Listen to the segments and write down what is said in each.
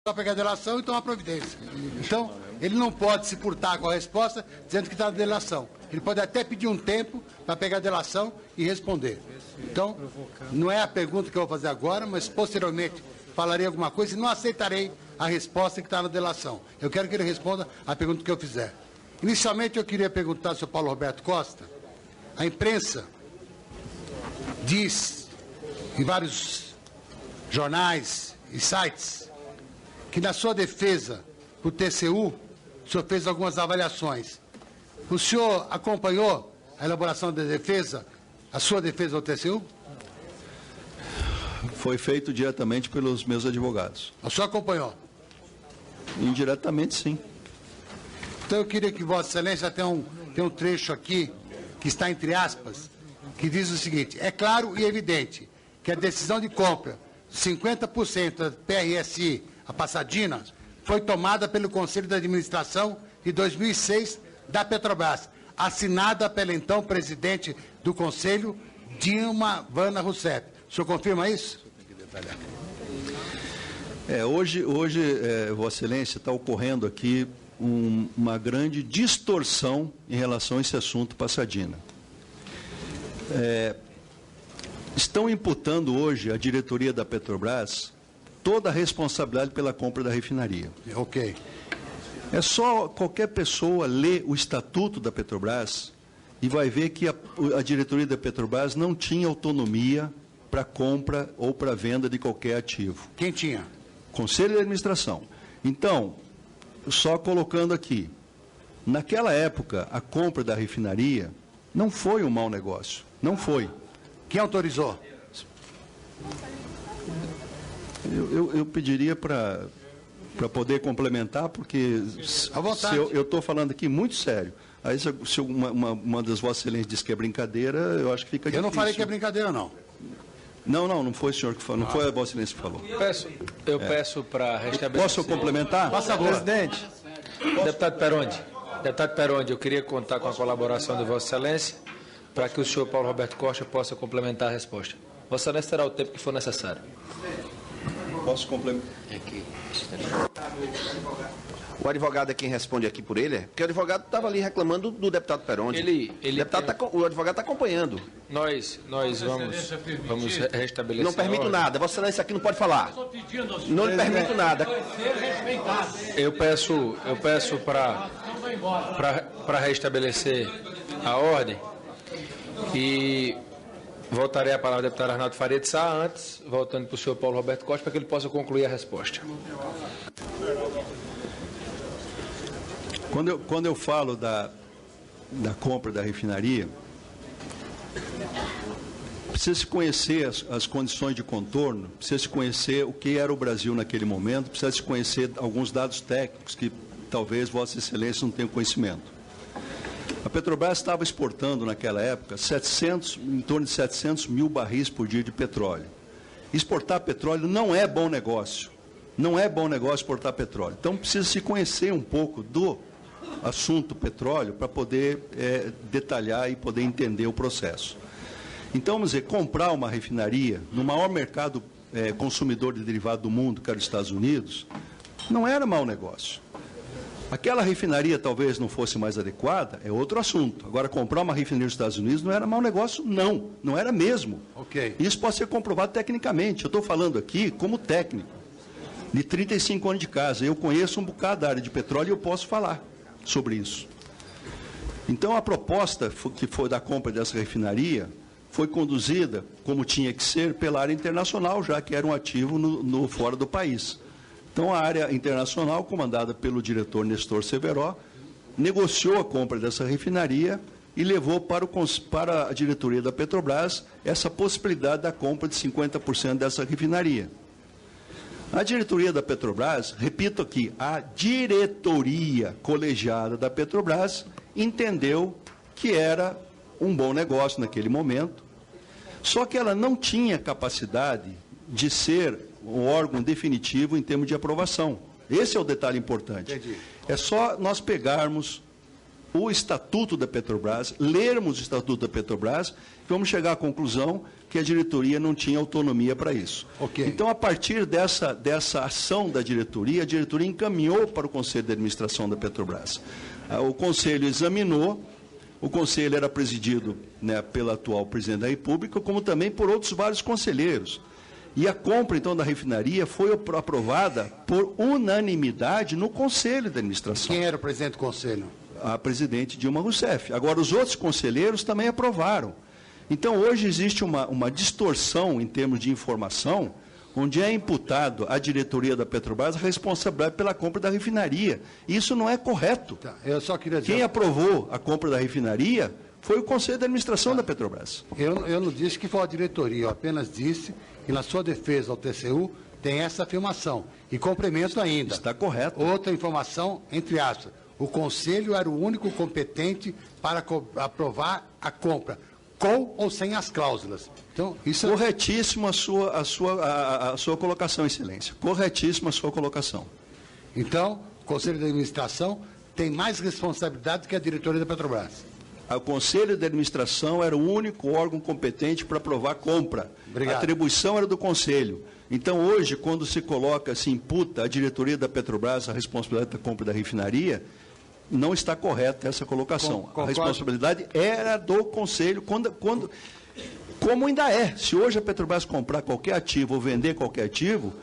Para pegar a delação e tomar providência. Então, ele não pode se furtar com a resposta dizendo que está na delação. Ele pode até pedir um tempo para pegar a delação e responder. Então, não é a pergunta que eu vou fazer agora, mas posteriormente falarei alguma coisa e não aceitarei a resposta que está na delação. Eu quero que ele responda a pergunta que eu fizer. Inicialmente, eu queria perguntar ao senhor Paulo Roberto Costa. A imprensa diz em vários jornais e sites que na sua defesa para o TCU, o senhor fez algumas avaliações. O senhor acompanhou a elaboração da defesa, a sua defesa ao TCU? Foi feito diretamente pelos meus advogados. O senhor acompanhou? Indiretamente, sim. Então eu queria que Vossa Excelência tem um trecho aqui, que está entre aspas, que diz o seguinte: é claro e evidente que a decisão de compra de 50% da PRSI, a Passadina, foi tomada pelo Conselho de Administração de 2006 da Petrobras, assinada pela então presidente do Conselho, Dilma Vana Rousseff. O senhor confirma isso? Hoje Vossa Excelência, está ocorrendo aqui uma grande distorção em relação a esse assunto Passadina. Estão imputando hoje à diretoria da Petrobras toda a responsabilidade pela compra da refinaria. Ok. É só qualquer pessoa ler o estatuto da Petrobras e vai ver que a diretoria da Petrobras não tinha autonomia para compra ou para venda de qualquer ativo. Quem tinha? Conselho de Administração. Então, só colocando aqui, naquela época, a compra da refinaria não foi um mau negócio. Não foi. Quem autorizou? Eu pediria para poder complementar, porque eu estou falando aqui muito sério. Aí, se uma das Vossas Excelências diz que é brincadeira, eu acho que fica difícil. Eu não falei que é brincadeira, não. Não foi o senhor que falou, não foi a Vossa Excelência que falou. Eu peço para restabelecer. Posso complementar? Faça a presidente. Deputado Perondi, eu queria contar com a colaboração de Vossa Excelência para que o senhor Paulo Roberto Costa possa complementar a resposta. Vossa Excelência terá o tempo que for necessário. Posso complementar? O advogado é quem responde aqui por ele, Porque o advogado estava ali reclamando do deputado Perondi. O advogado está acompanhando. Nós vamos restabelecer. Não permito nada. Vossa Excelência aqui não pode falar. Não lhe permito nada. Eu peço para restabelecer a ordem e voltarei a palavra ao deputado Arnaldo Faria de Sá, antes, voltando para o senhor Paulo Roberto Costa, para que ele possa concluir a resposta. Quando eu falo da compra da refinaria, precisa se conhecer as condições de contorno, precisa se conhecer o que era o Brasil naquele momento, precisa se conhecer alguns dados técnicos que talvez Vossa Excelência não tenha conhecimento. A Petrobras estava exportando naquela época em torno de 700 mil barris por dia de petróleo. Exportar petróleo não é bom negócio. Não é bom negócio exportar petróleo. Então precisa se conhecer um pouco do assunto petróleo para poder detalhar e poder entender o processo. Então, vamos dizer, comprar uma refinaria no maior mercado consumidor de derivado do mundo, que era os Estados Unidos, não era mau negócio. Aquela refinaria talvez não fosse mais adequada, é outro assunto. Agora, comprar uma refinaria nos Estados Unidos não era mau negócio, não era mesmo. Okay. Isso pode ser comprovado tecnicamente. Eu estou falando aqui como técnico, de 35 anos de casa. Eu conheço um bocado da área de petróleo e eu posso falar sobre isso. Então, a proposta que foi da compra dessa refinaria foi conduzida, como tinha que ser, pela área internacional, já que era um ativo fora do país. Então, a área internacional, comandada pelo diretor Nestor Severó, negociou a compra dessa refinaria e levou para a diretoria da Petrobras essa possibilidade da compra de 50% dessa refinaria. A diretoria da Petrobras, repito aqui, a diretoria colegiada da Petrobras entendeu que era um bom negócio naquele momento, só que ela não tinha capacidade de ser o órgão definitivo em termos de aprovação. Esse é o detalhe importante. Entendi. É só nós pegarmos o Estatuto da Petrobras, lermos o Estatuto da Petrobras, vamos chegar à conclusão que a diretoria não tinha autonomia para isso. Okay. Então, a partir dessa ação da diretoria, a diretoria encaminhou para o Conselho de Administração da Petrobras. O Conselho examinou, o Conselho era presidido, né, pelo atual presidente da República, como também por outros vários conselheiros. E a compra, então, da refinaria foi aprovada por unanimidade no Conselho de Administração. Quem era o presidente do Conselho? A presidente Dilma Rousseff. Agora, os outros conselheiros também aprovaram. Então, hoje existe uma distorção em termos de informação, onde é imputado à diretoria da Petrobras a responsabilidade pela compra da refinaria. Isso não é correto. Tá, eu só queria dizer... Quem aprovou a compra da refinaria foi o Conselho de Administração da Petrobras. Eu não disse que foi a diretoria, eu apenas disse que na sua defesa ao TCU tem essa afirmação. E complemento ainda. Está correto. Outra informação, entre aspas. O Conselho era o único competente para aprovar a compra, com ou sem as cláusulas. Então, isso corretíssima a sua colocação, Excelência. Corretíssima a sua colocação. Então, o Conselho de Administração tem mais responsabilidade que a diretoria da Petrobras. O Conselho de Administração era o único órgão competente para aprovar a compra. Obrigado. A atribuição era do Conselho. Então, hoje, quando se coloca, se imputa à diretoria da Petrobras a responsabilidade da compra da refinaria, não está correta essa colocação. A responsabilidade era do Conselho, como ainda é. Se hoje a Petrobras comprar qualquer ativo ou vender qualquer ativo,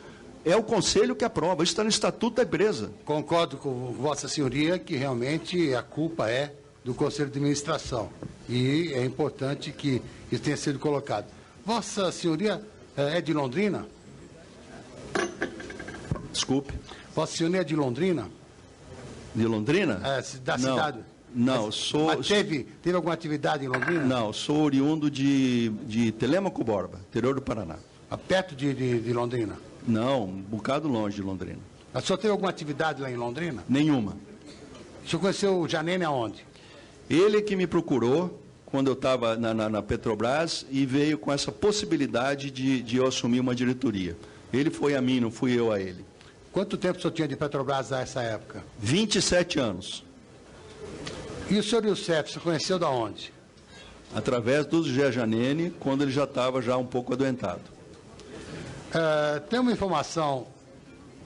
é o Conselho que aprova. Isso está no Estatuto da empresa. Concordo com Vossa Senhoria que realmente a culpa é do Conselho de Administração. E é importante que isso tenha sido colocado. Vossa Senhoria é de Londrina? Desculpe. Vossa Senhoria é de Londrina? De Londrina? Da cidade? Não, Mas teve alguma atividade em Londrina? Não, sou oriundo de Telêmaco Borba, interior do Paraná. Perto de Londrina? Não, um bocado longe de Londrina. O senhor teve alguma atividade lá em Londrina? Nenhuma. O senhor conheceu o Janene aonde? Ele que me procurou quando eu estava na Petrobras e veio com essa possibilidade de eu assumir uma diretoria. Ele foi a mim, não fui eu a ele. Quanto tempo o senhor tinha de Petrobras nessa época? 27 anos. E o senhor Youssef, você conheceu de onde? Através do Zé Janene, quando ele já estava um pouco adoentado. Tem uma informação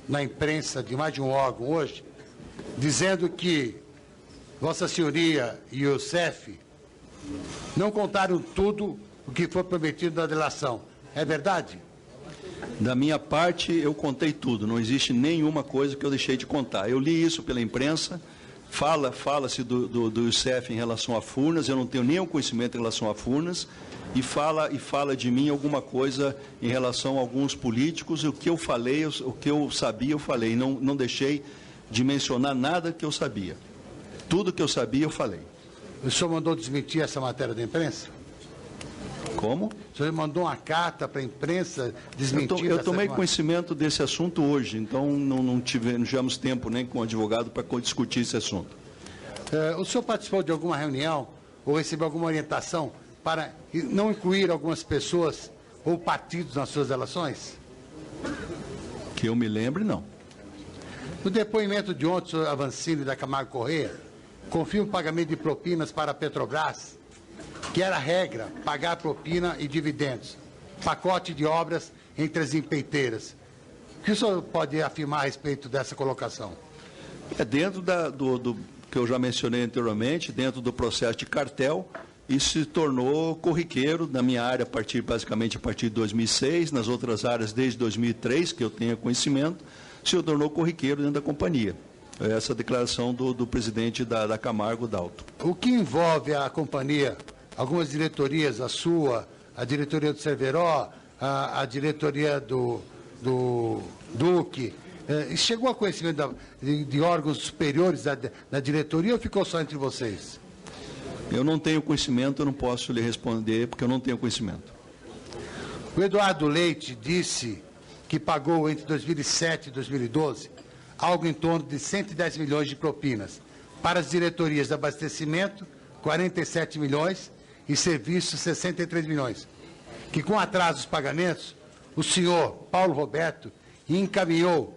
na imprensa de mais de um órgão hoje, dizendo que Vossa Senhoria e o Youssef não contaram tudo o que foi prometido na delação. É verdade? Da minha parte, eu contei tudo. Não existe nenhuma coisa que eu deixei de contar. Eu li isso pela imprensa. Fala-se do Youssef em relação a Furnas. Eu não tenho nenhum conhecimento em relação a Furnas. E fala de mim alguma coisa em relação a alguns políticos. O que eu falei, o que eu sabia, eu falei. Não deixei de mencionar nada que eu sabia. Tudo que eu sabia, eu falei. O senhor mandou desmentir essa matéria da imprensa? Como? O senhor mandou uma carta para a imprensa desmentindo Eu tomei conhecimento desse assunto hoje, então não tivemos tempo nem com o advogado para discutir esse assunto. O senhor participou de alguma reunião ou recebeu alguma orientação para não incluir algumas pessoas ou partidos nas suas relações? Que eu me lembre, não. No depoimento de ontem, o senhor Avancini da Camargo Corrêa confirma o pagamento de propinas para a Petrobras, que era a regra, pagar propina e dividendos, pacote de obras entre as empreiteiras. O que o senhor pode afirmar a respeito dessa colocação? É dentro do que eu já mencionei anteriormente, dentro do processo de cartel, isso se tornou corriqueiro na minha área, basicamente a partir de 2006, nas outras áreas desde 2003, que eu tenho conhecimento, se tornou corriqueiro dentro da companhia. Essa declaração do presidente da Camargo, Dalto. O que envolve a companhia? Algumas diretorias, a sua, a diretoria do Cerveró, a diretoria do Duque, chegou a conhecimento de órgãos superiores da diretoria ou ficou só entre vocês? Eu não tenho conhecimento, eu não posso lhe responder, porque eu não tenho conhecimento. O Eduardo Leite disse que pagou entre 2007 e 2012 algo em torno de 110 milhões de propinas para as diretorias de abastecimento, 47 milhões, e serviços, 63 milhões. Que com atraso dos pagamentos, o senhor Paulo Roberto encaminhou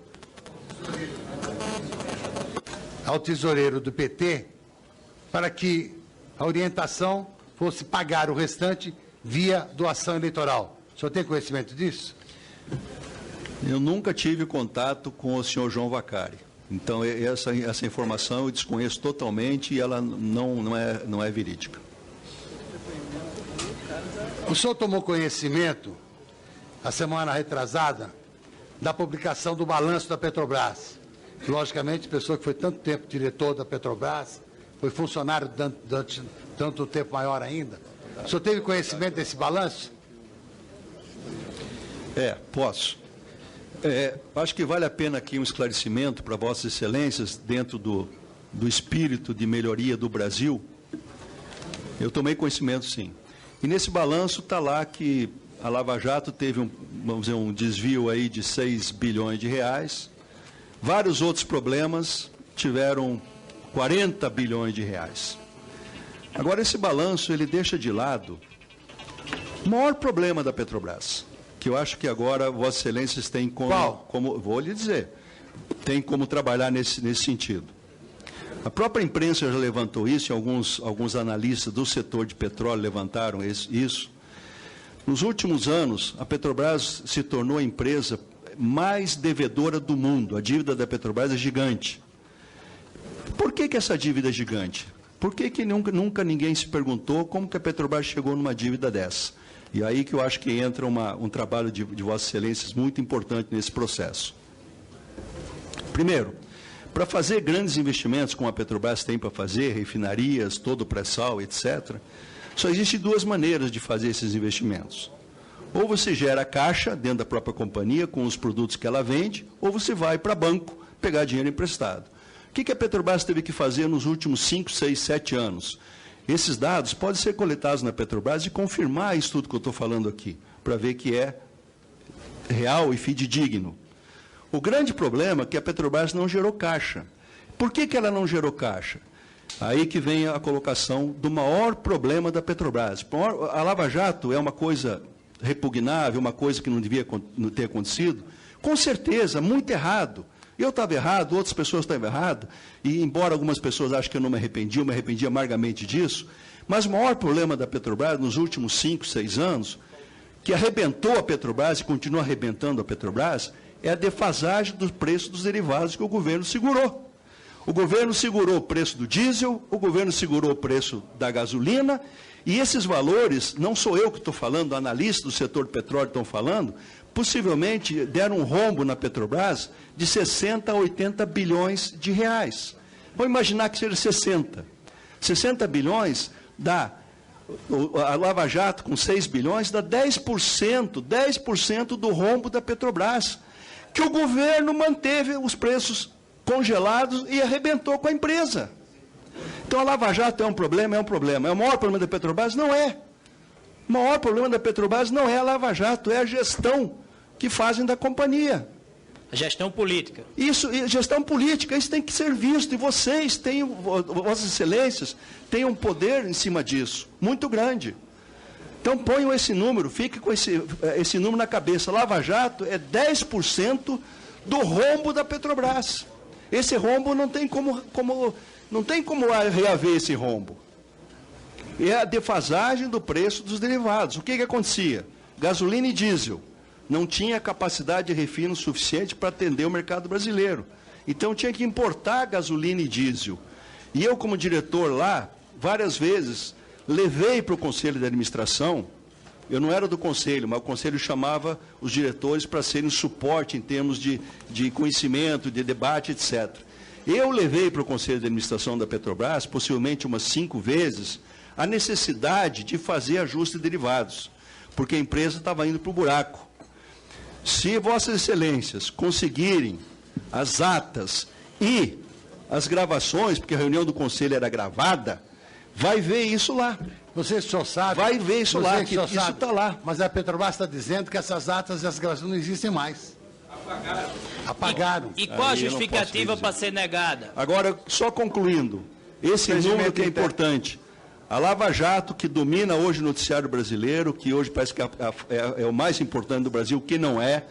ao tesoureiro do PT para que a orientação fosse pagar o restante via doação eleitoral. O senhor tem conhecimento disso? Eu nunca tive contato com o senhor João Vacari. Então, essa informação eu desconheço totalmente e ela não é verídica. O senhor tomou conhecimento, a semana retrasada, da publicação do balanço da Petrobras. Logicamente, pessoa que foi tanto tempo diretor da Petrobras, foi funcionário durante tanto tempo maior ainda. O senhor teve conhecimento desse balanço? Posso. Acho que vale a pena aqui um esclarecimento para Vossas Excelências, dentro do espírito de melhoria do Brasil. Eu tomei conhecimento, sim. E nesse balanço está lá que a Lava Jato teve um desvio aí de 6 bilhões de reais. Vários outros problemas tiveram 40 bilhões de reais. Agora, esse balanço, ele deixa de lado o maior problema da Petrobras, que eu acho que agora Vossas Excelências têm como vou lhe dizer, tem como trabalhar nesse sentido. A própria imprensa já levantou isso, e alguns analistas do setor de petróleo levantaram isso. Nos últimos anos, a Petrobras se tornou a empresa mais devedora do mundo. A dívida da Petrobras é gigante. Por que essa dívida é gigante? Por que nunca ninguém se perguntou como que a Petrobras chegou numa dívida dessa? E aí que eu acho que entra um trabalho de Vossas Excelências muito importante nesse processo. Primeiro, para fazer grandes investimentos, como a Petrobras tem para fazer, refinarias, todo o pré-sal, etc., só existem duas maneiras de fazer esses investimentos. Ou você gera caixa dentro da própria companhia, com os produtos que ela vende, ou você vai para banco pegar dinheiro emprestado. O que a Petrobras teve que fazer nos últimos 5, 6, 7 anos? Esses dados podem ser coletados na Petrobras e confirmar isso tudo que eu estou falando aqui, para ver que é real e fidedigno. O grande problema é que a Petrobras não gerou caixa. Por que ela não gerou caixa? Aí que vem a colocação do maior problema da Petrobras. A Lava Jato é uma coisa repugnável, uma coisa que não devia ter acontecido? Com certeza, muito errado. Eu estava errado, outras pessoas estavam erradas, e embora algumas pessoas achem que eu não me arrependi amargamente disso, mas o maior problema da Petrobras nos últimos 5, 6 anos, que arrebentou a Petrobras e continua arrebentando a Petrobras, é a defasagem do preço dos derivados que o governo segurou. O governo segurou o preço do diesel, o governo segurou o preço da gasolina, e esses valores, não sou eu que estou falando, analistas do setor do petróleo estão falando, possivelmente deram um rombo na Petrobras de 60 a 80 bilhões de reais. Vamos imaginar que seja 60. 60 bilhões dá, a Lava Jato com 6 bilhões, dá 10% do rombo da Petrobras, que o governo manteve os preços congelados e arrebentou com a empresa. Então a Lava Jato é um problema? É um problema. É o maior problema da Petrobras? Não é. O maior problema da Petrobras não é a Lava Jato, é a gestão que fazem da companhia. A gestão política. Isso, gestão política, isso tem que ser visto. E vocês têm, Vossas Excelências, têm um poder em cima disso, muito grande. Então ponham esse número, fique com esse número na cabeça. Lava Jato é 10% do rombo da Petrobras. Esse rombo não tem como reaver esse rombo. É a defasagem do preço dos derivados. O que acontecia? Gasolina e diesel não tinha capacidade de refino suficiente para atender o mercado brasileiro. Então tinha que importar gasolina e diesel. E eu, como diretor lá, várias vezes levei para o Conselho de Administração, eu não era do Conselho, mas o Conselho chamava os diretores para serem suporte em termos de conhecimento, de debate, etc. Eu levei para o Conselho de Administração da Petrobras, possivelmente umas 5 vezes, a necessidade de fazer ajuste de derivados, porque a empresa estava indo para o buraco. Se Vossas Excelências conseguirem as atas e as gravações, porque a reunião do Conselho era gravada, vai ver isso lá. Você só sabe. Vai ver isso lá, que isso está lá. Mas a Petrobras está dizendo que essas atas e as gravações não existem mais. Apagaram. E qual a justificativa para ser negada? Agora, só concluindo, esse número que é importante. A Lava Jato, que domina hoje o noticiário brasileiro, que hoje parece que é o mais importante do Brasil, que não é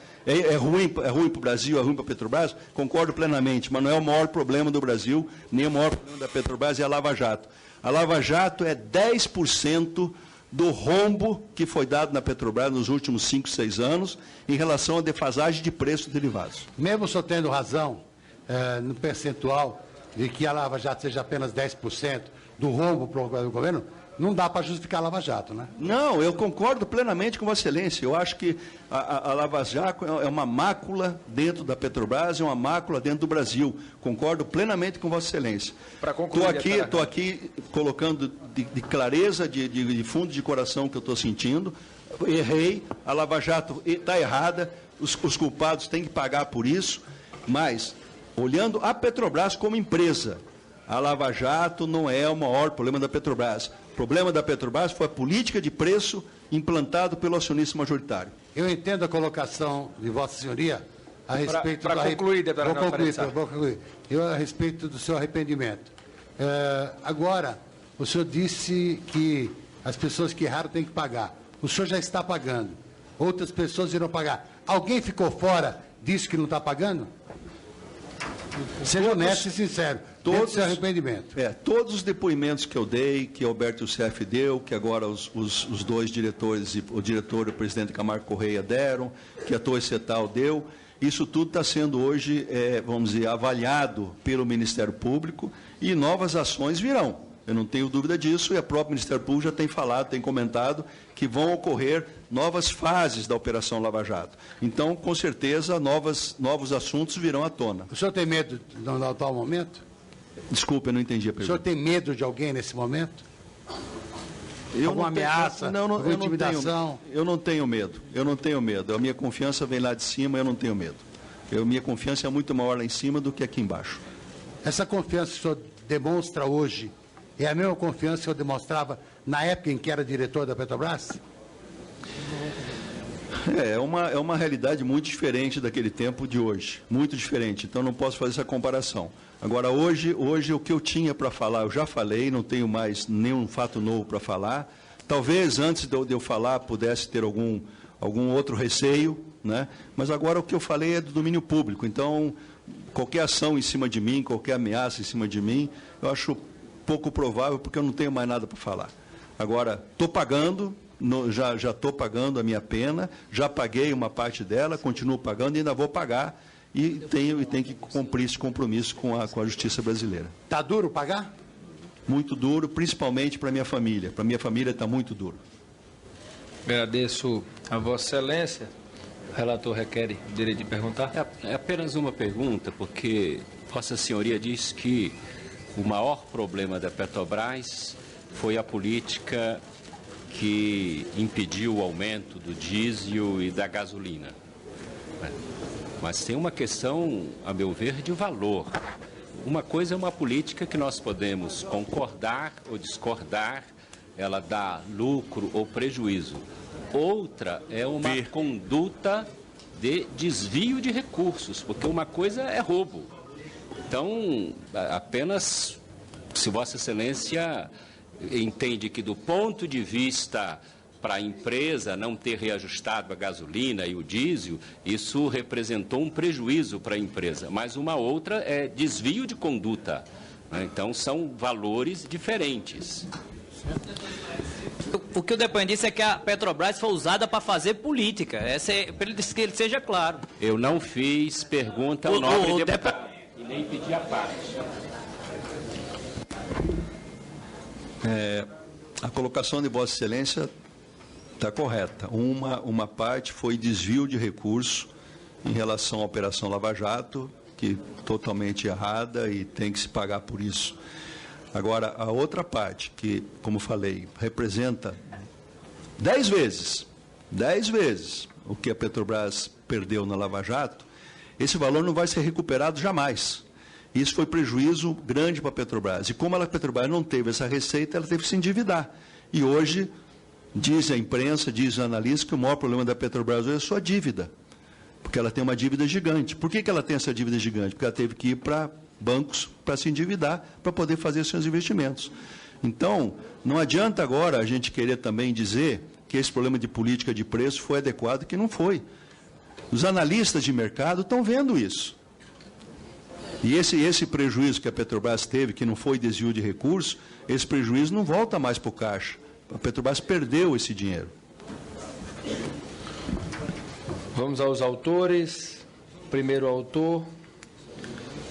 ruim para o Brasil, é ruim para a Petrobras, concordo plenamente, mas não é o maior problema do Brasil, nem o maior problema da Petrobras é a Lava Jato. A Lava Jato é 10% do rombo que foi dado na Petrobras nos últimos 5, 6 anos em relação à defasagem de preços derivados. Mesmo o senhor tendo razão no percentual de que a Lava Jato seja apenas 10% do rombo para o governo, não dá para justificar a Lava Jato, né? Não, eu concordo plenamente com Vossa Excelência. Eu acho que a Lava Jato é uma mácula dentro da Petrobras, é uma mácula dentro do Brasil. Concordo plenamente com Vossa Excelência. Para concluir, Estou aqui colocando de clareza, de fundo de coração que eu estou sentindo. Errei, a Lava Jato está errada, os culpados têm que pagar por isso, mas, olhando a Petrobras como empresa, a Lava Jato não é o maior problema da Petrobras. O problema da Petrobras foi a política de preço implantado pelo acionista majoritário. Eu entendo a colocação de Vossa Senhoria a respeito... Para concluir, deputado Renato. Vou concluir. A respeito do seu arrependimento. Agora, o senhor disse que as pessoas que erraram têm que pagar. O senhor já está pagando. Outras pessoas irão pagar. Alguém ficou fora disso que não está pagando? Seja honesto e sincero. Todo seu arrependimento. Todos os depoimentos que eu dei, que Alberto Youssef deu, que agora os dois diretores, o diretor e o presidente Camargo Correia deram, que a Torre Cetal deu, isso tudo está sendo hoje, vamos dizer, avaliado pelo Ministério Público e novas ações virão. Eu não tenho dúvida disso, e o próprio Ministério Público já tem falado, tem comentado, que vão ocorrer novas fases da Operação Lava Jato. Então, com certeza, novos assuntos virão à tona. O senhor tem medo no atual momento? Desculpe, eu não entendi a pergunta. O senhor tem medo de alguém nesse momento? Alguma ameaça, alguma intimidação? Eu não tenho medo, A minha confiança vem lá de cima, eu não tenho medo. Minha confiança é muito maior lá em cima do que aqui embaixo. Essa confiança que o senhor demonstra hoje é a mesma confiança que eu demonstrava na época em que era diretor da Petrobras? É uma realidade muito diferente daquele tempo de hoje, muito diferente, então não posso fazer essa comparação. Agora, hoje o que eu tinha para falar, eu já falei, não tenho mais nenhum fato novo para falar. Talvez antes de eu falar pudesse ter algum outro receio, né? Mas agora o que eu falei é do domínio público, então qualquer ação em cima de mim, qualquer ameaça em cima de mim, eu acho pouco provável, porque eu não tenho mais nada para falar. Agora, estou pagando, já estou pagando a minha pena, já paguei uma parte dela, continuo pagando e ainda vou pagar, e tenho que cumprir esse compromisso com a justiça brasileira. Está duro pagar? Muito duro, principalmente para a minha família. Para a minha família está muito duro. Agradeço a Vossa Excelência. O relator requer o direito de perguntar? É apenas uma pergunta, porque Vossa Senhoria diz que o maior problema da Petrobras foi a política que impediu o aumento do diesel e da gasolina. Mas tem uma questão, a meu ver, de valor. Uma coisa é uma política que nós podemos concordar ou discordar, ela dá lucro ou prejuízo. Outra é uma conduta de desvio de recursos, porque uma coisa é roubo. Então, apenas se Vossa Excelência entende que do ponto de vista para a empresa não ter reajustado a gasolina e o diesel, isso representou um prejuízo para a empresa. Mas uma outra é desvio de conduta, né? Então, são valores diferentes. O que o depoente disse é que a Petrobras foi usada para fazer política. Para ele que ele seja claro. Eu não fiz pergunta ao nobre deputado. E nem pedi a parte. A colocação de Vossa Excelência está correta. Uma parte foi desvio de recurso em relação à Operação Lava Jato, que é totalmente errada e tem que se pagar por isso. Agora, a outra parte, que, como falei, representa 10 vezes o que a Petrobras perdeu na Lava Jato, esse valor não vai ser recuperado jamais. Isso foi prejuízo grande para a Petrobras. E como a Petrobras não teve essa receita, ela teve que se endividar. E hoje, diz a imprensa, diz os analistas, que o maior problema da Petrobras hoje é a sua dívida. Porque ela tem uma dívida gigante. Por que ela tem essa dívida gigante? Porque ela teve que ir para bancos para se endividar, para poder fazer seus investimentos. Então, não adianta agora a gente querer também dizer que esse problema de política de preço foi adequado, que não foi. Os analistas de mercado estão vendo isso. E esse prejuízo que a Petrobras teve, que não foi desvio de recursos, esse prejuízo não volta mais para o caixa. A Petrobras perdeu esse dinheiro. Vamos aos autores. Primeiro autor,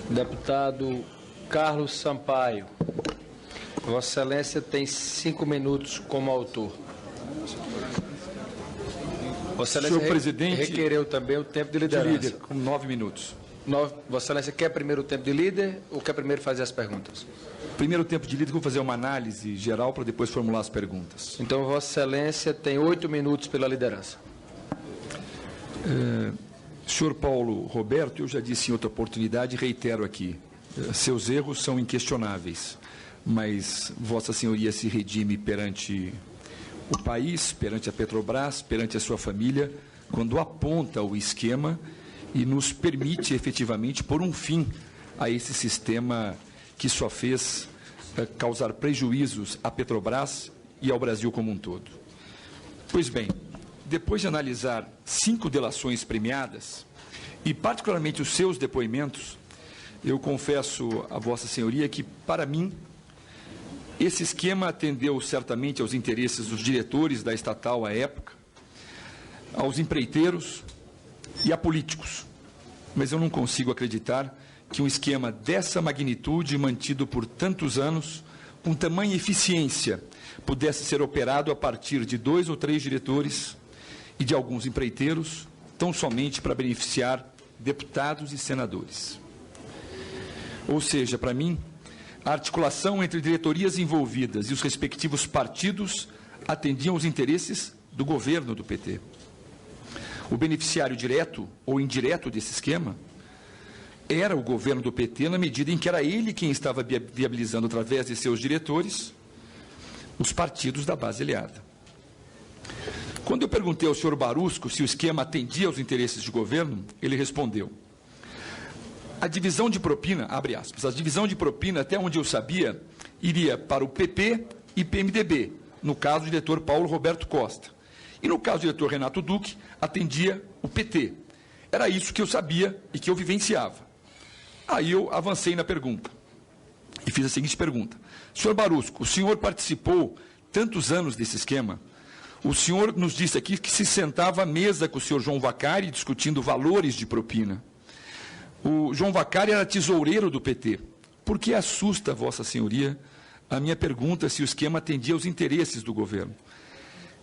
deputado Carlos Sampaio. Vossa Excelência tem 5 minutos como autor. Vossa Excelência, senhor presidente, requereu também o tempo de liderança. De líder, com 9 minutos. Vossa Excelência quer primeiro o tempo de líder ou quer primeiro fazer as perguntas? Primeiro tempo de líder, vou fazer uma análise geral para depois formular as perguntas. Então, Vossa Excelência tem 8 minutos pela liderança. Senhor Paulo Roberto, eu já disse em outra oportunidade e reitero aqui, seus erros são inquestionáveis, mas Vossa Senhoria se redime perante o país, perante a Petrobras, perante a sua família, quando aponta o esquema e nos permite efetivamente pôr um fim a esse sistema que só fez causar prejuízos à Petrobras e ao Brasil como um todo. Pois bem, depois de analisar 5 delações premiadas, e particularmente os seus depoimentos, eu confesso a Vossa Senhoria que, para mim, esse esquema atendeu certamente aos interesses dos diretores da estatal à época, aos empreiteiros e a políticos. Mas eu não consigo acreditar que um esquema dessa magnitude, mantido por tantos anos, com tamanha eficiência, pudesse ser operado a partir de 2 ou 3 diretores e de alguns empreiteiros, tão somente para beneficiar deputados e senadores. Ou seja, para mim, a articulação entre diretorias envolvidas e os respectivos partidos atendiam aos interesses do governo do PT. O beneficiário direto ou indireto desse esquema era o governo do PT, na medida em que era ele quem estava viabilizando, através de seus diretores, os partidos da base aliada. Quando eu perguntei ao senhor Barusco se o esquema atendia aos interesses de governo, ele respondeu: a divisão de propina, abre aspas, a divisão de propina, até onde eu sabia, iria para o PP e PMDB, no caso do diretor Paulo Roberto Costa. E no caso do diretor Renato Duque, atendia o PT. Era isso que eu sabia e que eu vivenciava. Aí eu avancei na pergunta e fiz a seguinte pergunta: senhor Barusco, o senhor participou tantos anos desse esquema? O senhor nos disse aqui que se sentava à mesa com o senhor João Vacari discutindo valores de propina. O João Vacari era tesoureiro do PT. Por que assusta, Vossa Senhoria, a minha pergunta se o esquema atendia aos interesses do governo?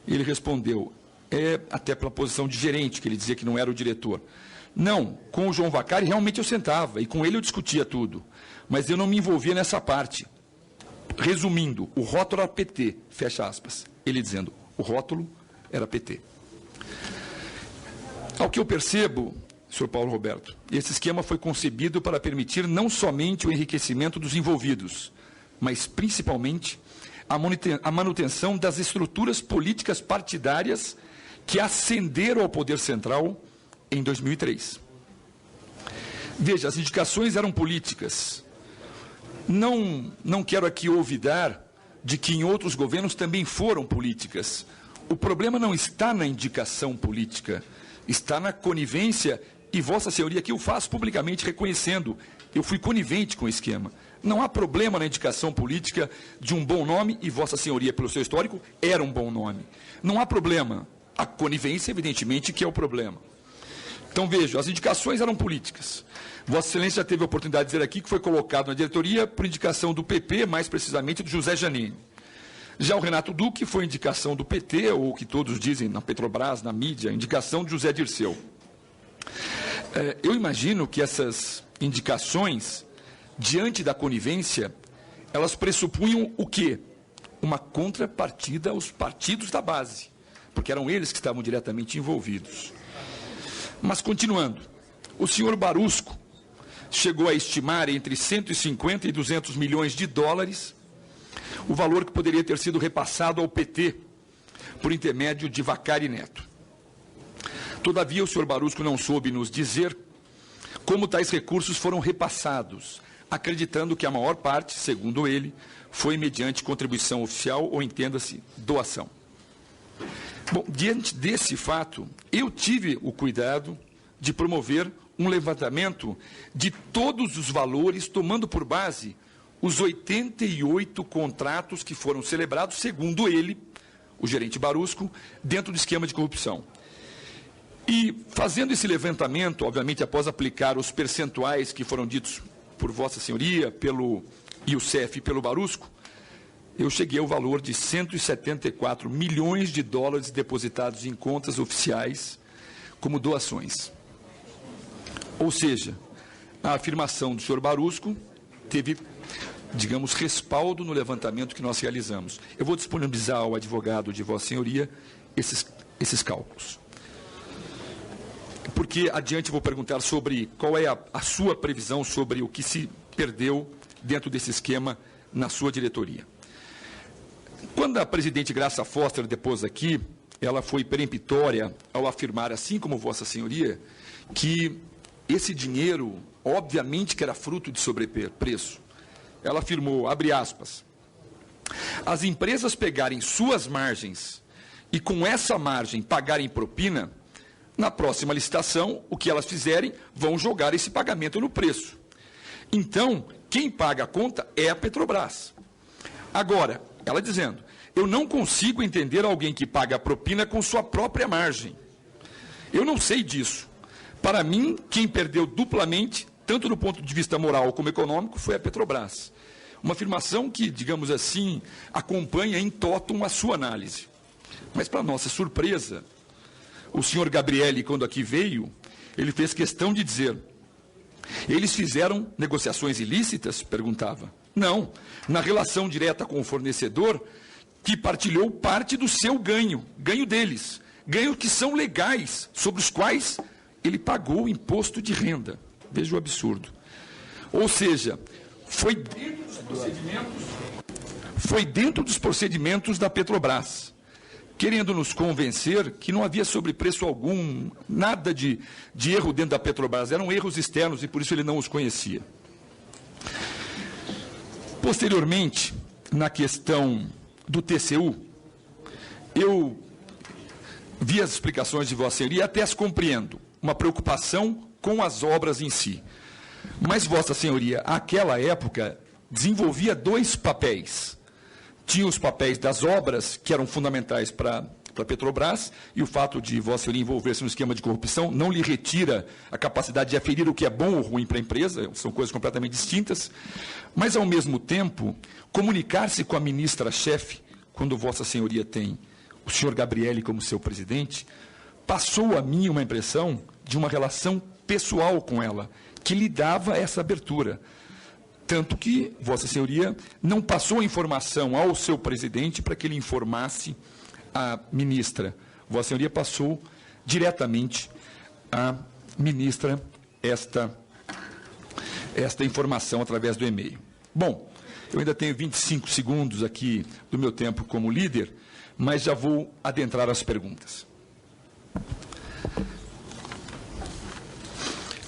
Ele respondeu, até pela posição de gerente, que ele dizia que não era o diretor. Não, com o João Vacari realmente eu sentava, e com ele eu discutia tudo, mas eu não me envolvia nessa parte. Resumindo, o rótulo era PT, fecha aspas. Ele dizendo, o rótulo era PT. Ao que eu percebo, senhor Paulo Roberto, esse esquema foi concebido para permitir não somente o enriquecimento dos envolvidos, mas principalmente a manutenção das estruturas políticas partidárias que ascenderam ao poder central em 2003. Veja, as indicações eram políticas. Não quero aqui olvidar de que em outros governos também foram políticas. O problema não está na indicação política, está na conivência, e Vossa Senhoria aqui eu faço publicamente reconhecendo, eu fui conivente com o esquema. Não há problema na indicação política de um bom nome, e Vossa Senhoria, pelo seu histórico, era um bom nome. Não há problema. A conivência, evidentemente, que é o problema. Então, veja, as indicações eram políticas. Vossa Excelência já teve a oportunidade de dizer aqui que foi colocado na diretoria por indicação do PP, mais precisamente do José Janine. Já o Renato Duque foi indicação do PT, ou o que todos dizem na Petrobras, na mídia, indicação de José Dirceu. Eu imagino que essas indicações, diante da conivência, elas pressupunham o quê? Uma contrapartida aos partidos da base, porque eram eles que estavam diretamente envolvidos. Mas, continuando, o senhor Barusco chegou a estimar entre 150 e 200 milhões de dólares o valor que poderia ter sido repassado ao PT por intermédio de Vacari Neto. Todavia, o senhor Barusco não soube nos dizer como tais recursos foram repassados, acreditando que a maior parte, segundo ele, foi mediante contribuição oficial ou, entenda-se, doação. Bom, diante desse fato, eu tive o cuidado de promover um levantamento de todos os valores, tomando por base os 88 contratos que foram celebrados, segundo ele, o gerente Barusco, dentro do esquema de corrupção. E fazendo esse levantamento, obviamente, após aplicar os percentuais que foram ditos por Vossa Senhoria, pelo Youssef e pelo Barusco, eu cheguei ao valor de 174 milhões de dólares depositados em contas oficiais como doações. Ou seja, a afirmação do senhor Barusco teve, digamos, respaldo no levantamento que nós realizamos. Eu vou disponibilizar ao advogado de Vossa Senhoria esses cálculos. Porque adiante vou perguntar sobre qual é a sua previsão sobre o que se perdeu dentro desse esquema na sua diretoria. Quando a presidente Graça Foster depôs aqui, ela foi peremptória ao afirmar, assim como Vossa Senhoria, que esse dinheiro, obviamente que era fruto de sobrepreço. Ela afirmou, abre aspas, as empresas pegarem suas margens e com essa margem pagarem propina, na próxima licitação, o que elas fizerem, vão jogar esse pagamento no preço. Então, quem paga a conta é a Petrobras. Agora, ela dizendo, eu não consigo entender alguém que paga a propina com sua própria margem. Eu não sei disso. Para mim, quem perdeu duplamente, tanto do ponto de vista moral como econômico, foi a Petrobras. Uma afirmação que, digamos assim, acompanha em totum a sua análise. Mas, para nossa surpresa, o senhor Gabrielli, quando aqui veio, ele fez questão de dizer, eles fizeram negociações ilícitas? Perguntava. Não, na relação direta com o fornecedor, que partilhou parte do seu ganho deles, ganhos que são legais, sobre os quais ele pagou o imposto de renda. Veja o absurdo. Ou seja, foi dentro dos procedimentos da Petrobras, querendo nos convencer que não havia sobrepreço algum, nada de erro dentro da Petrobras, eram erros externos e por isso ele não os conhecia. Posteriormente, na questão do TCU, eu vi as explicações de Vossa Senhoria e até as compreendo, uma preocupação com as obras em si. Mas Vossa Senhoria, àquela época, desenvolvia dois papéis. Tinha os papéis das obras, que eram fundamentais para a Petrobras, e o fato de Vossa Senhoria envolver-se no esquema de corrupção não lhe retira a capacidade de aferir o que é bom ou ruim para a empresa, são coisas completamente distintas, mas, ao mesmo tempo, comunicar-se com a ministra-chefe, quando Vossa Senhoria tem o senhor Gabrielli como seu presidente, passou a mim uma impressão de uma relação pessoal com ela, que lhe dava essa abertura. Tanto que Vossa Senhoria não passou a informação ao seu presidente para que ele informasse a ministra. Vossa Senhoria passou diretamente à ministra esta informação através do e-mail. Bom, eu ainda tenho 25 segundos aqui do meu tempo como líder, mas já vou adentrar as perguntas.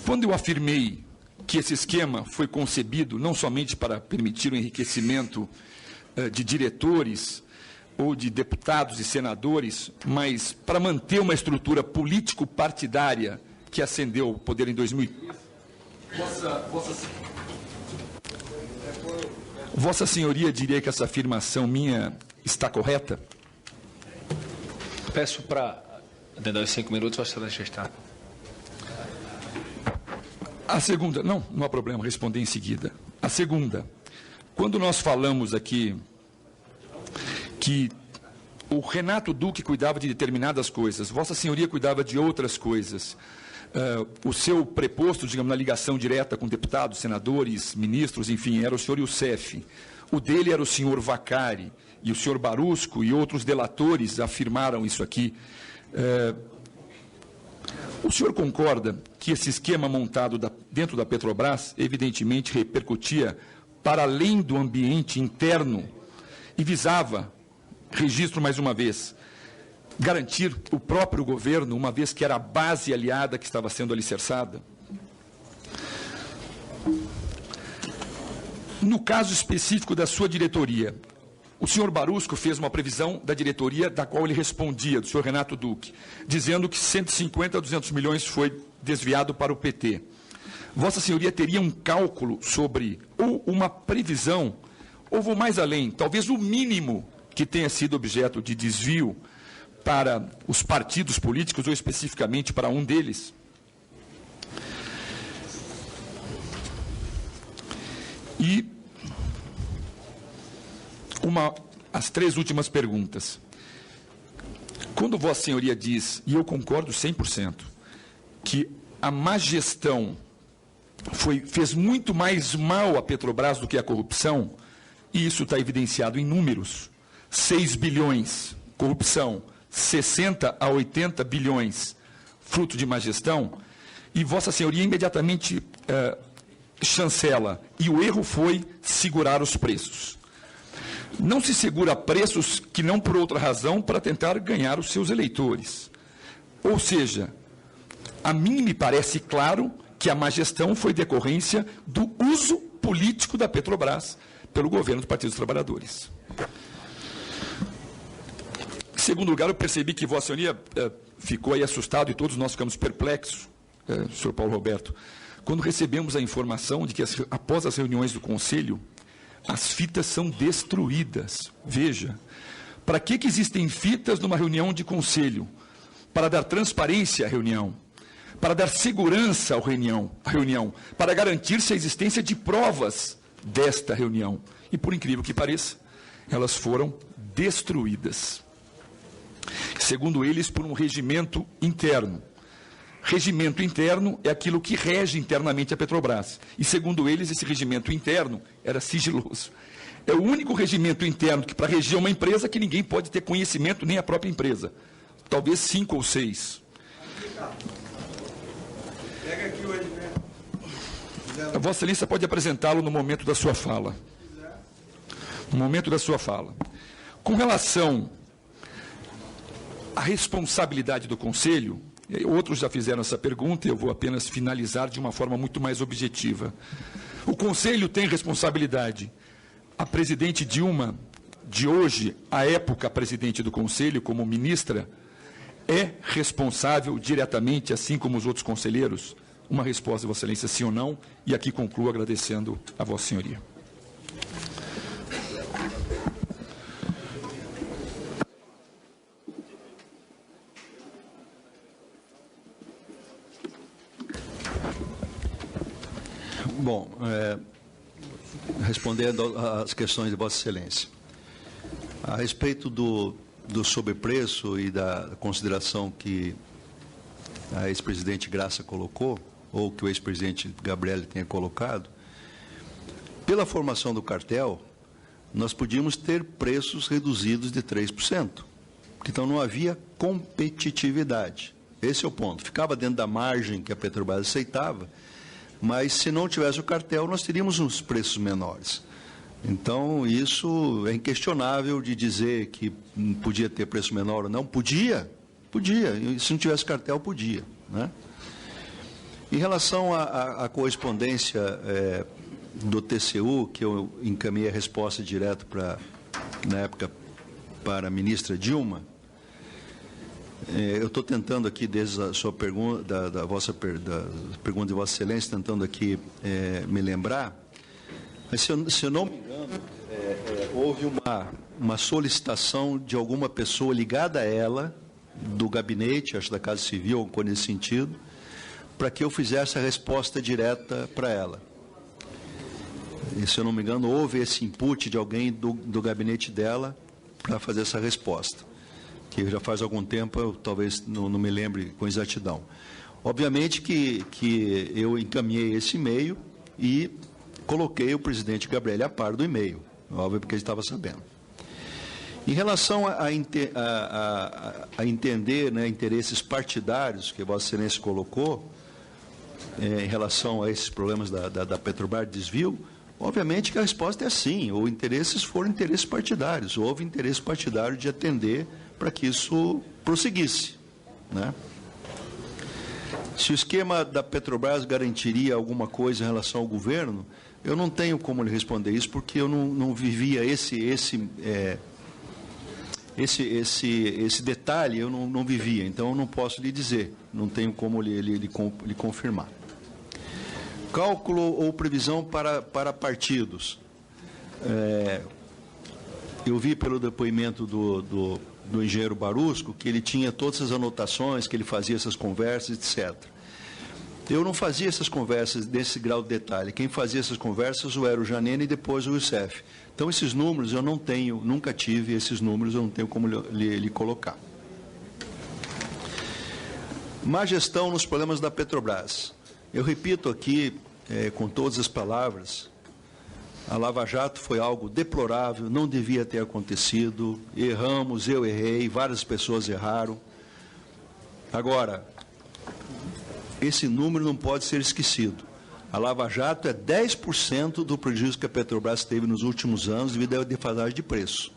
Quando eu afirmei que esse esquema foi concebido não somente para permitir o enriquecimento de diretores ou de deputados e senadores, mas para manter uma estrutura político-partidária que ascendeu ao poder em 2013. Vossa Senhoria diria que essa afirmação minha está correta? Peço para, dentro dos 5 minutos, Vossa Excelência está. A segunda, não há problema, responder em seguida. A segunda, quando nós falamos aqui que o Renato Duque cuidava de determinadas coisas, Vossa Senhoria cuidava de outras coisas, o seu preposto, digamos, na ligação direta com deputados, senadores, ministros, enfim, era o senhor Youssef. O dele era o senhor Vacari, e o senhor Barusco e outros delatores afirmaram isso aqui. O senhor concorda que esse esquema montado dentro da Petrobras, evidentemente, repercutia para além do ambiente interno e visava, registro mais uma vez, garantir o próprio governo, uma vez que era a base aliada que estava sendo alicerçada? No caso específico da sua diretoria, o senhor Barusco fez uma previsão da diretoria da qual ele respondia, do senhor Renato Duque, dizendo que 150 a 200 milhões foi desviado para o PT. Vossa Senhoria teria um cálculo sobre, ou uma previsão, ou vou mais além, talvez o mínimo que tenha sido objeto de desvio para os partidos políticos, ou especificamente para um deles? E as 3 últimas perguntas. Quando Vossa Senhoria diz, e eu concordo 100%, que a má gestão fez muito mais mal à Petrobras do que a corrupção, e isso está evidenciado em números, 6 bilhões, corrupção, 60 a 80 bilhões, fruto de má gestão, e Vossa Senhoria imediatamente chancela, e o erro foi segurar os preços. Não se segura preços que não por outra razão para tentar ganhar os seus eleitores. Ou seja, a mim me parece claro que a má gestão foi decorrência do uso político da Petrobras pelo governo do Partido dos Trabalhadores. Em segundo lugar, eu percebi que Vossa Senhoria ficou aí assustado e todos nós ficamos perplexos, senhor Paulo Roberto, quando recebemos a informação de que após as reuniões do Conselho, as fitas são destruídas. Veja, para que existem fitas numa reunião de Conselho? Para dar transparência à reunião, para dar segurança à reunião, para garantir-se a existência de provas desta reunião. E, por incrível que pareça, elas foram destruídas. Segundo eles, por um regimento interno. Regimento interno é aquilo que rege internamente a Petrobras. E, segundo eles, esse regimento interno era sigiloso. É o único regimento interno que, para reger uma empresa, que ninguém pode ter conhecimento, nem a própria empresa. Talvez 5 ou 6. Pega aqui o Edmar. A Vossa Excelência pode apresentá-lo no momento da sua fala. No momento da sua fala. Com relação à responsabilidade do Conselho, outros já fizeram essa pergunta e eu vou apenas finalizar de uma forma muito mais objetiva. O Conselho tem responsabilidade. A presidente Dilma, de hoje, à época presidente do Conselho, como ministra, é responsável diretamente, assim como os outros conselheiros? Uma resposta, Vossa Excelência, sim ou não, e aqui concluo agradecendo a Vossa Senhoria. Bom, respondendo às questões de Vossa Excelência. A respeito do sobrepreço e da consideração que a ex-presidente Graça colocou, ou que o ex-presidente Gabrielli tenha colocado, pela formação do cartel, nós podíamos ter preços reduzidos de 3%. Então não havia competitividade. Esse é o ponto. Ficava dentro da margem que a Petrobras aceitava, mas se não tivesse o cartel, nós teríamos uns preços menores. Então, isso é inquestionável de dizer que podia ter preço menor ou não. Podia. E se não tivesse cartel, podia. Né? Em relação à correspondência do TCU, que eu encaminhei a resposta direto na época, para a ministra Dilma, eu estou tentando aqui, desde a sua pergunta, da pergunta de Vossa Excelência, tentando aqui me lembrar, mas se eu não me engano, houve uma solicitação de alguma pessoa ligada a ela, do gabinete, acho da Casa Civil, ou coisa nesse sentido, para que eu fizesse a resposta direta para ela. E, se eu não me engano, houve esse input de alguém do gabinete dela para fazer essa resposta, que já faz algum tempo, eu talvez não me lembre com exatidão. Obviamente que eu encaminhei esse e-mail e coloquei o presidente Gabrielli a par do e-mail, óbvio, porque ele estava sabendo. Em relação a entender, né, interesses partidários que Vossa Excelência colocou, em relação a esses problemas da Petrobras de desvio, obviamente que a resposta é sim, ou interesses foram interesses partidários, houve interesse partidário de atender para que isso prosseguisse. Né? Se o esquema da Petrobras garantiria alguma coisa em relação ao governo, eu não tenho como lhe responder isso, porque eu não vivia esse detalhe eu não vivia, então eu não posso lhe dizer, não tenho como lhe confirmar. Cálculo ou previsão para partidos. Eu vi pelo depoimento do engenheiro Barusco que ele tinha todas as anotações, que ele fazia essas conversas, etc. Eu não fazia essas conversas desse grau de detalhe. Quem fazia essas conversas era o Janene e depois o Youssef. Então, esses números eu não tenho, nunca tive esses números, eu não tenho como lhe colocar. Má gestão nos problemas da Petrobras. Eu repito aqui, com todas as palavras, a Lava Jato foi algo deplorável, não devia ter acontecido, erramos, eu errei, várias pessoas erraram. Agora, esse número não pode ser esquecido. A Lava Jato é 10% do prejuízo que a Petrobras teve nos últimos anos devido à defasagem de preço.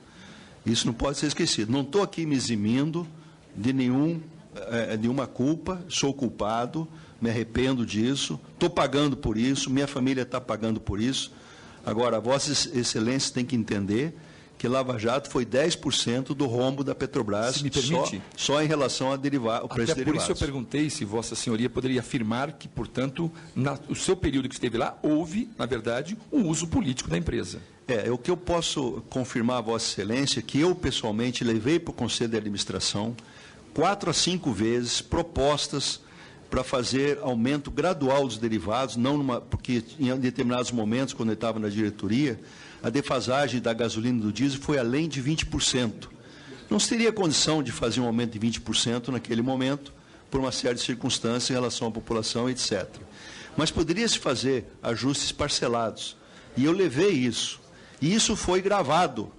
Isso não pode ser esquecido. Não estou aqui me eximindo de nenhuma culpa, sou culpado, me arrependo disso, estou pagando por isso, minha família está pagando por isso. Agora, Vossas Excelências têm que entender que Lava Jato foi 10% do rombo da Petrobras, se me permite, só em relação ao preço de derivados. Até por isso eu perguntei se Vossa Senhoria poderia afirmar que, portanto, no seu período que esteve lá, houve, na verdade, um uso político da empresa. O que eu posso confirmar a Vossa Excelência, que eu, pessoalmente, levei para o Conselho de Administração 4 a 5 vezes propostas para fazer aumento gradual dos derivados, porque em determinados momentos, quando eu estava na diretoria, a defasagem da gasolina e do diesel foi além de 20%. Não se teria condição de fazer um aumento de 20% naquele momento, por uma série de circunstâncias em relação à população, etc. Mas poderia-se fazer ajustes parcelados. E eu levei isso. E isso foi gravado.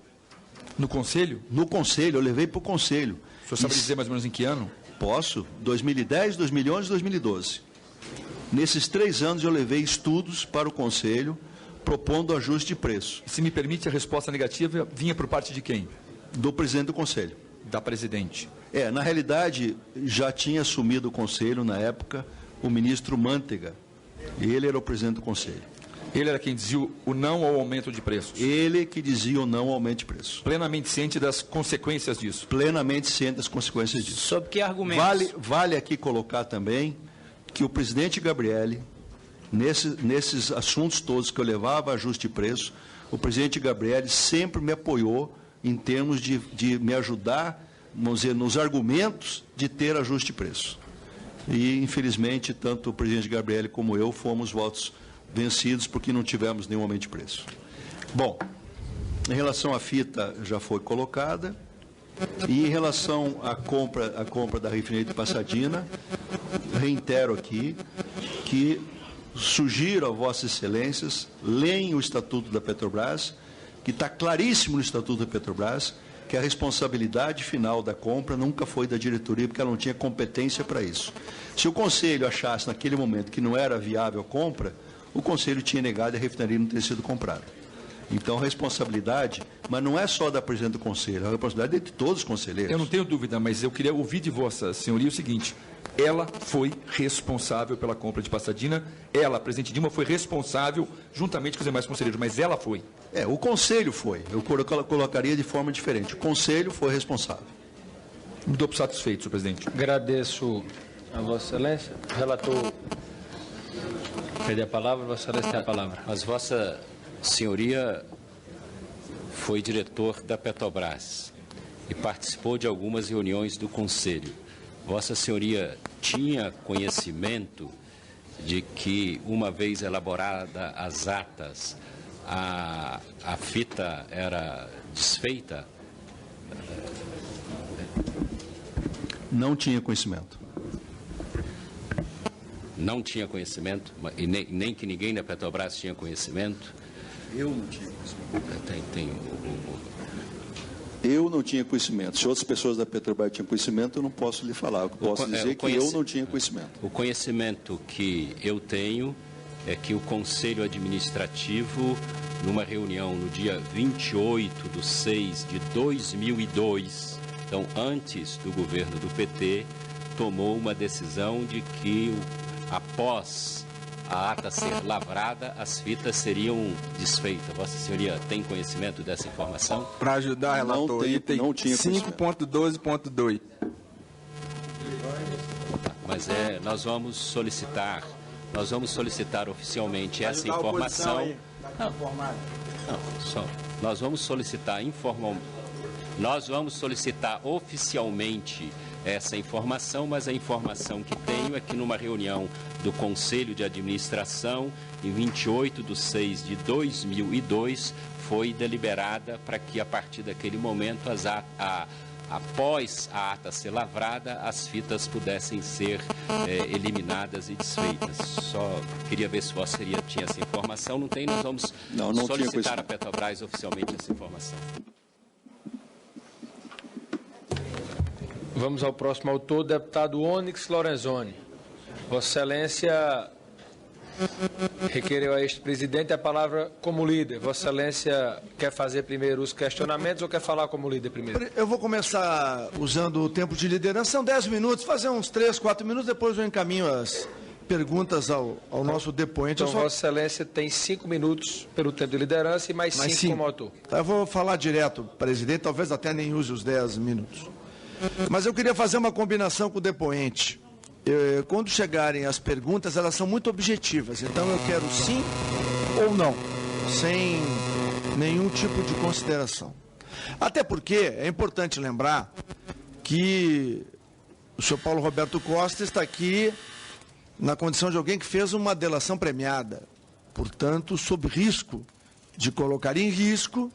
No Conselho? No Conselho, eu levei para o Conselho. O senhor sabe dizer mais ou menos em que ano? Posso. 2010, 2011 e 2012. Nesses 3 anos eu levei estudos para o Conselho, propondo ajuste de preço. Se me permite, a resposta negativa vinha por parte de quem? Do presidente do Conselho. Da presidente. Na realidade, já tinha assumido o Conselho, na época, o ministro Mantega. Ele era o presidente do Conselho. Ele era quem dizia o não ao aumento de preços? Ele que dizia o não ao aumento de preços. Plenamente ciente das consequências disso? Plenamente ciente das consequências disso. Sob que argumentos? Vale aqui colocar também que o presidente Gabrielli, nesses assuntos todos que eu levava a ajuste de preço, o presidente Gabrielli sempre me apoiou em termos de me ajudar, vamos dizer, nos argumentos de ter ajuste de preço. E, infelizmente, tanto o presidente Gabrielli como eu fomos votos vencidos porque não tivemos nenhum aumento de preço. Bom, em relação à fita já foi colocada, e em relação à compra da refinaria de Passadina, reitero aqui que sugiro a Vossas Excelências, leem o Estatuto da Petrobras, que está claríssimo no Estatuto da Petrobras, que a responsabilidade final da compra nunca foi da diretoria, porque ela não tinha competência para isso. Se o Conselho achasse naquele momento que não era viável a compra, o Conselho tinha negado e a refinaria não ter sido comprada. Então, a responsabilidade, mas não é só da presidente do Conselho, a responsabilidade é de todos os conselheiros. Eu não tenho dúvida, mas eu queria ouvir de Vossa Senhoria o seguinte: ela foi responsável pela compra de Passadina, ela, a presidente Dilma, foi responsável, juntamente com os demais conselheiros, mas ela foi. O Conselho foi. Eu colocaria de forma diferente. O Conselho foi responsável. Me dou por satisfeito, senhor presidente. Agradeço a Vossa Excelência. Relator, pede a palavra, Vossa Excelência tem a palavra. Mas Vossa Senhoria foi diretor da Petrobras e participou de algumas reuniões do Conselho. Vossa Senhoria tinha conhecimento de que, uma vez elaborada as atas, a fita era desfeita? Não tinha conhecimento. Não tinha conhecimento? E nem que ninguém da Petrobras tinha conhecimento? Eu não tinha conhecimento. Eu não tinha conhecimento. Se outras pessoas da Petrobras tinham conhecimento, eu não posso lhe falar. Eu posso dizer que eu não tinha conhecimento. O conhecimento que eu tenho é que o Conselho Administrativo, numa reunião no dia 28/6/2002, então antes do governo do PT, tomou uma decisão de que, após a ata ser lavrada, as fitas seriam desfeitas. Vossa Senhoria tem conhecimento dessa informação? Para ajudar, relator, item 5.12.2. Mas nós vamos solicitar oficialmente essa informação. Nós vamos solicitar oficialmente essa informação, mas a informação que tenho é que numa reunião do Conselho de Administração, em 28/6/2002, foi deliberada para que, a partir daquele momento, após a ata ser lavrada, as fitas pudessem ser eliminadas e desfeitas. Só queria ver se Vossa Senhoria tinha essa informação. Não tem, nós vamos solicitar à Petrobras oficialmente essa informação. Vamos ao próximo autor, deputado Onyx Lorenzoni. Vossa Excelência requereu a este presidente a palavra como líder. Vossa Excelência quer fazer primeiro os questionamentos ou quer falar como líder primeiro? Eu vou começar usando o tempo de liderança. São 10 minutos, fazer uns 3, 4 minutos, depois eu encaminho as perguntas ao nosso depoente. Então, Vossa Excelência tem 5 minutos pelo tempo de liderança e mais 5 como autor. Tá, eu vou falar direto, presidente, talvez até nem use os 10 minutos. Mas eu queria fazer uma combinação com o depoente. Quando chegarem as perguntas, elas são muito objetivas. Então eu quero sim ou não, sem nenhum tipo de consideração. Até porque é importante lembrar que o senhor Paulo Roberto Costa está aqui na condição de alguém que fez uma delação premiada. Portanto, sob risco de colocar em risco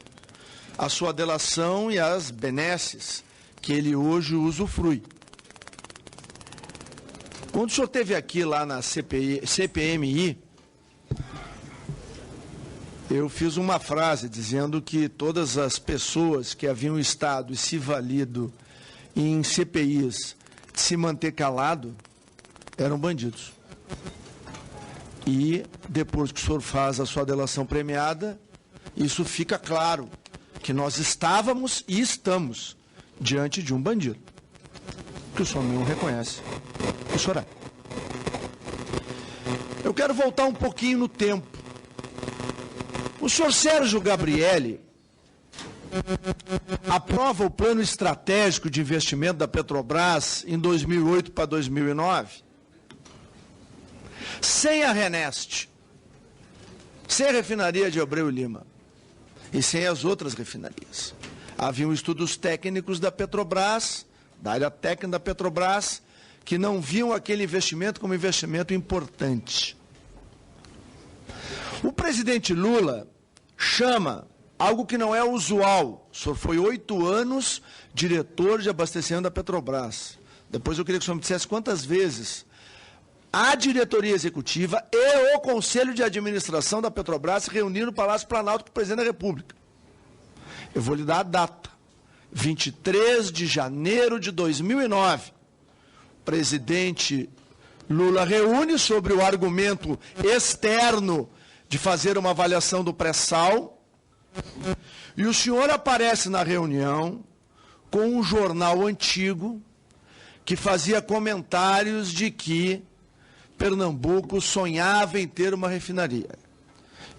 a sua delação e as benesses que ele hoje usufrui. Quando o senhor esteve aqui lá na CPMI, eu fiz uma frase dizendo que todas as pessoas que haviam estado e se valido em CPIs de se manter calado eram bandidos. E depois que o senhor faz a sua delação premiada, isso fica claro, que nós estávamos e estamos diante de um bandido, que o senhor não reconhece. O senhor é. Eu quero voltar um pouquinho no tempo. O senhor Sérgio Gabrielli aprova o plano estratégico de investimento da Petrobras em 2008 para 2009, sem a RENEST, sem a refinaria de Abreu e Lima e sem as outras refinarias. Haviam estudos técnicos da Petrobras, da área técnica da Petrobras, que não viam aquele investimento como investimento importante. O presidente Lula chama algo que não é usual. O senhor foi 8 anos diretor de abastecimento da Petrobras. Depois eu queria que o senhor me dissesse quantas vezes a diretoria executiva e o Conselho de Administração da Petrobras se reuniram no Palácio Planalto com o presidente da República. Eu vou lhe dar a data. 23 de janeiro de 2009. O presidente Lula reúne sobre o argumento externo de fazer uma avaliação do pré-sal. E o senhor aparece na reunião com um jornal antigo que fazia comentários de que Pernambuco sonhava em ter uma refinaria.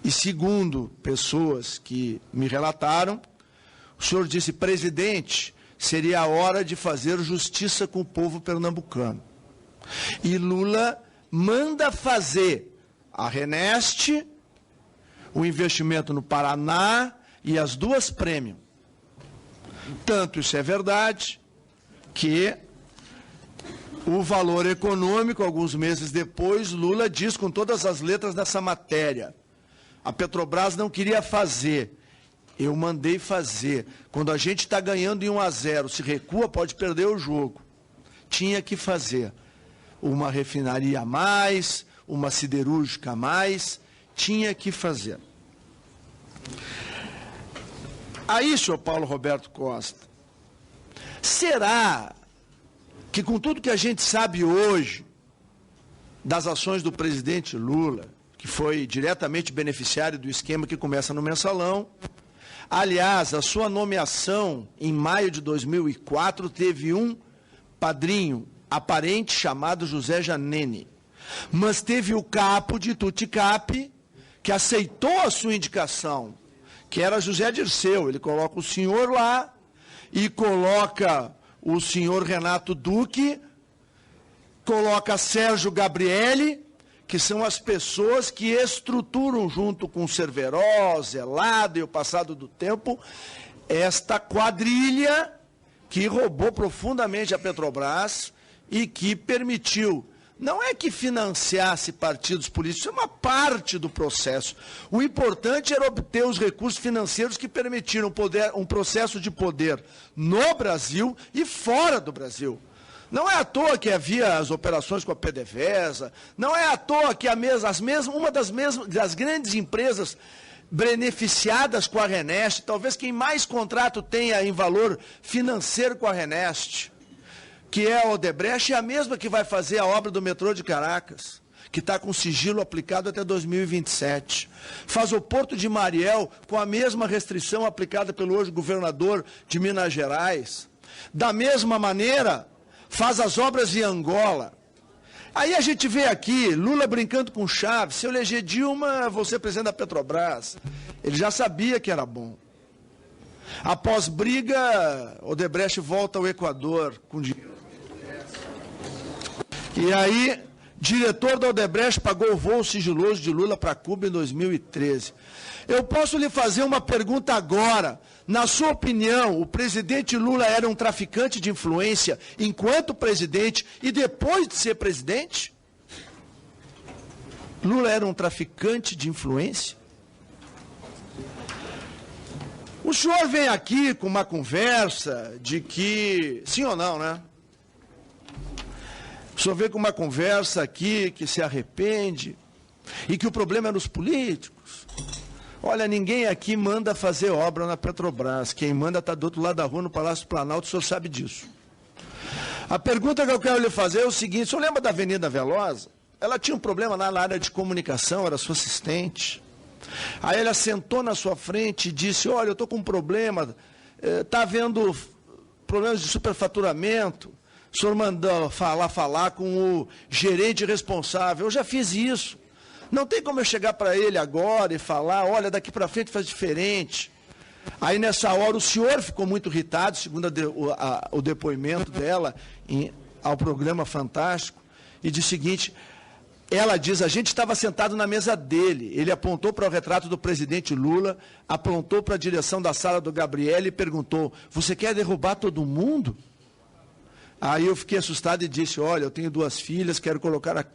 E segundo pessoas que me relataram, o senhor disse: presidente, seria a hora de fazer justiça com o povo pernambucano. E Lula manda fazer a RENEST, o investimento no Paraná e as duas Premium. Tanto isso é verdade que o valor econômico, alguns meses depois, Lula diz com todas as letras dessa matéria: a Petrobras não queria fazer, eu mandei fazer. Quando a gente está ganhando em 1-0, se recua, pode perder o jogo. Tinha que fazer uma refinaria a mais, uma siderúrgica a mais, tinha que fazer. Aí, senhor Paulo Roberto Costa, será que com tudo que a gente sabe hoje das ações do presidente Lula, que foi diretamente beneficiário do esquema que começa no Mensalão, aliás, a sua nomeação em maio de 2004 teve um padrinho aparente chamado José Janene. Mas teve o capo de Tuticap, que aceitou a sua indicação, que era José Dirceu. Ele coloca o senhor lá e coloca o senhor Renato Duque, coloca Sérgio Gabrielli, que são as pessoas que estruturam, junto com Cerveró, Zelada e o passado do tempo, esta quadrilha que roubou profundamente a Petrobras e que permitiu, não é que financiasse partidos políticos, isso é uma parte do processo. O importante era obter os recursos financeiros que permitiram um processo de poder no Brasil e fora do Brasil. Não é à toa que havia as operações com a PDVSA, não é à toa que uma das grandes empresas beneficiadas com a Renest, talvez quem mais contrato tenha em valor financeiro com a Renest, que é a Odebrecht, é a mesma que vai fazer a obra do metrô de Caracas, que está com sigilo aplicado até 2027. Faz o Porto de Mariel com a mesma restrição aplicada pelo hoje governador de Minas Gerais. Da mesma maneira, faz as obras em Angola. Aí a gente vê aqui, Lula brincando com Chaves, se eu eleger Dilma, vou ser presidente da Petrobras. Ele já sabia que era bom. Após briga, Odebrecht volta ao Equador com dinheiro. E aí, diretor da Odebrecht pagou o voo sigiloso de Lula para Cuba em 2013. Eu posso lhe fazer uma pergunta agora. Na sua opinião, o presidente Lula era um traficante de influência enquanto presidente e depois de ser presidente? Lula era um traficante de influência? O senhor vem aqui com uma conversa de que... Sim ou não, né? O senhor vem com uma conversa aqui que se arrepende e que o problema é nos políticos. Olha, ninguém aqui manda fazer obra na Petrobras. Quem manda está do outro lado da rua, no Palácio do Planalto, o senhor sabe disso. A pergunta que eu quero lhe fazer é o seguinte: o senhor lembra da Avenida Velosa? Ela tinha um problema lá na área de comunicação, era sua assistente. Aí ela sentou na sua frente e disse: olha, eu estou com um problema, está havendo problemas de superfaturamento. O senhor mandou falar com o gerente responsável. Eu já fiz isso. Não tem como eu chegar para ele agora e falar: olha, daqui para frente faz diferente. Aí, nessa hora, o senhor ficou muito irritado, segundo o depoimento dela ao programa Fantástico, e disse o seguinte: ela diz, a gente estava sentado na mesa dele, ele apontou para o retrato do presidente Lula, apontou para a direção da sala do Gabriel e perguntou: você quer derrubar todo mundo? Aí eu fiquei assustado e disse: olha, eu tenho 2 filhas, quero colocar a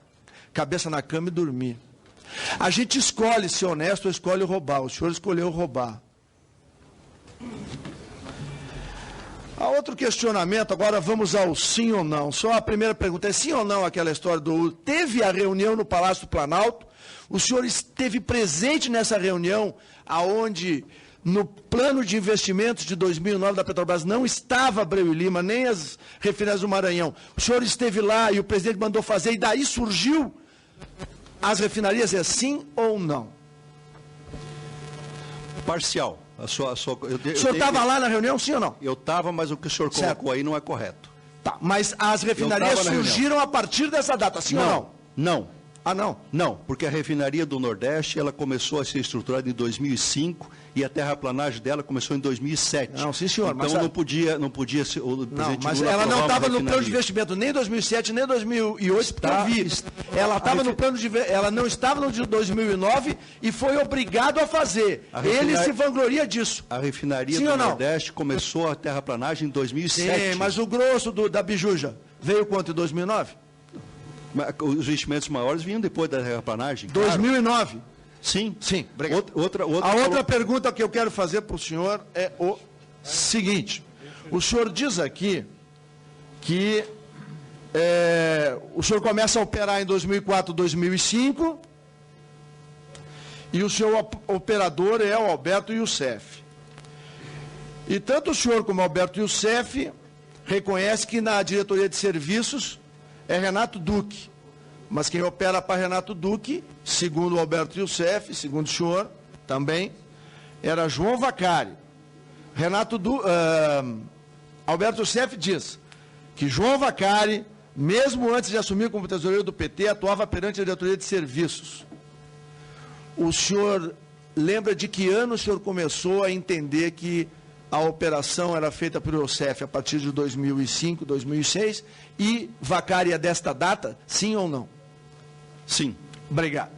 cabeça na cama e dormir. A gente escolhe ser honesto ou escolhe roubar. O senhor escolheu roubar. Há outro questionamento, agora vamos ao sim ou não. Só a primeira pergunta é sim ou não aquela história do... Teve a reunião no Palácio do Planalto, o senhor esteve presente nessa reunião, aonde no plano de investimentos de 2009 da Petrobras não estava Abreu e Lima, nem as refinarias do Maranhão. O senhor esteve lá e o presidente mandou fazer, e daí surgiu as refinarias, é sim ou não? Parcial. O senhor estava lá na reunião, sim ou não? Eu estava, mas o que o senhor colocou aí não é correto. Tá, mas as refinarias surgiram a partir dessa data, sim ou não? Não. Ah, não? Não, porque a refinaria do Nordeste, ela começou a ser estruturada em 2005 e a terraplanagem dela começou em 2007. Não, sim, senhor. Então mas não podia ser o presidente mas Lula ela não estava no plano de investimento nem em 2007, nem em 2008, porque eu vi. Ela estava no plano de... Ela não estava no de 2009 e foi obrigado a fazer. Ele se vangloria disso. A refinaria do Nordeste começou a terraplanagem em 2007. Sim, mas o grosso da Bijuja veio quanto em 2009? Os investimentos maiores vinham depois da terraplanagem. 2009? Claro. Sim. Sim, obrigado. A outra pergunta que eu quero fazer para o senhor é o seguinte. O senhor diz aqui que o senhor começa a operar em 2004, 2005 e o seu operador é o Alberto Youssef. E tanto o senhor como o Alberto Youssef reconhece que na diretoria de serviços é Renato Duque, mas quem opera para Renato Duque, segundo o Alberto Youssef, segundo o senhor, também, era João Vacari. Alberto Youssef diz que João Vacari mesmo antes de assumir como tesoureiro do PT, atuava perante a diretoria de serviços. O senhor lembra de que ano o senhor começou a entender que a operação era feita pelo Iosef a partir de 2005, 2006, e vacária desta data, sim ou não? Sim. Obrigado.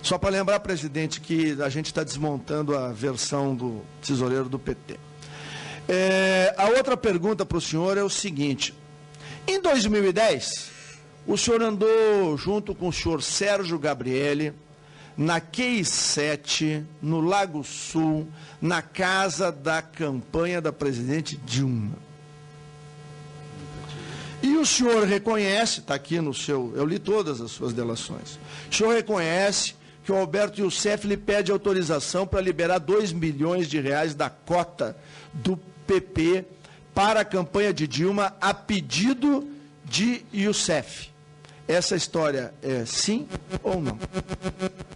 Só para lembrar, presidente, que a gente está desmontando a versão do tesoureiro do PT. A outra pergunta para o senhor é o seguinte: em 2010, o senhor andou junto com o senhor Sérgio Gabrielli na QI7, no Lago Sul, na casa da campanha da presidente Dilma. E o senhor reconhece, está aqui no seu, eu li todas as suas delações, o senhor reconhece que o Alberto Iosef lhe pede autorização para liberar 2 milhões de reais da cota do PP para a campanha de Dilma a pedido de Iosef. Essa história é sim ou não?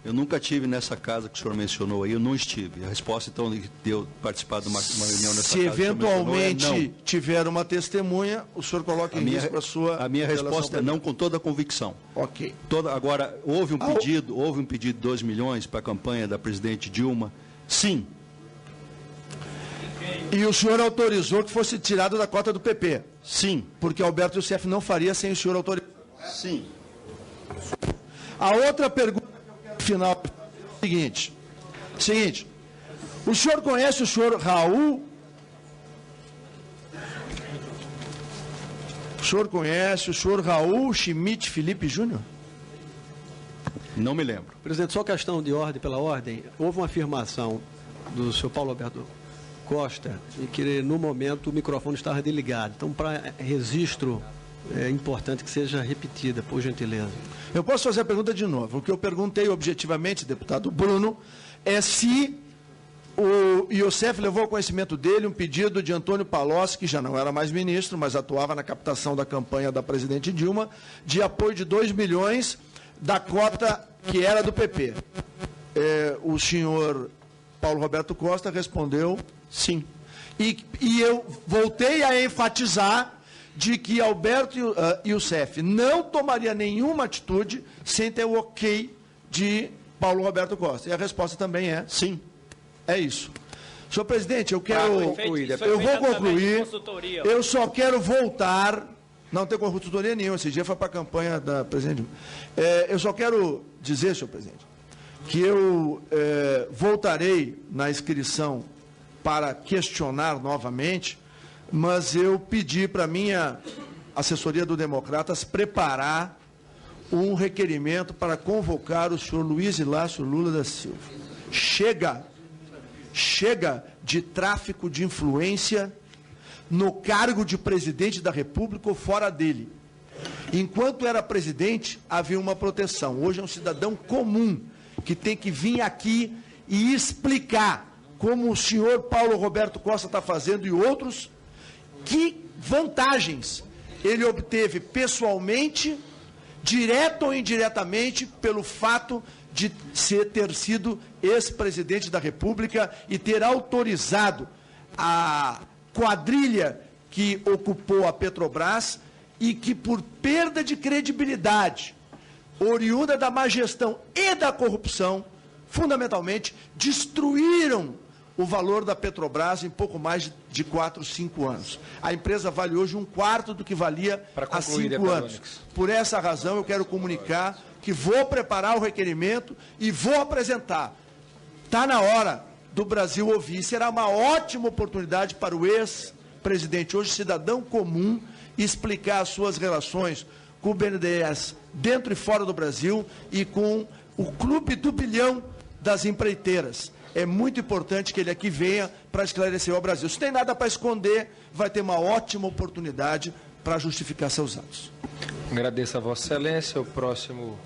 Eu nunca estive nessa casa que o senhor mencionou aí, eu não estive. A resposta, então, de eu participar de uma reunião nessa casa. Se eventualmente tiver uma testemunha, o senhor coloca em risco a sua... A minha resposta é não, com toda a convicção. Ok. Agora, houve um pedido de 2 milhões para a campanha da presidente Dilma? Sim. E o senhor autorizou que fosse tirado da cota do PP? Sim. Porque Alberto Iosef não faria sem o senhor autorizar? Sim. A outra pergunta que eu quero final é o seguinte, o senhor conhece o senhor Raul? O senhor conhece o senhor Raul Schmidt Felipe Júnior? Não me lembro. Presidente, só questão de ordem pela ordem, houve uma afirmação do senhor Paulo Roberto Costa de que no momento o microfone estava desligado. Então, para registro, é importante que seja repetida, por gentileza. Eu posso fazer a pergunta de novo. O que eu perguntei objetivamente, deputado Bruno, é se o Iosef levou ao conhecimento dele um pedido de Antônio Palocci, que já não era mais ministro, mas atuava na captação da campanha da presidente Dilma, de apoio de 2 milhões da cota que era do PP. O senhor Paulo Roberto Costa respondeu sim. E eu voltei a enfatizar de que Alberto Iosef não tomaria nenhuma atitude sem ter o ok de Paulo Roberto Costa. E a resposta também é sim. É isso. Senhor presidente, eu quero... eu vou concluir. Eu só quero voltar... Não tem consultoria nenhuma. Esse dia foi para a campanha da presidente. Eu só quero dizer, senhor presidente, que eu voltarei na inscrição para questionar novamente, mas eu pedi para a minha assessoria do Democratas preparar um requerimento para convocar o senhor Luiz Inácio Lula da Silva. Chega de tráfico de influência no cargo de presidente da República ou fora dele. Enquanto era presidente, havia uma proteção. Hoje é um cidadão comum que tem que vir aqui e explicar, como o senhor Paulo Roberto Costa está fazendo e outros, que vantagens ele obteve pessoalmente, direto ou indiretamente, pelo fato de ter sido ex-presidente da República e ter autorizado a quadrilha que ocupou a Petrobras e que, por perda de credibilidade, oriunda da má gestão e da corrupção, fundamentalmente, destruíram o valor da Petrobras em pouco mais de 4, 5 anos. A empresa vale hoje 1/4 do que valia há 5 anos. Por essa razão, eu quero comunicar que vou preparar o requerimento e vou apresentar. Está na hora do Brasil ouvir. Será uma ótima oportunidade para o ex-presidente, hoje cidadão comum, explicar as suas relações com o BNDES dentro e fora do Brasil e com o Clube do Bilhão das Empreiteiras. É muito importante que ele aqui venha para esclarecer ao Brasil. Se tem nada para esconder, vai ter uma ótima oportunidade para justificar seus atos. Agradeço a Vossa Excelência. O próximo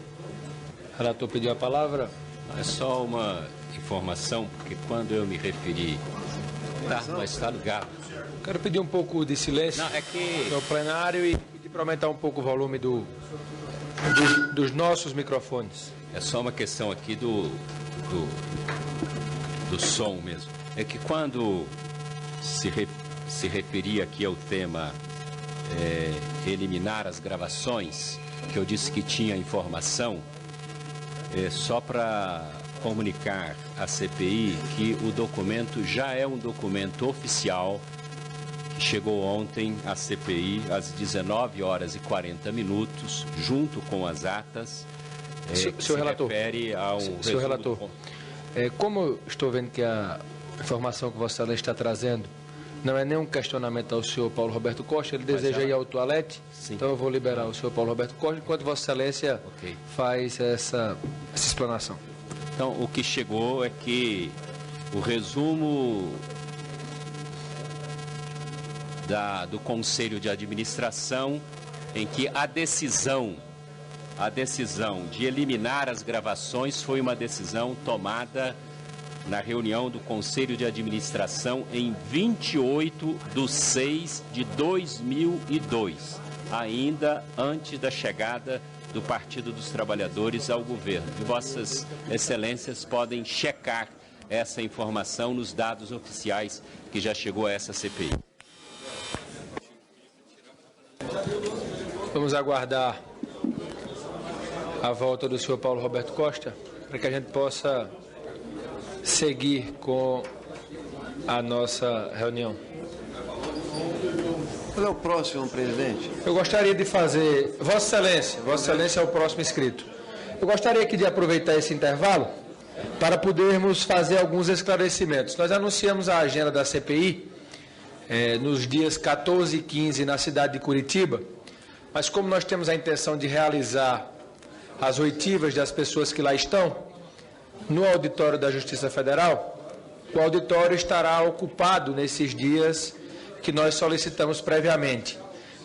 relator pediu a palavra. É só uma informação, porque quando eu me referi... mas está ligado. Quero pedir um pouco de silêncio no plenário e pedir para aumentar um pouco o volume dos nossos microfones. É só uma questão aqui do som mesmo. É que quando se referia aqui ao tema eliminar as gravações, que eu disse que tinha informação, só para comunicar à CPI que o documento já é um documento oficial, que chegou ontem à CPI às 19h40, junto com as atas, senhor relator, refere a um senhor relator, como eu estou vendo que a informação que Vossa Excelência está trazendo não é nenhum questionamento ao senhor Paulo Roberto Costa, ele deseja ir ao toalete, então eu vou liberar o senhor Paulo Roberto Costa, enquanto Vossa Excelência faz essa explanação. Então, o que chegou é que o resumo do Conselho de Administração, em que a decisão de eliminar as gravações foi uma decisão tomada na reunião do Conselho de Administração em 28/6/2002, ainda antes da chegada do Partido dos Trabalhadores ao governo. E Vossas Excelências podem checar essa informação nos dados oficiais que já chegou a essa CPI. Vamos aguardar a volta do senhor Paulo Roberto Costa para que a gente possa seguir com a nossa reunião. Qual é o próximo, presidente? Eu gostaria de fazer... Vossa Excelência é o próximo inscrito. Eu gostaria aqui de aproveitar esse intervalo para podermos fazer alguns esclarecimentos. Nós anunciamos a agenda da CPI nos dias 14 e 15 na cidade de Curitiba, mas como nós temos a intenção de realizar as oitivas das pessoas que lá estão, no auditório da Justiça Federal, o auditório estará ocupado nesses dias que nós solicitamos previamente.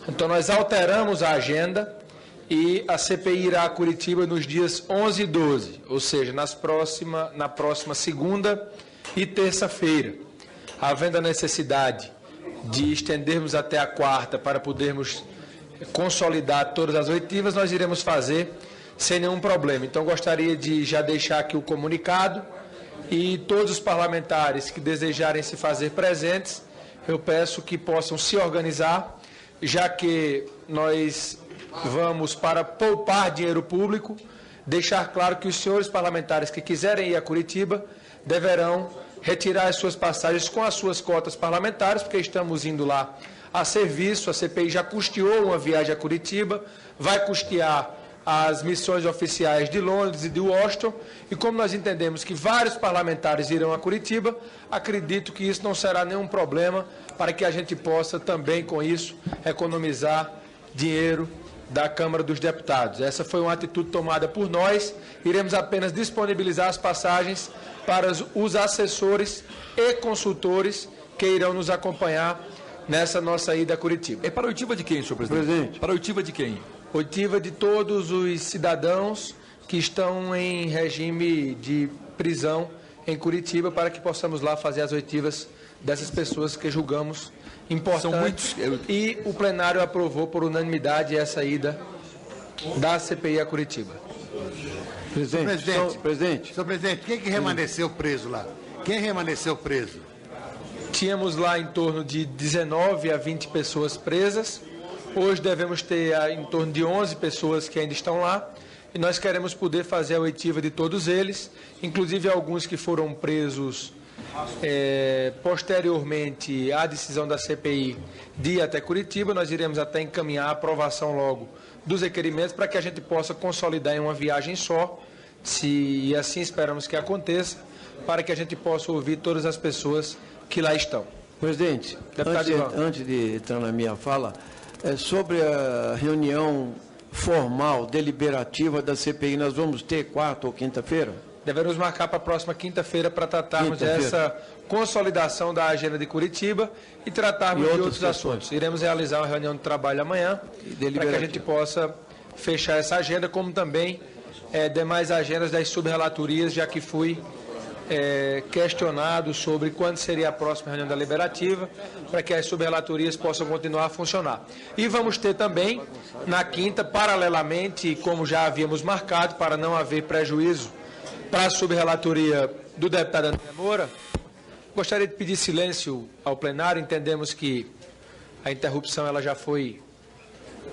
Então, nós alteramos a agenda e a CPI irá a Curitiba nos dias 11 e 12, ou seja, na próxima segunda e terça-feira. Havendo a necessidade de estendermos até a quarta para podermos consolidar todas as oitivas, nós iremos fazer sem nenhum problema. Então, gostaria de já deixar aqui o comunicado e todos os parlamentares que desejarem se fazer presentes, eu peço que possam se organizar, já que nós vamos, para poupar dinheiro público, deixar claro que os senhores parlamentares que quiserem ir a Curitiba deverão retirar as suas passagens com as suas cotas parlamentares, porque estamos indo lá a serviço. A CPI já custeou uma viagem a Curitiba, vai custear as missões oficiais de Londres e de Washington, e como nós entendemos que vários parlamentares irão a Curitiba, acredito que isso não será nenhum problema para que a gente possa também, com isso, economizar dinheiro da Câmara dos Deputados. Essa foi uma atitude tomada por nós, iremos apenas disponibilizar as passagens para os assessores e consultores que irão nos acompanhar nessa nossa ida a Curitiba. É para a oitiva de quem, senhor presidente? Para a oitiva de quem? Oitiva de todos os cidadãos que estão em regime de prisão em Curitiba, para que possamos lá fazer as oitivas dessas pessoas que julgamos importantes. E o plenário aprovou por unanimidade essa ida da CPI a Curitiba. Senhor presidente, quem que remanesceu preso lá? Quem remanesceu preso? Tínhamos lá em torno de 19 a 20 pessoas presas. Hoje devemos ter em torno de 11 pessoas que ainda estão lá, e nós queremos poder fazer a oitiva de todos eles, inclusive alguns que foram presos posteriormente à decisão da CPI de ir até Curitiba. Nós iremos até encaminhar a aprovação logo dos requerimentos para que a gente possa consolidar em uma viagem só, e assim esperamos que aconteça, para que a gente possa ouvir todas as pessoas que lá estão. Presidente, antes de entrar na minha fala, sobre a reunião formal, deliberativa da CPI, nós vamos ter quarta ou quinta-feira? Devemos marcar para a próxima quinta-feira para tratarmos dessa consolidação da agenda de Curitiba e tratarmos de outros assuntos. Iremos realizar uma reunião de trabalho amanhã para que a gente possa fechar essa agenda, como também demais agendas das subrelatorias, já que fui questionado sobre quando seria a próxima reunião deliberativa, para que as subrelatorias possam continuar a funcionar. E vamos ter também, na quinta, paralelamente, como já havíamos marcado, para não haver prejuízo para a subrelatoria do deputado André Moura, gostaria de pedir silêncio ao plenário. Entendemos que a interrupção ela já foi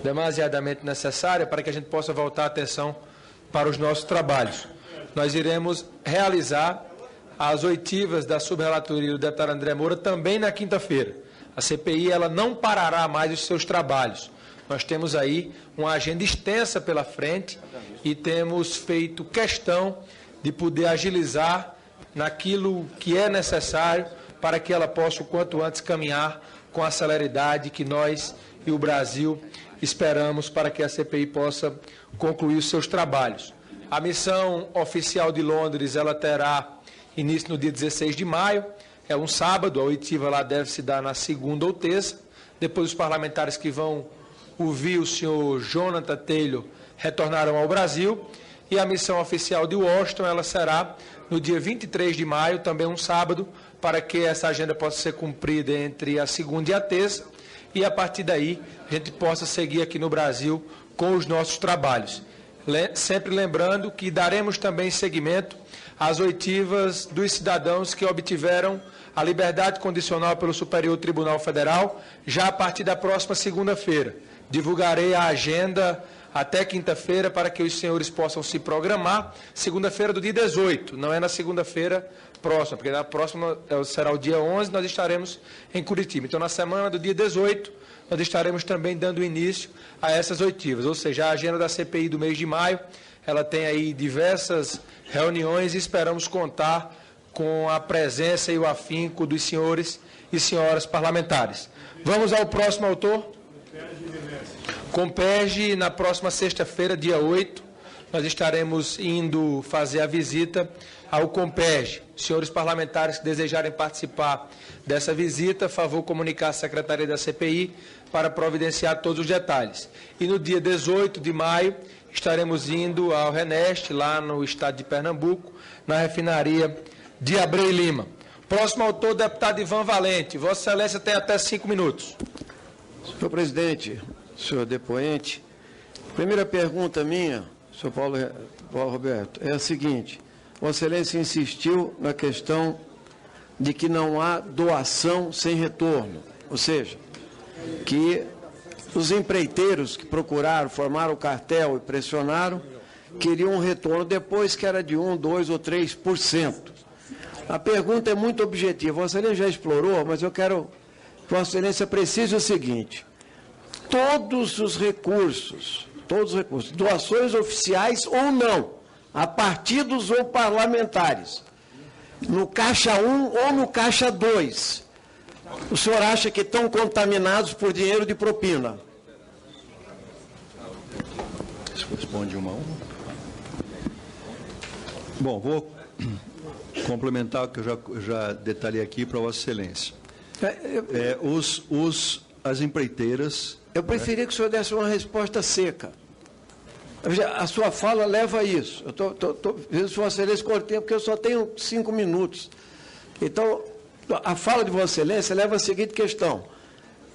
demasiadamente necessária para que a gente possa voltar a atenção para os nossos trabalhos. Nós iremos realizar as oitivas da subrelatoria do deputado André Moura também na quinta-feira. A CPI ela não parará mais os seus trabalhos. Nós temos aí uma agenda extensa pela frente e temos feito questão de poder agilizar naquilo que é necessário para que ela possa, o quanto antes, caminhar com a celeridade que nós e o Brasil esperamos para que a CPI possa concluir os seus trabalhos. A missão oficial de Londres ela terá início no dia 16 de maio, é um sábado, a oitiva lá deve se dar na segunda ou terça. Depois os parlamentares que vão ouvir o senhor Jonathan Taylor retornarão ao Brasil. E a missão oficial de Washington ela será no dia 23 de maio, também um sábado, para que essa agenda possa ser cumprida entre a segunda e a terça. E a partir daí a gente possa seguir aqui no Brasil com os nossos trabalhos. Sempre lembrando que daremos também seguimento às oitivas dos cidadãos que obtiveram a liberdade condicional pelo Superior Tribunal Federal, já a partir da próxima segunda-feira. Divulgarei a agenda até quinta-feira para que os senhores possam se programar. Segunda-feira do dia 18, não é na segunda-feira próxima, porque na próxima será o dia 11, nós estaremos em Curitiba. Então, na semana do dia 18, nós estaremos também dando início a essas oitivas, ou seja, a agenda da CPI do mês de maio, ela tem aí diversas reuniões e esperamos contar com a presença e o afinco dos senhores e senhoras parlamentares. Vamos ao próximo autor. Comperge, na próxima sexta-feira, dia 8, nós estaremos indo fazer a visita ao Comperge. Senhores parlamentares que desejarem participar dessa visita, favor comunicar à Secretaria da CPI para providenciar todos os detalhes. E no dia 18 de maio, estaremos indo ao RENEST, lá no estado de Pernambuco, na refinaria de Abreu e Lima. Próximo autor, deputado Ivan Valente. Vossa Excelência tem até 5 minutos. Senhor presidente, senhor depoente, primeira pergunta minha, senhor Paulo Roberto, é a seguinte: Vossa Excelência insistiu na questão de que não há doação sem retorno, ou seja, que os empreiteiros que procuraram, formaram o cartel e pressionaram, queriam um retorno depois que era de 1%, 2% ou 3%. A pergunta é muito objetiva. Vossa Excelência já explorou, mas eu quero que Vossa Excelência precise o seguinte: todos os recursos, doações oficiais ou não, a partidos ou parlamentares, no Caixa 1 ou no Caixa 2, o senhor acha que estão contaminados por dinheiro de propina? Responde uma a uma. Bom, vou complementar o que eu já detalhei aqui para Vossa Excelência. As empreiteiras... Eu preferia que o senhor desse uma resposta seca. A sua fala leva a isso. Eu estou vendo se Vossa Excelência cortei, porque eu só tenho 5 minutos. Então, a fala de Vossa Excelência leva a seguinte questão: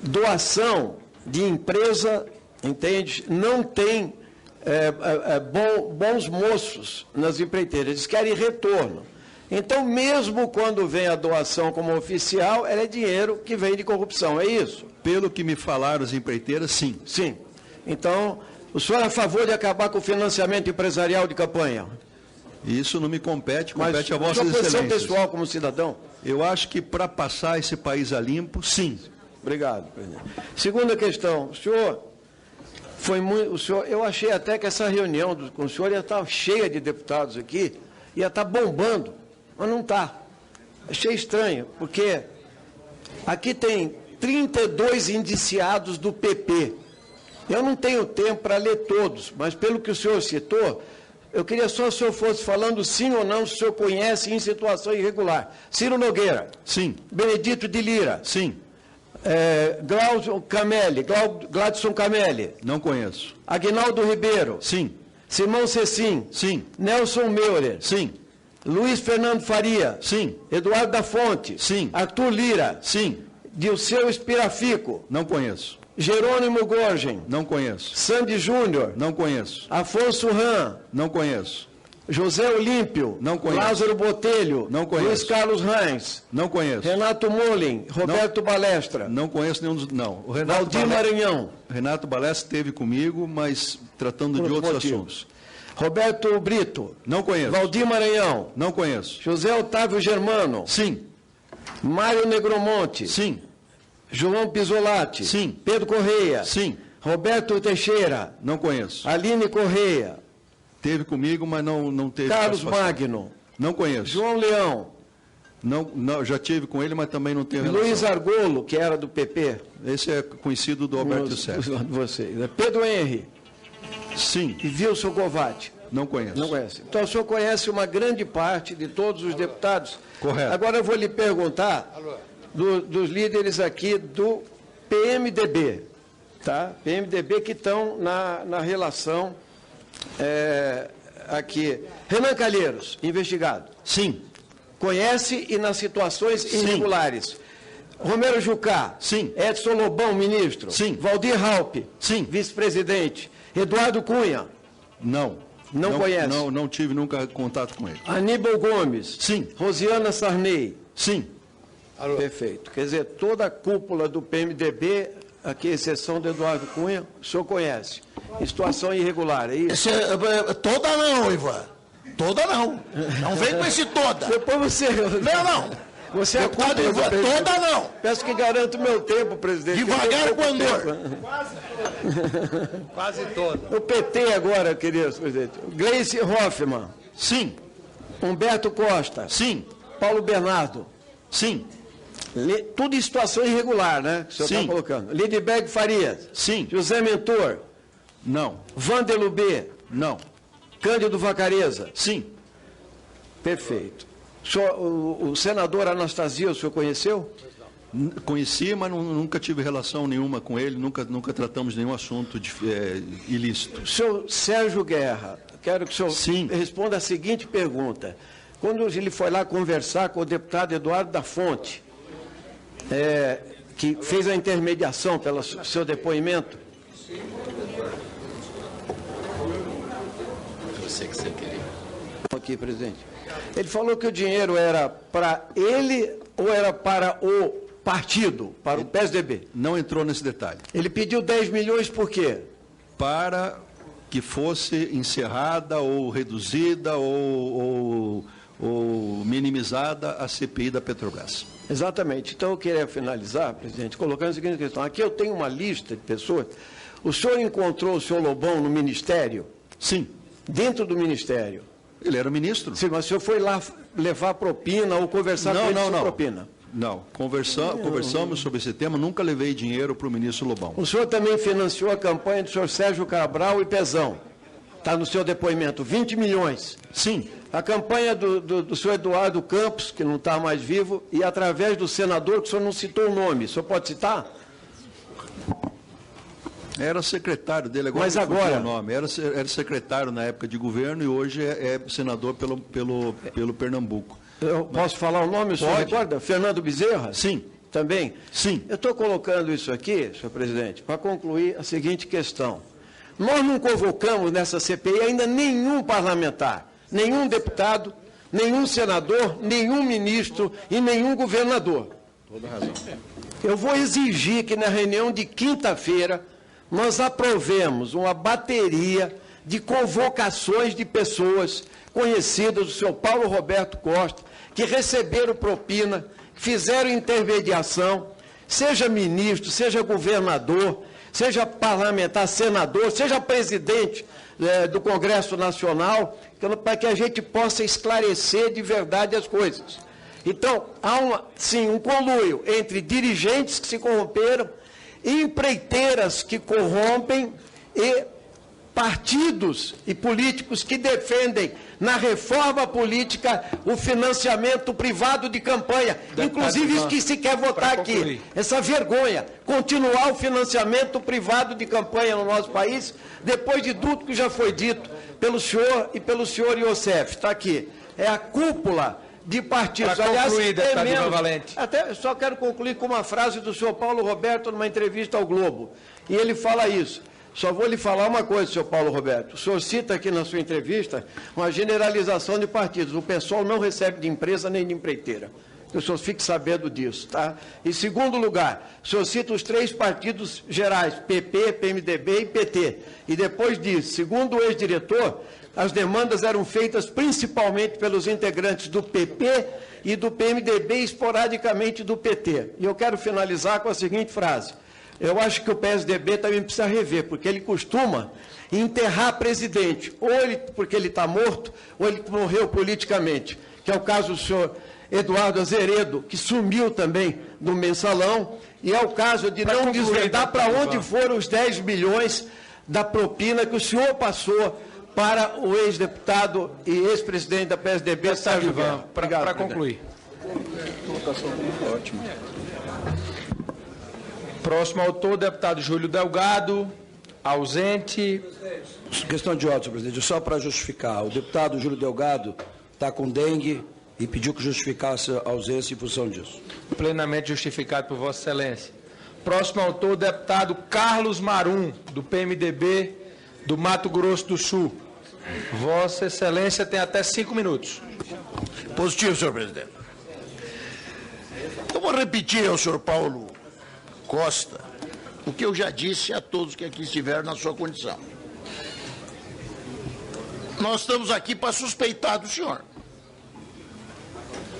doação de empresa, entende, não tem bons moços nas empreiteiras, eles querem retorno. Então, mesmo quando vem a doação como oficial, ela é dinheiro que vem de corrupção, é isso? Pelo que me falaram as empreiteiras, sim. Sim. Então, o senhor é a favor de acabar com o financiamento empresarial de campanha? Isso não me compete, compete a Vossas Excelências. Mas, sua posição pessoal como cidadão? Eu acho que para passar esse país a limpo, sim. Obrigado, presidente. Segunda questão, o senhor foi muito... eu achei até que essa reunião com o senhor ia estar cheia de deputados aqui, ia estar bombando, mas não está. Achei estranho, porque aqui tem 32 indiciados do PP. Eu não tenho tempo para ler todos, mas pelo que o senhor citou, eu queria só que o senhor fosse falando sim ou não, se o senhor conhece em situação irregular. Ciro Nogueira. Sim. Benedito de Lira. Sim. Gladson Camelli. Não conheço. Aguinaldo Ribeiro. Sim. Simão Cecim. Sim. Nelson Meurer. Sim. Luiz Fernando Faria. Sim. Eduardo da Fonte. Sim. Arthur Lira. Sim. Dilceu Espirafico. Não conheço. Jerônimo Gorgen. Não conheço. Sandy Júnior. Não conheço. Afonso Ram. Não conheço. José Olímpio. Não conheço. Lázaro Botelho. Não conheço. Luiz Carlos Reis. Não conheço. Renato Molin. Roberto Balestra. Não conheço nenhum dos... Não. O Renato Valdir Maranhão. Renato Balestra esteve comigo, mas tratando de outros assuntos. Roberto Brito. Não conheço. Valdir Maranhão. Não conheço. José Otávio Germano. Sim. Mário Negromonte. Sim. João Pisolatti. Sim. Pedro Correia. Sim. Roberto Teixeira. Não conheço. Aline Correia. Teve comigo, mas não teve... Carlos Magno. Não conheço. João Leão. Não, já tive com ele, mas também não tenho relação. Luiz Argolo, que era do PP. Esse é conhecido do Alberto Sérgio. Vocês. Pedro Henry. Sim. E Wilson Covatti. Não conheço. Não conhece. Então, o senhor conhece uma grande parte de todos os deputados? Correto. Agora eu vou lhe perguntar dos líderes aqui do PMDB, tá? PMDB que estão na relação aqui. Renan Calheiros, investigado. Sim. Conhece e nas situações irregulares. Romero Jucá. Sim. Edson Lobão, ministro. Sim. Valdir Raupp. Sim. Vice-presidente. Eduardo Cunha. Não. Não conhece? Não tive nunca contato com ele. Aníbal Gomes. Sim. Rosiana Sarney. Sim. Alô. Perfeito. Quer dizer, toda a cúpula do PMDB, aqui exceção do Eduardo Cunha, o senhor conhece. Em situação irregular, é isso? Toda não, Ivan. Toda não. Não vem com esse toda. Depois você... Não. Você é Deputado Ivan, toda não. Peço que garanta o meu tempo, presidente. Devagar com andor. Quase todo. O PT agora, querido presidente. Gleice Hoffmann. Sim. Humberto Costa. Sim. Paulo Bernardo. Sim. Tudo em situação irregular, né? Que o senhor está colocando. Lidberg Farias. Sim. José Mentor. Não. Vander Lubê. Não. Cândido Vacareza. Sim. Perfeito. O senador Anastasia, o senhor conheceu? Conheci, mas nunca tive relação nenhuma com ele, nunca tratamos nenhum assunto ilícito. Senhor Sérgio Guerra, quero que o senhor responda a seguinte pergunta. Quando ele foi lá conversar com o deputado Eduardo da Fonte, que fez a intermediação pelo seu depoimento... Eu sei que você queria. Aqui, presidente. Ele falou que o dinheiro era para ele ou era para o partido, para o PSDB? Não entrou nesse detalhe. Ele pediu 10 milhões por quê? Para que fosse encerrada ou reduzida ou minimizada a CPI da Petrobras. Exatamente. Então eu queria finalizar, presidente, colocando a seguinte questão. Aqui eu tenho uma lista de pessoas. O senhor encontrou o senhor Lobão no Ministério? Sim. Dentro do Ministério? Ele era ministro. Sim, mas o senhor foi lá levar propina ou conversar com ele sobre propina? Não. Conversamos sobre esse tema, nunca levei dinheiro para o ministro Lobão. O senhor também financiou a campanha do senhor Sérgio Cabral e Pezão. Está no seu depoimento, 20 milhões. Sim. A campanha do senhor Eduardo Campos, que não está mais vivo, e através do senador, que o senhor não citou o nome. O senhor pode citar? Era secretário dele, agora mas não agora o nome. Era secretário na época de governo e hoje é senador pelo Pernambuco. Eu posso falar o nome, o senhor recorda? Fernando Bezerra? Sim. Também? Sim. Eu estou colocando isso aqui, senhor presidente, para concluir a seguinte questão. Nós não convocamos nessa CPI ainda nenhum parlamentar, nenhum deputado, nenhum senador, nenhum ministro e nenhum governador. Toda razão. Eu vou exigir que na reunião de quinta-feira nós aprovemos uma bateria de convocações de pessoas conhecidas do senhor Paulo Roberto Costa, que receberam propina, fizeram intermediação, seja ministro, seja governador, seja parlamentar, senador, seja presidente do Congresso Nacional, para que a gente possa esclarecer de verdade as coisas. Então, há sim um conluio entre dirigentes que se corromperam, empreiteiras que corrompem e partidos e políticos que defendem na reforma política o financiamento privado de campanha, inclusive isso que se quer votar aqui, essa vergonha, continuar o financiamento privado de campanha no nosso país, depois de tudo que já foi dito pelo senhor e pelo senhor Iosef. Está aqui, é a cúpula de partidos. Aliás, Valente. Até só quero concluir com uma frase do senhor Paulo Roberto numa entrevista ao Globo. E ele fala isso. Só vou lhe falar uma coisa, senhor Paulo Roberto. O senhor cita aqui na sua entrevista uma generalização de partidos. O pessoal não recebe de empresa nem de empreiteira. Que o senhor fique sabendo disso, tá? Em segundo lugar, o senhor cita os 3 partidos gerais, PP, PMDB e PT. E depois diz, segundo o ex-diretor, as demandas eram feitas principalmente pelos integrantes do PP e do PMDB, esporadicamente do PT. E eu quero finalizar com a seguinte frase. Eu acho que o PSDB também precisa rever, porque ele costuma enterrar presidente, ou ele, porque ele está morto, ou ele morreu politicamente, que é o caso do senhor Eduardo Azeredo, que sumiu também do mensalão, e é o caso de não desvendar para onde foram os 10 milhões da propina que o senhor passou para o ex-deputado e ex-presidente da PSDB, Sérgio Guerra. Para concluir. Ótimo. Próximo autor, deputado Júlio Delgado, ausente. Questão de ordem, senhor presidente. Só para justificar, o deputado Júlio Delgado está com dengue e pediu que justificasse a ausência em função disso. Plenamente justificado por Vossa Excelência. Próximo autor, deputado Carlos Marum, do PMDB do Mato Grosso do Sul. Vossa Excelência tem até 5 minutos. Positivo, senhor presidente. Eu vou repetir ao senhor Paulo Costa o que eu já disse a todos que aqui estiveram na sua condição. Nós estamos aqui para suspeitar do senhor.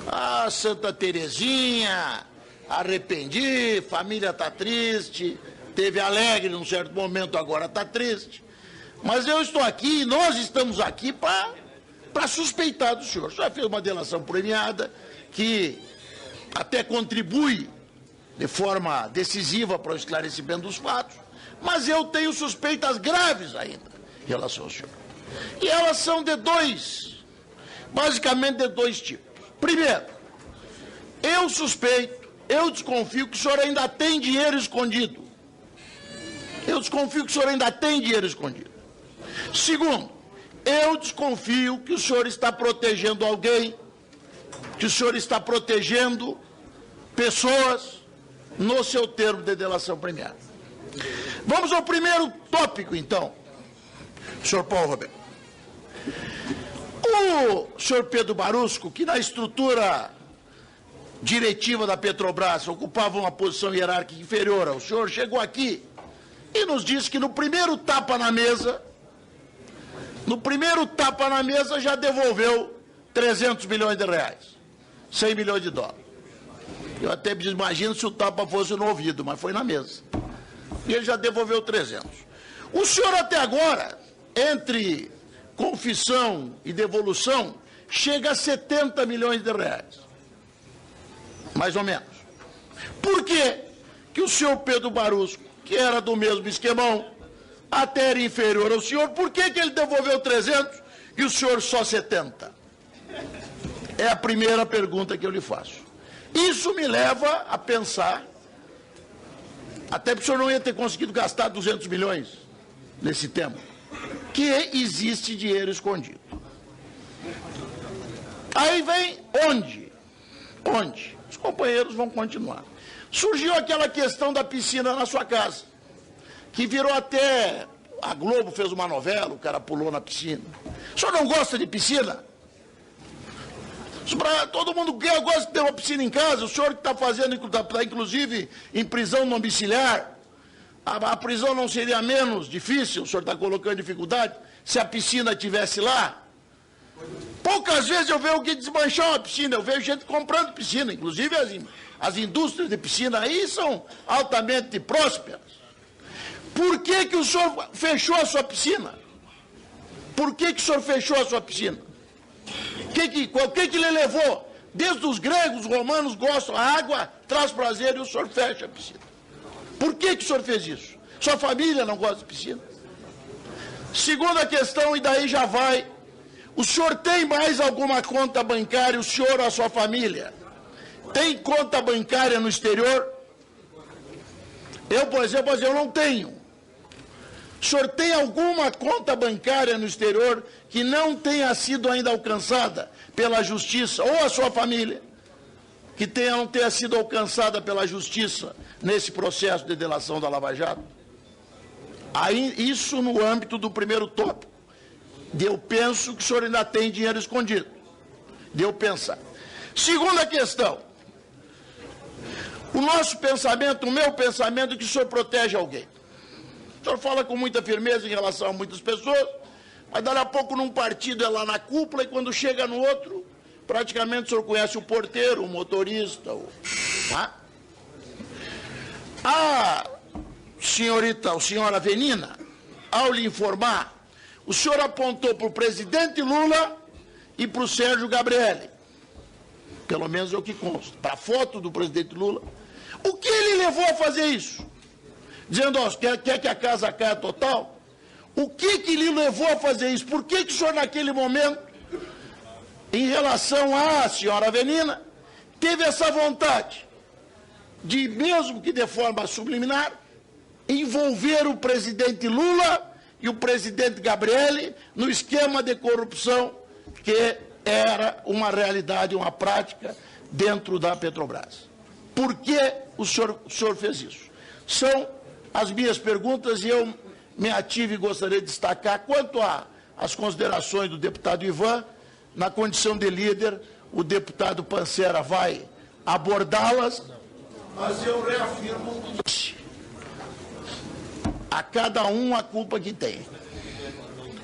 Ah, Santa Terezinha, arrependi, família está triste, teve alegre num certo momento, agora está triste. Mas eu estou aqui, nós estamos aqui para suspeitar do senhor. O senhor fez uma delação premiada que até contribui de forma decisiva para o esclarecimento dos fatos, mas eu tenho suspeitas graves ainda em relação ao senhor. E elas são basicamente de dois tipos. Primeiro, eu suspeito, eu desconfio que o senhor ainda tem dinheiro escondido. Eu desconfio que o senhor ainda tem dinheiro escondido. Segundo, eu desconfio que o senhor está protegendo alguém, que o senhor está protegendo pessoas no seu termo de delação premiada. Vamos ao primeiro tópico, então, senhor Paulo Roberto. O senhor Pedro Barusco, que na estrutura diretiva da Petrobras ocupava uma posição hierárquica inferior ao senhor, chegou aqui e nos disse que no primeiro tapa na mesa já devolveu 300 milhões de reais, 100 milhões de dólares. Eu até imagino se o tapa fosse no ouvido, mas foi na mesa. E ele já devolveu 300. O senhor até agora, entre confissão e devolução, chega a 70 milhões de reais. Mais ou menos. Por quê que o senhor Pedro Barusco, que era do mesmo esquemão, até era inferior ao senhor, por que ele devolveu 300 e o senhor só 70? É a primeira pergunta que eu lhe faço. Isso me leva a pensar, até porque o senhor não ia ter conseguido gastar 200 milhões nesse tempo, que existe dinheiro escondido. Aí vem onde? Onde? Os companheiros vão continuar. Surgiu aquela questão da piscina na sua casa, que virou até... A Globo fez uma novela, o cara pulou na piscina. O senhor não gosta de piscina? Todo mundo gosta de ter uma piscina em casa. O senhor que está fazendo, está inclusive em prisão domiciliar, a prisão não seria menos difícil, o senhor está colocando dificuldade, se a piscina estivesse lá. Poucas vezes eu vejo alguém desmanchar uma piscina, eu vejo gente comprando piscina, inclusive as indústrias de piscina aí são altamente prósperas. Por que o senhor fechou a sua piscina? Por que o senhor fechou a sua piscina? O que lhe levou? Desde os gregos, os romanos gostam, a água traz prazer e o senhor fecha a piscina. Por que o senhor fez isso? Sua família não gosta de piscina? Segunda questão, e daí já vai. O senhor tem mais alguma conta bancária, o senhor ou a sua família? Tem conta bancária no exterior? Eu, por exemplo, eu não tenho. O senhor tem alguma conta bancária no exterior que não tenha sido ainda alcançada pela Justiça, ou a sua família, que não tenha sido alcançada pela Justiça nesse processo de delação da Lava Jato? Aí, isso no âmbito do primeiro tópico. Eu penso que o senhor ainda tem dinheiro escondido. Deu pensar. Segunda questão. O nosso pensamento, o meu pensamento é que o senhor protege alguém. O senhor fala com muita firmeza em relação a muitas pessoas, mas daqui a pouco num partido é lá na cúpula e quando chega no outro, praticamente o senhor conhece o porteiro, o motorista. Tá? A senhora Avenina, ao lhe informar, o senhor apontou para o presidente Lula e para o Sérgio Gabrielli. Pelo menos é o que consta. Para a foto do presidente Lula. O que ele levou a fazer isso? Dizendo, ó, quer que a casa caia total? O que lhe levou a fazer isso? Por que o senhor, naquele momento, em relação à senhora Avenina, teve essa vontade de, mesmo que de forma subliminar, envolver o presidente Lula e o presidente Gabrielli no esquema de corrupção que era uma realidade, uma prática dentro da Petrobras? Por que o senhor fez isso? São as minhas perguntas e eu me ativo e gostaria de destacar quanto às considerações do deputado Ivan, na condição de líder, o deputado Pancera vai abordá-las, mas eu reafirmo a cada um a culpa que tem.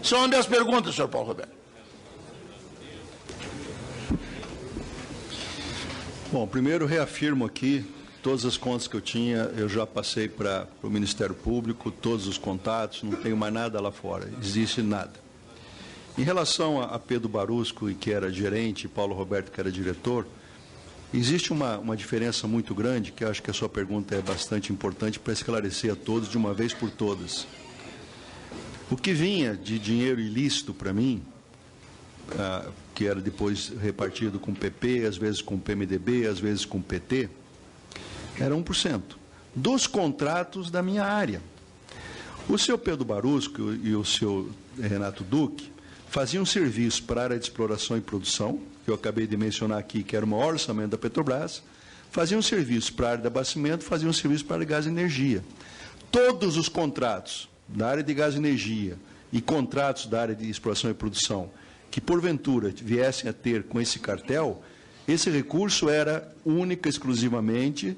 São as minhas perguntas, senhor Paulo Roberto. Bom, primeiro reafirmo aqui, todas as contas que eu tinha, eu já passei para o Ministério Público, todos os contatos, não tenho mais nada lá fora, existe nada. Em relação a Pedro Barusco, que era gerente, e Paulo Roberto, que era diretor, existe uma diferença muito grande, que eu acho que a sua pergunta é bastante importante para esclarecer a todos de uma vez por todas. O que vinha de dinheiro ilícito para mim, que era depois repartido com o PP, às vezes com o PMDB, às vezes com o PT, era 1% dos contratos da minha área. O seu Pedro Barusco e o seu Renato Duque faziam serviço para a área de exploração e produção, que eu acabei de mencionar aqui, que era o maior orçamento da Petrobras, faziam serviço para a área de abastecimento, faziam serviço para a área de gás e energia. Todos os contratos da área de gás e energia e contratos da área de exploração e produção que, porventura, viessem a ter com esse cartel, esse recurso era única, exclusivamente,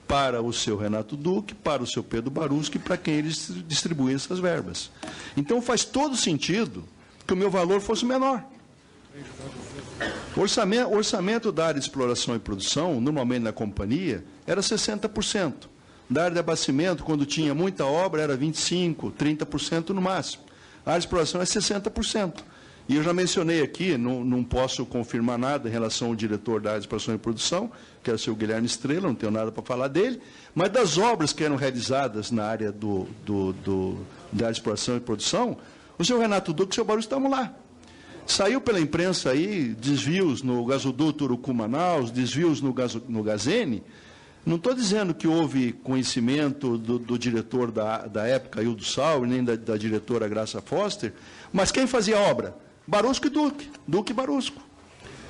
para o seu Renato Duque, para o seu Pedro Barusco e para quem eles distribuem essas verbas. Então, faz todo sentido que o meu valor fosse menor. O orçamento da área de exploração e produção, normalmente na companhia, era 60%. Da área de abastecimento, quando tinha muita obra, era 25%, 30% no máximo. A área de exploração é 60%. E eu já mencionei aqui, não posso confirmar nada em relação ao diretor da área de exploração e produção, que era o seu Guilherme Estrela, não tenho nada para falar dele, mas das obras que eram realizadas na área da área de exploração e produção, o senhor Renato Duque e o seu Barusco estavam lá. Saiu pela imprensa aí desvios no gasoduto Urucu-Manaus, desvios no Gazene. Não estou dizendo que houve conhecimento do diretor da época, Hildo Sauer, nem da diretora Graça Foster, mas quem fazia a obra? Barusco e Duque, Duque e Barusco.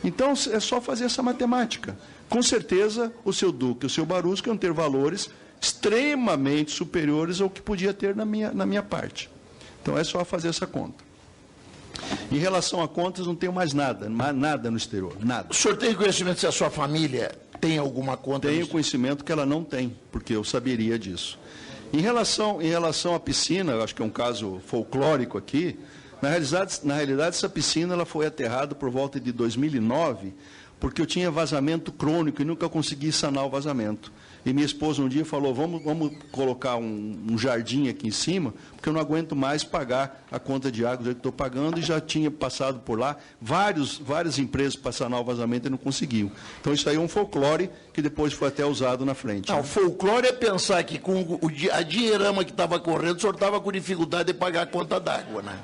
Então, é só fazer essa matemática. Com certeza, o seu Duque e o seu Barusco iam ter valores extremamente superiores ao que podia ter na minha parte. Então, é só fazer essa conta. Em relação a contas, não tenho mais nada no exterior, nada. O senhor tem conhecimento se a sua família tem alguma conta? Tenho conhecimento que ela não tem, porque eu saberia disso. Em relação à piscina, eu acho que é um caso folclórico aqui, na realidade essa piscina ela foi aterrada por volta de 2009, porque eu tinha vazamento crônico e nunca consegui sanar o vazamento. E minha esposa um dia falou, vamos colocar um jardim aqui em cima, porque eu não aguento mais pagar a conta de água que estou pagando, e já tinha passado por lá várias empresas para sanar o vazamento e não conseguiam. Então isso aí é um folclore que depois foi até usado na frente. Não, o folclore é pensar que com a dinheirama que estava correndo, o senhor estava com dificuldade de pagar a conta d'água, né?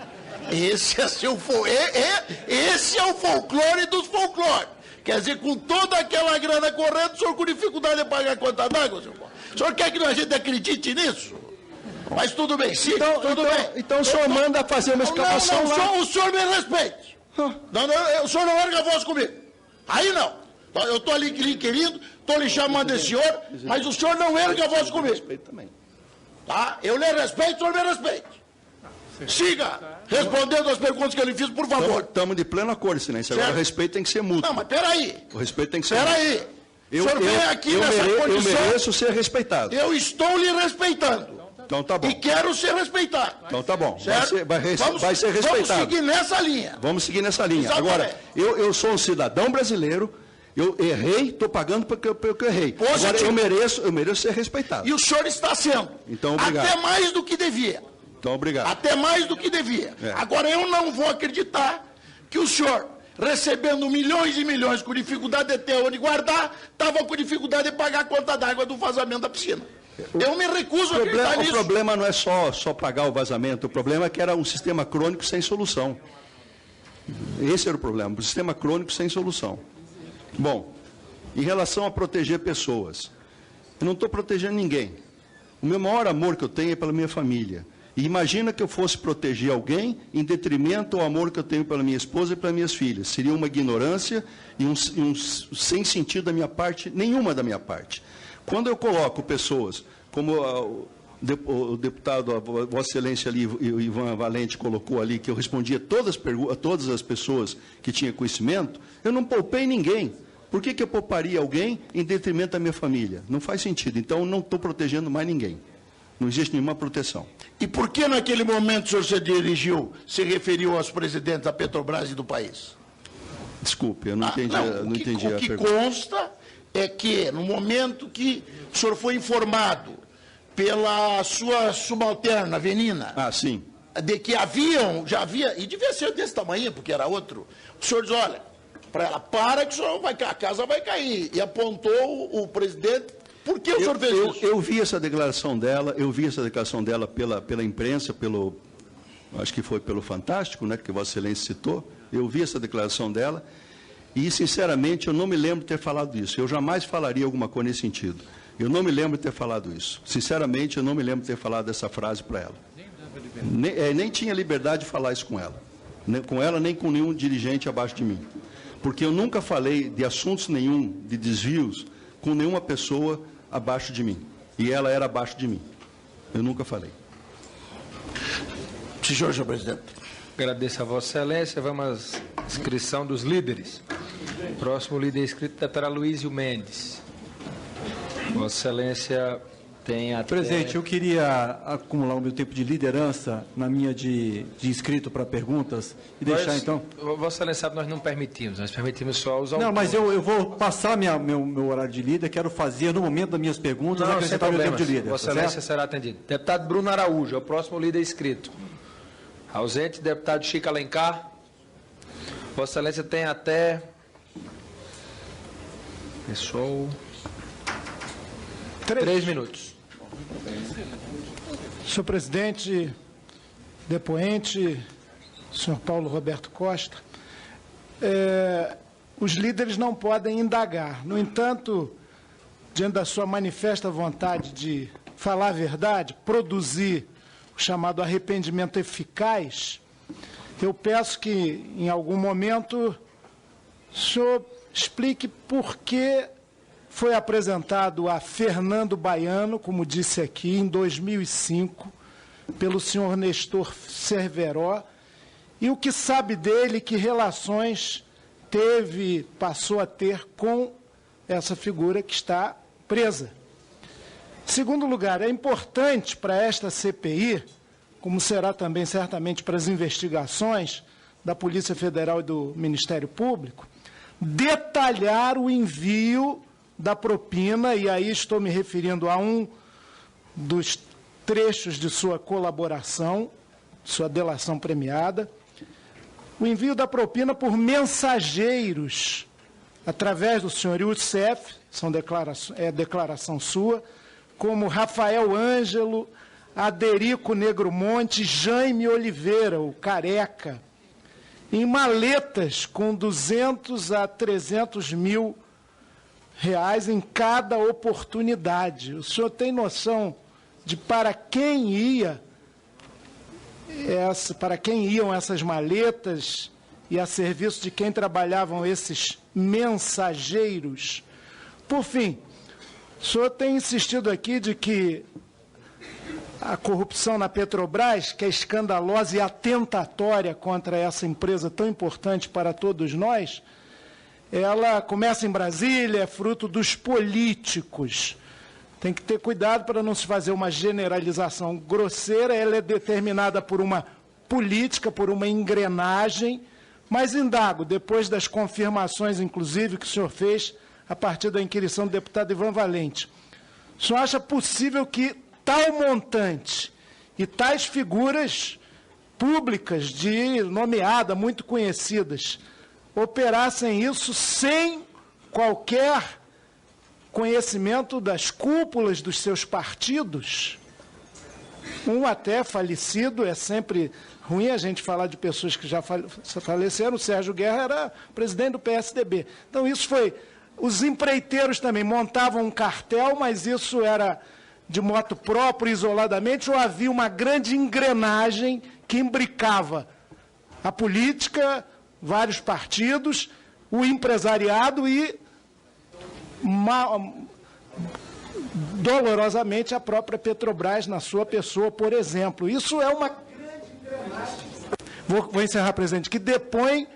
Esse é o folclore dos folclores. Quer dizer, com toda aquela grana correndo, o senhor com dificuldade de pagar a conta d'água, senhor Paulo? O senhor quer que a gente acredite nisso? Mas tudo bem, sim, tudo bem. Então o senhor manda fazer uma escavação lá? O senhor me respeite. O senhor não erga a voz comigo. Aí não. Eu estou ali lhe querido, estou lhe chamando de senhor, mas o senhor não erga a voz comigo. Respeito também. Tá? Eu lhe respeito, o senhor me respeite. Siga respondendo as perguntas que eu lhe fiz, por favor. Estamos de pleno acordo, excelência. Agora o respeito tem que ser mútuo. Não, mas peraí. O respeito tem que ser mútuo. Peraí. O senhor vem aqui nessa condição. Eu mereço ser respeitado. Eu estou lhe respeitando. Então tá bom. E quero ser respeitado. Então tá bom. Certo? Vai ser respeitado. Vamos seguir nessa linha. Vamos seguir nessa linha. Exatamente. Agora, eu sou um cidadão brasileiro, eu errei, estou pagando porque eu errei. Agora, eu mereço ser respeitado. E o senhor está sendo. Então, obrigado. Até mais do que devia. Então, obrigado. Até mais do que devia. Agora, eu não vou acreditar que o senhor, recebendo milhões e milhões, com dificuldade de ter onde guardar, estava com dificuldade de pagar a conta d'água do vazamento da piscina. Eu me recuso a acreditar nisso. O problema não é só pagar o vazamento, o problema é que era um sistema crônico sem solução. Esse era o problema, um sistema crônico sem solução. Bom, em relação a proteger pessoas, eu não estou protegendo ninguém. O meu maior amor que eu tenho é pela minha família. E imagina que eu fosse proteger alguém em detrimento ao amor que eu tenho pela minha esposa e pelas minhas filhas. Seria uma ignorância e um sem sentido da minha parte, nenhuma da minha parte. Quando eu coloco pessoas, como o deputado, a Vossa Excelência ali, o Ivan Valente colocou ali, que eu respondia a todas as pessoas que tinham conhecimento, eu não poupei ninguém. Por que eu pouparia alguém em detrimento da minha família? Não faz sentido. Então, eu não estou protegendo mais ninguém. Não existe nenhuma proteção. E por que naquele momento o senhor se referiu aos presidentes da Petrobras e do país? Desculpe, eu não entendi a pergunta. O que consta é que, no momento que o senhor foi informado pela sua subalterna, Venina, sim, de que já havia, e devia ser desse tamanho, porque era outro, o senhor diz, olha, para ela, que a casa vai cair, e apontou o presidente. Por que o senhor fez isso? Eu vi essa declaração dela, pela imprensa, acho que foi pelo Fantástico, né, que Vossa Excelência citou, eu vi essa declaração dela, e, sinceramente, eu não me lembro de ter falado isso. Eu jamais falaria alguma coisa nesse sentido. Eu não me lembro de ter falado isso. Sinceramente, eu não me lembro de ter falado essa frase para ela. Nem tinha liberdade de falar isso com ela. Nem com ela, nem com nenhum dirigente abaixo de mim. Porque eu nunca falei de assuntos nenhum, de desvios, com nenhuma pessoa abaixo de mim. E ela era abaixo de mim. Eu nunca falei. Senhor presidente. Agradeço a Vossa Excelência. Vamos à inscrição dos líderes. Próximo líder inscrito, deputado Aloysio Mendes. Vossa Excelência tem até... Presidente, eu queria acumular o meu tempo de liderança na minha de inscrito para perguntas e deixar, então... Vossa Excelência sabe, nós não permitimos, nós permitimos só os autores. Não, mas eu vou passar meu horário de líder, quero fazer no momento das minhas perguntas, não, acrescentar meu tempo de líder. Vossa Excelência será atendido. Deputado Bruno Araújo, é o próximo líder inscrito. Ausente, deputado Chico Alencar. Vossa Excelência tem até... Pessoal... 3 minutos. Senhor presidente, depoente, senhor Paulo Roberto Costa, os líderes não podem indagar. No entanto, diante da sua manifesta vontade de falar a verdade, produzir o chamado arrependimento eficaz, eu peço que, em algum momento, o senhor explique por que foi apresentado a Fernando Baiano, como disse aqui, em 2005, pelo senhor Nestor Cerveró, e o que sabe dele, que relações passou a ter com essa figura que está presa. Em segundo lugar, é importante para esta CPI, como será também certamente para as investigações da Polícia Federal e do Ministério Público, detalhar o envio da propina, e aí estou me referindo a um dos trechos de sua colaboração, sua delação premiada, o envio da propina por mensageiros, através do senhor Youssef, declaração sua, como Rafael Ângelo, Aderico Negromonte, Jaime Oliveira, o Careca, em maletas com 200 a 300 mil reais em cada oportunidade. O senhor tem noção de para quem iam essas maletas e a serviço de quem trabalhavam esses mensageiros? Por fim, o senhor tem insistido aqui de que a corrupção na Petrobras, que é escandalosa e atentatória contra essa empresa tão importante para todos nós, ela começa em Brasília, é fruto dos políticos. Tem que ter cuidado para não se fazer uma generalização grosseira, ela é determinada por uma política, por uma engrenagem, mas indago, depois das confirmações, inclusive, que o senhor fez a partir da inquirição do deputado Ivan Valente, o senhor acha possível que tal montante e tais figuras públicas de nomeada, muito conhecidas, operassem isso sem qualquer conhecimento das cúpulas dos seus partidos? Um até falecido, é sempre ruim a gente falar de pessoas que já faleceram. O Sérgio Guerra era presidente do PSDB. Então isso foi... Os empreiteiros também montavam um cartel, mas isso era de moto próprio, isoladamente, ou havia uma grande engrenagem que imbricava a política, vários partidos, o empresariado e, dolorosamente, a própria Petrobras, na sua pessoa, por exemplo. Isso é uma grande engrenagem. Vou encerrar, presidente, que depõe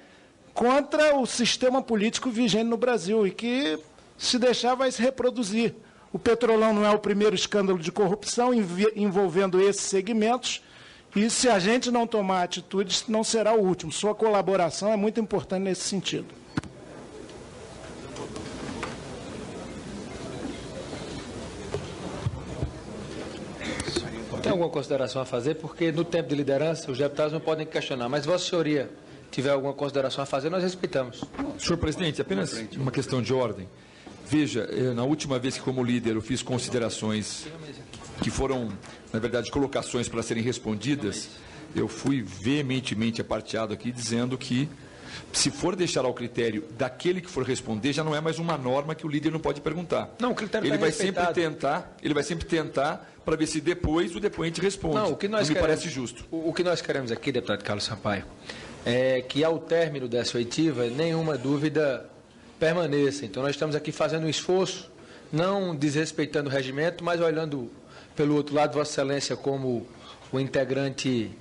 contra o sistema político vigente no Brasil e que, se deixar, vai se reproduzir. O Petrolão não é o primeiro escândalo de corrupção envolvendo esses segmentos e, se a gente não tomar atitudes, não será o último. Sua colaboração é muito importante nesse sentido. Tem alguma consideração a fazer? Porque, no tempo de liderança, os deputados não podem questionar, mas Vossa Senhoria tiver alguma consideração a fazer, nós respeitamos. Senhor presidente, apenas uma questão de ordem. Veja, na última vez que, como líder, eu fiz considerações que foram, na verdade, colocações para serem respondidas, eu fui veementemente aparteado aqui, dizendo que, se for deixar ao critério daquele que for responder, já não é mais uma norma que o líder não pode perguntar. Não, o critério ele vai sempre tentar para ver se depois o depoente responde. Não, o que nós não me parece justo. O que nós queremos aqui, deputado Carlos Sampaio, é que, ao término dessa oitiva, nenhuma dúvida permaneça. Então, nós estamos aqui fazendo um esforço, não desrespeitando o regimento, mas olhando pelo outro lado. Vossa Excelência, como o integrante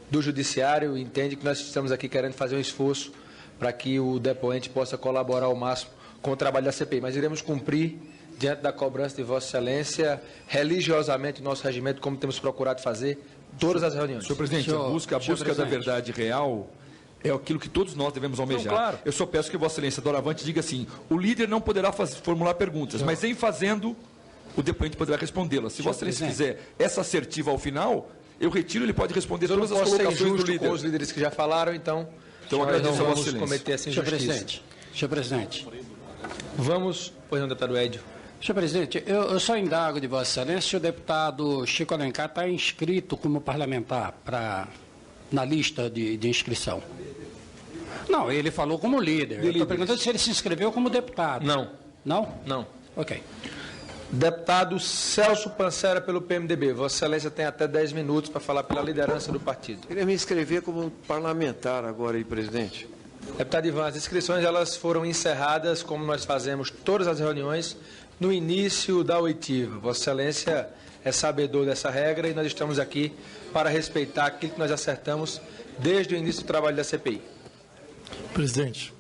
do Judiciário, entende que nós estamos aqui querendo fazer um esforço para que o depoente possa colaborar ao máximo com o trabalho da CPI. Mas iremos cumprir, diante da cobrança de Vossa Excelência, religiosamente o nosso regimento, como temos procurado fazer todas as reuniões. Senhor presidente, a busca da verdade real é aquilo que todos nós devemos almejar. Não, claro. Eu só peço que Vossa Excelência, doravante, diga assim: o líder não poderá formular perguntas, mas em fazendo, o depoente poderá respondê-las. Se Vossa Excelência fizer essa assertiva ao final, eu retiro, ele pode responder todas as colocações do líder. Com os líderes que já falaram, então agradeço a Vossa Excelência. Cometer essa injustiça. Senhor presidente. Vamos, pois não, deputado Edio. Senhor presidente, eu só indago de Vossa Excelência se o deputado Chico Alencar está inscrito como parlamentar na lista de inscrição. Não, ele falou como líder. Eu estou perguntando se ele se inscreveu como deputado. Não. Não? Não. Ok. Deputado Celso Pancera, pelo PMDB. Vossa Excelência tem até 10 minutos para falar pela liderança do partido. Queria me inscrever como parlamentar agora aí, presidente. Deputado Ivan, as inscrições elas foram encerradas, como nós fazemos todas as reuniões, no início da oitiva. Vossa Excelência é sabedor dessa regra e nós estamos aqui para respeitar aquilo que nós acertamos desde o início do trabalho da CPI. Presidente,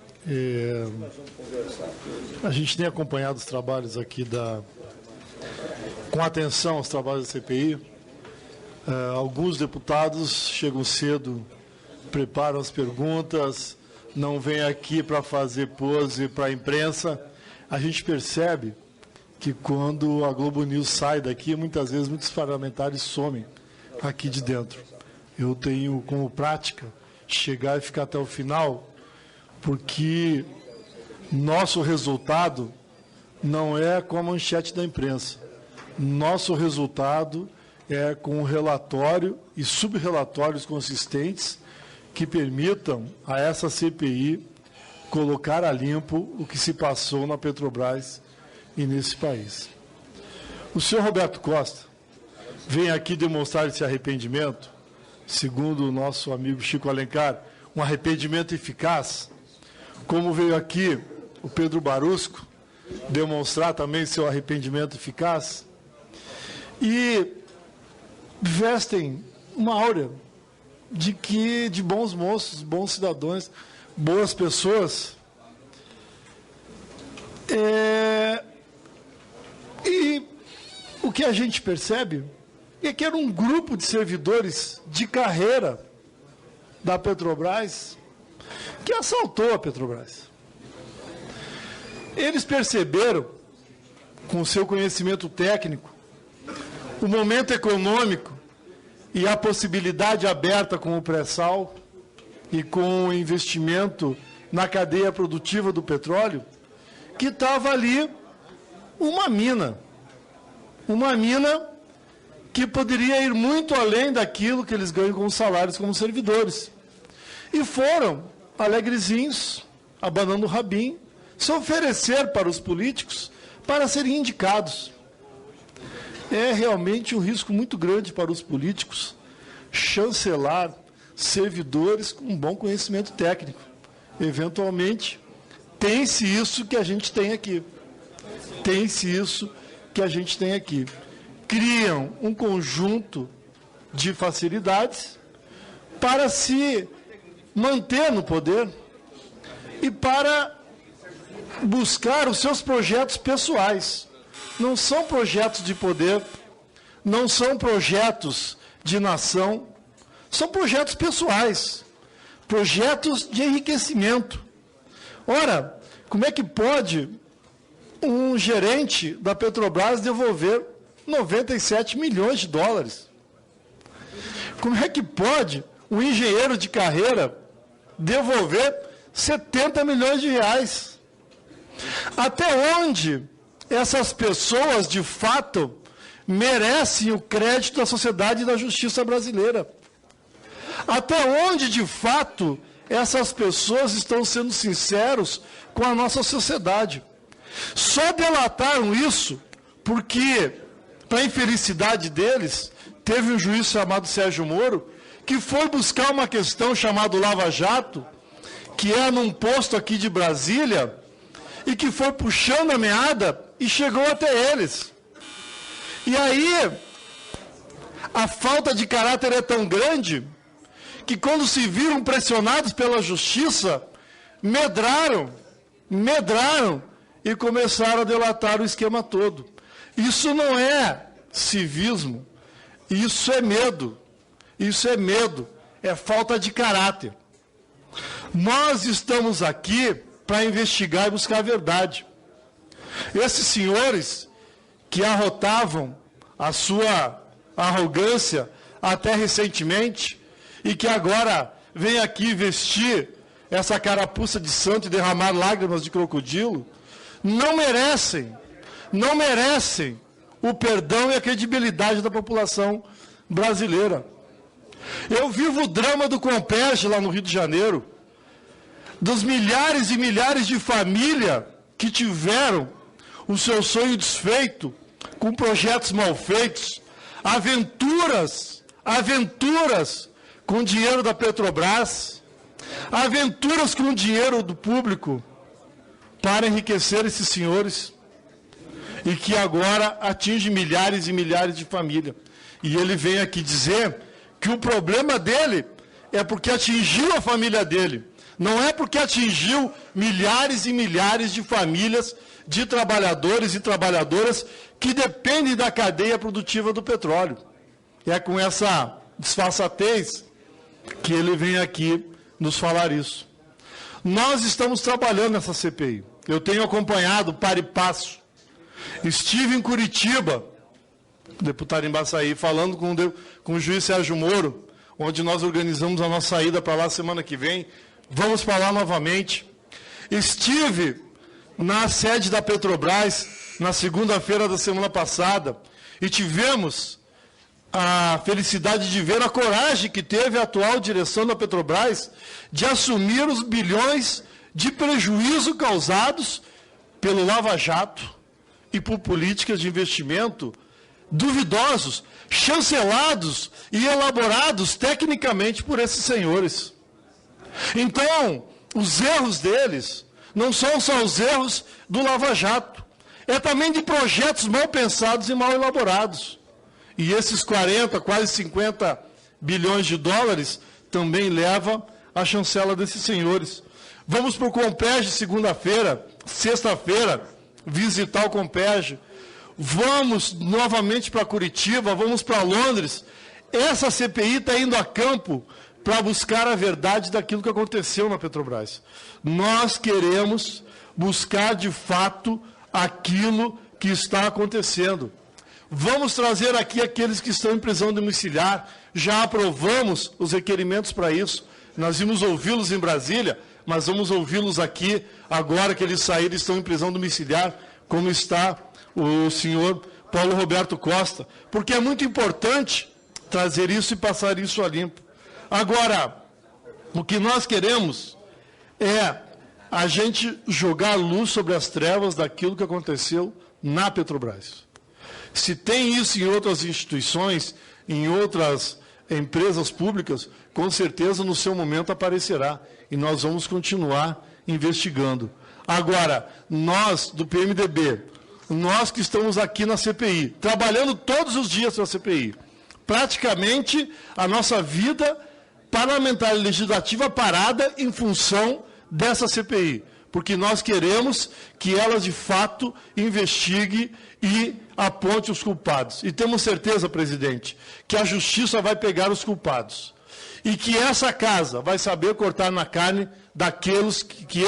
a gente tem acompanhado os trabalhos aqui com atenção aos trabalhos da CPI. Alguns deputados chegam cedo, preparam as perguntas, não vêm aqui para fazer pose para a imprensa. A gente percebe que quando a Globo News sai daqui, muitas vezes muitos parlamentares somem aqui de dentro. Eu tenho como prática chegar e ficar até o final, porque nosso resultado não é com a manchete da imprensa. Nosso resultado é com um relatório e subrelatórios consistentes que permitam a essa CPI colocar a limpo o que se passou na Petrobras e nesse país. O senhor Roberto Costa vem aqui demonstrar esse arrependimento, segundo o nosso amigo Chico Alencar, um arrependimento eficaz, como veio aqui o Pedro Barusco demonstrar também seu arrependimento eficaz. E vestem uma áurea de bons moços, bons cidadãos, boas pessoas. E o que a gente percebe é que era um grupo de servidores de carreira da Petrobras que assaltou a Petrobras. Eles perceberam, com seu conhecimento técnico, o momento econômico e a possibilidade aberta com o pré-sal e com o investimento na cadeia produtiva do petróleo, que estava ali uma mina que poderia ir muito além daquilo que eles ganham com os salários como servidores. E foram, alegrezinhos, abanando o rabinho, se oferecer para os políticos para serem indicados. É realmente um risco muito grande para os políticos chancelar servidores com um bom conhecimento técnico. Eventualmente, tem-se isso que a gente tem aqui. Tem-se isso que a gente tem aqui. Criam um conjunto de facilidades para se manter no poder e para buscar os seus projetos pessoais. Não são projetos de poder, não são projetos de nação, são projetos pessoais, projetos de enriquecimento. Ora, como é que pode um gerente da Petrobras devolver 97 milhões de dólares? Como é que pode um engenheiro de carreira devolver 70 milhões de reais? Até onde essas pessoas, de fato, merecem o crédito da sociedade e da justiça brasileira? Até onde, de fato, essas pessoas estão sendo sinceros com a nossa sociedade? Só delataram isso porque, para a infelicidade deles, teve um juiz chamado Sérgio Moro, que foi buscar uma questão chamada Lava Jato, que é num posto aqui de Brasília, e que foi puxando a meada e chegou até eles. E aí, a falta de caráter é tão grande que quando se viram pressionados pela justiça, medraram e começaram a delatar o esquema todo. Isso não é civismo, isso é medo, é falta de caráter. Nós estamos aqui para investigar e buscar a verdade. Esses senhores que arrotavam a sua arrogância até recentemente e que agora vêm aqui vestir essa carapuça de santo e derramar lágrimas de crocodilo, não merecem o perdão e a credibilidade da população brasileira. Eu vivo o drama do Comperj lá no Rio de Janeiro, dos milhares e milhares de famílias que tiveram o seu sonho desfeito com projetos mal feitos, aventuras com dinheiro da Petrobras, aventuras com dinheiro do público para enriquecer esses senhores e que agora atinge milhares e milhares de famílias. E ele vem aqui dizer que o problema dele é porque atingiu a família dele. Não é porque atingiu milhares e milhares de famílias, de trabalhadores e trabalhadoras que dependem da cadeia produtiva do petróleo. É com essa disfarçatez que ele vem aqui nos falar isso. Nós estamos trabalhando nessa CPI. Eu tenho acompanhado para e passo. Estive em Curitiba, deputado Embaçaí, falando com o juiz Sérgio Moro, onde nós organizamos a nossa saída para lá semana que vem. Vamos falar novamente. Estive na sede da Petrobras na segunda-feira da semana passada e tivemos a felicidade de ver a coragem que teve a atual direção da Petrobras de assumir os bilhões de prejuízo causados pelo Lava Jato e por políticas de investimento duvidosos, chancelados e elaborados tecnicamente por esses senhores. Então, os erros deles não são só os erros do Lava Jato, é também de projetos mal pensados e mal elaborados. E esses 40, quase 50 bilhões de dólares também leva a chancela desses senhores. Vamos para o Compeg segunda-feira, sexta-feira, visitar o Compeg. Vamos novamente para Curitiba, vamos para Londres. Essa CPI está indo a campo para buscar a verdade daquilo que aconteceu na Petrobras. Nós queremos buscar de fato aquilo que está acontecendo. Vamos trazer aqui aqueles que estão em prisão domiciliar. Já aprovamos os requerimentos para isso. Nós vimos ouvi-los em Brasília, mas vamos ouvi-los aqui, agora que eles saíram e estão em prisão domiciliar, como está o senhor Paulo Roberto Costa. Porque é muito importante trazer isso e passar isso a limpo. Agora, o que nós queremos é a gente jogar luz sobre as trevas daquilo que aconteceu na Petrobras. Se tem isso em outras instituições, em outras empresas públicas, com certeza no seu momento aparecerá. E nós vamos continuar investigando. Agora, nós do PMDB, nós que estamos aqui na CPI, trabalhando todos os dias na CPI, praticamente a nossa vida parlamentar e legislativa parada em função dessa CPI, porque nós queremos que ela, de fato, investigue e aponte os culpados. E temos certeza, presidente, que a justiça vai pegar os culpados. E que essa casa vai saber cortar na carne daqueles que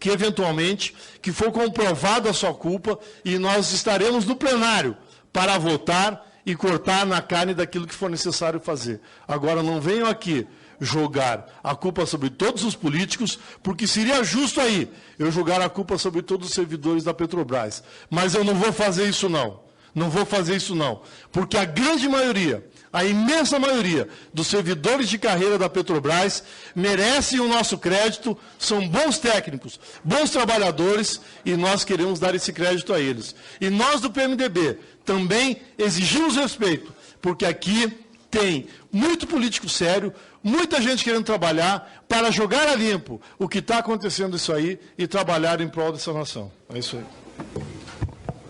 eventualmente, que for comprovada a sua culpa, e nós estaremos no plenário para votar e cortar na carne daquilo que for necessário fazer. Agora, não venham aqui jogar a culpa sobre todos os políticos, porque seria justo aí eu jogar a culpa sobre todos os servidores da Petrobras. Mas eu não vou fazer isso não. Não vou fazer isso não. Porque a grande maioria, a imensa maioria dos servidores de carreira da Petrobras merecem o nosso crédito, são bons técnicos, bons trabalhadores, e nós queremos dar esse crédito a eles. E nós do PMDB também exigimos respeito, porque aqui tem muito político sério, muita gente querendo trabalhar para jogar a limpo o que está acontecendo isso aí e trabalhar em prol dessa nação. É isso aí.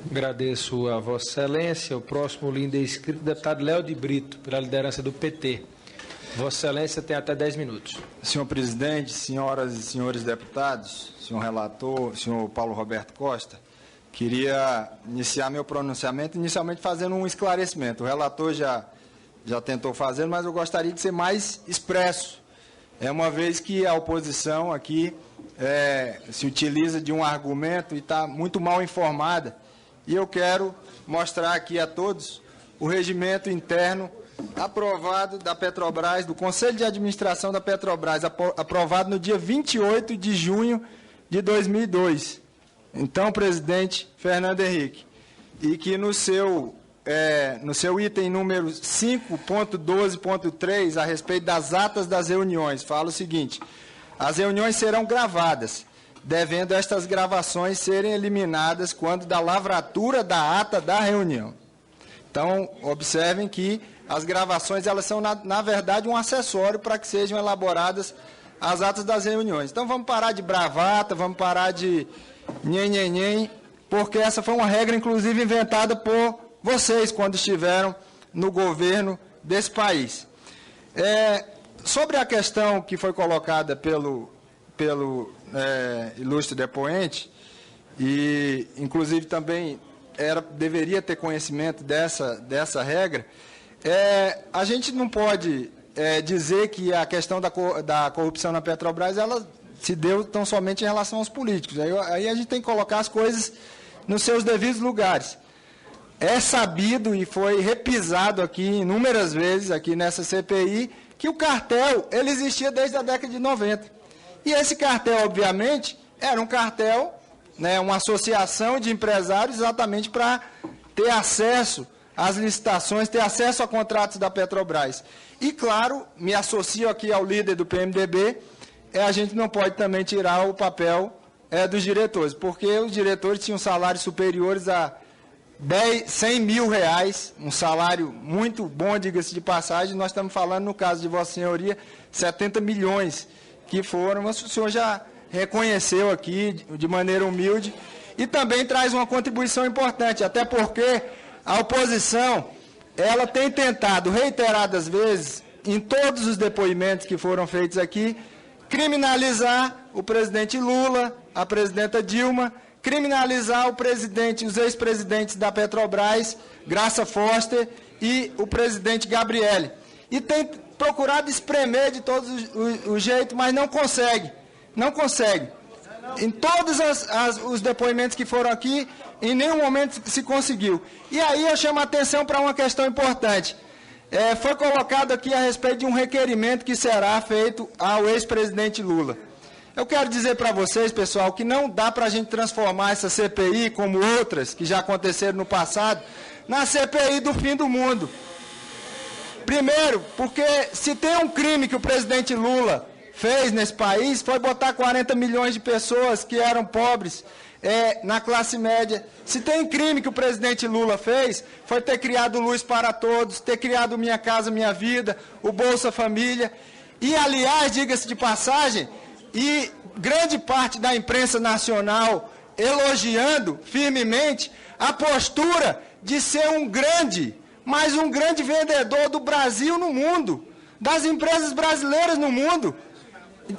Agradeço a Vossa Excelência. O próximo líder inscrito, o deputado Léo de Brito, pela liderança do PT. Vossa Excelência tem até 10 minutos. Senhor presidente, senhoras e senhores deputados, senhor relator, senhor Paulo Roberto Costa, queria iniciar meu pronunciamento inicialmente fazendo um esclarecimento. O relator já tentou fazer, mas eu gostaria de ser mais expresso. Uma vez que a oposição aqui se utiliza de um argumento e está muito mal informada. E eu quero mostrar aqui a todos o regimento interno aprovado da Petrobras, do Conselho de Administração da Petrobras, aprovado no dia 28 de junho de 2002. Então, presidente Fernando Henrique, e que no seu item número 5.12.3, a respeito das atas das reuniões, fala o seguinte: as reuniões serão gravadas, devendo estas gravações serem eliminadas quando da lavratura da ata da reunião. Então, observem que as gravações, elas são, na verdade, um acessório para que sejam elaboradas as atas das reuniões. Então, vamos parar de bravata, vamos parar de nhen, porque essa foi uma regra, inclusive, inventada por vocês, quando estiveram no governo desse país. Sobre a questão que foi colocada pelo ilustre depoente, e inclusive também deveria ter conhecimento dessa regra, a gente não pode dizer que a questão da corrupção na Petrobras ela se deu tão somente em relação aos políticos. Aí a gente tem que colocar as coisas nos seus devidos lugares. É sabido e foi repisado aqui inúmeras vezes, aqui nessa CPI, que o cartel ele existia desde a década de 90. E esse cartel, obviamente, era um cartel, uma associação de empresários exatamente para ter acesso às licitações, ter acesso a contratos da Petrobras. E, claro, me associo aqui ao líder do PMDB, a gente não pode também tirar o papel dos diretores, porque os diretores tinham salários superiores a 100 mil reais, um salário muito bom, diga-se de passagem. Nós estamos falando, no caso de Vossa Senhoria, 70 milhões que foram, mas o senhor já reconheceu aqui de maneira humilde, e também traz uma contribuição importante, até porque a oposição ela tem tentado reiteradas vezes, em todos os depoimentos que foram feitos aqui, criminalizar o presidente Lula, a presidenta Dilma, criminalizar os ex-presidentes da Petrobras, Graça Foster e o presidente Gabrielli. E tem procurado espremer de todos os jeitos, mas não consegue. Não consegue. Em todos os depoimentos que foram aqui, em nenhum momento se conseguiu. E aí eu chamo a atenção para uma questão importante. Foi colocado aqui a respeito de um requerimento que será feito ao ex-presidente Lula. Eu quero dizer para vocês, pessoal, que não dá para a gente transformar essa CPI, como outras que já aconteceram no passado, na CPI do fim do mundo. Primeiro, porque se tem um crime que o presidente Lula fez nesse país, foi botar 40 milhões de pessoas que eram pobres na classe média. Se tem crime que o presidente Lula fez, foi ter criado Luz para Todos, ter criado Minha Casa Minha Vida, o Bolsa Família. E, aliás, diga-se de passagem, e grande parte da imprensa nacional elogiando firmemente a postura de ser um grande, mas um grande vendedor do Brasil no mundo, das empresas brasileiras no mundo,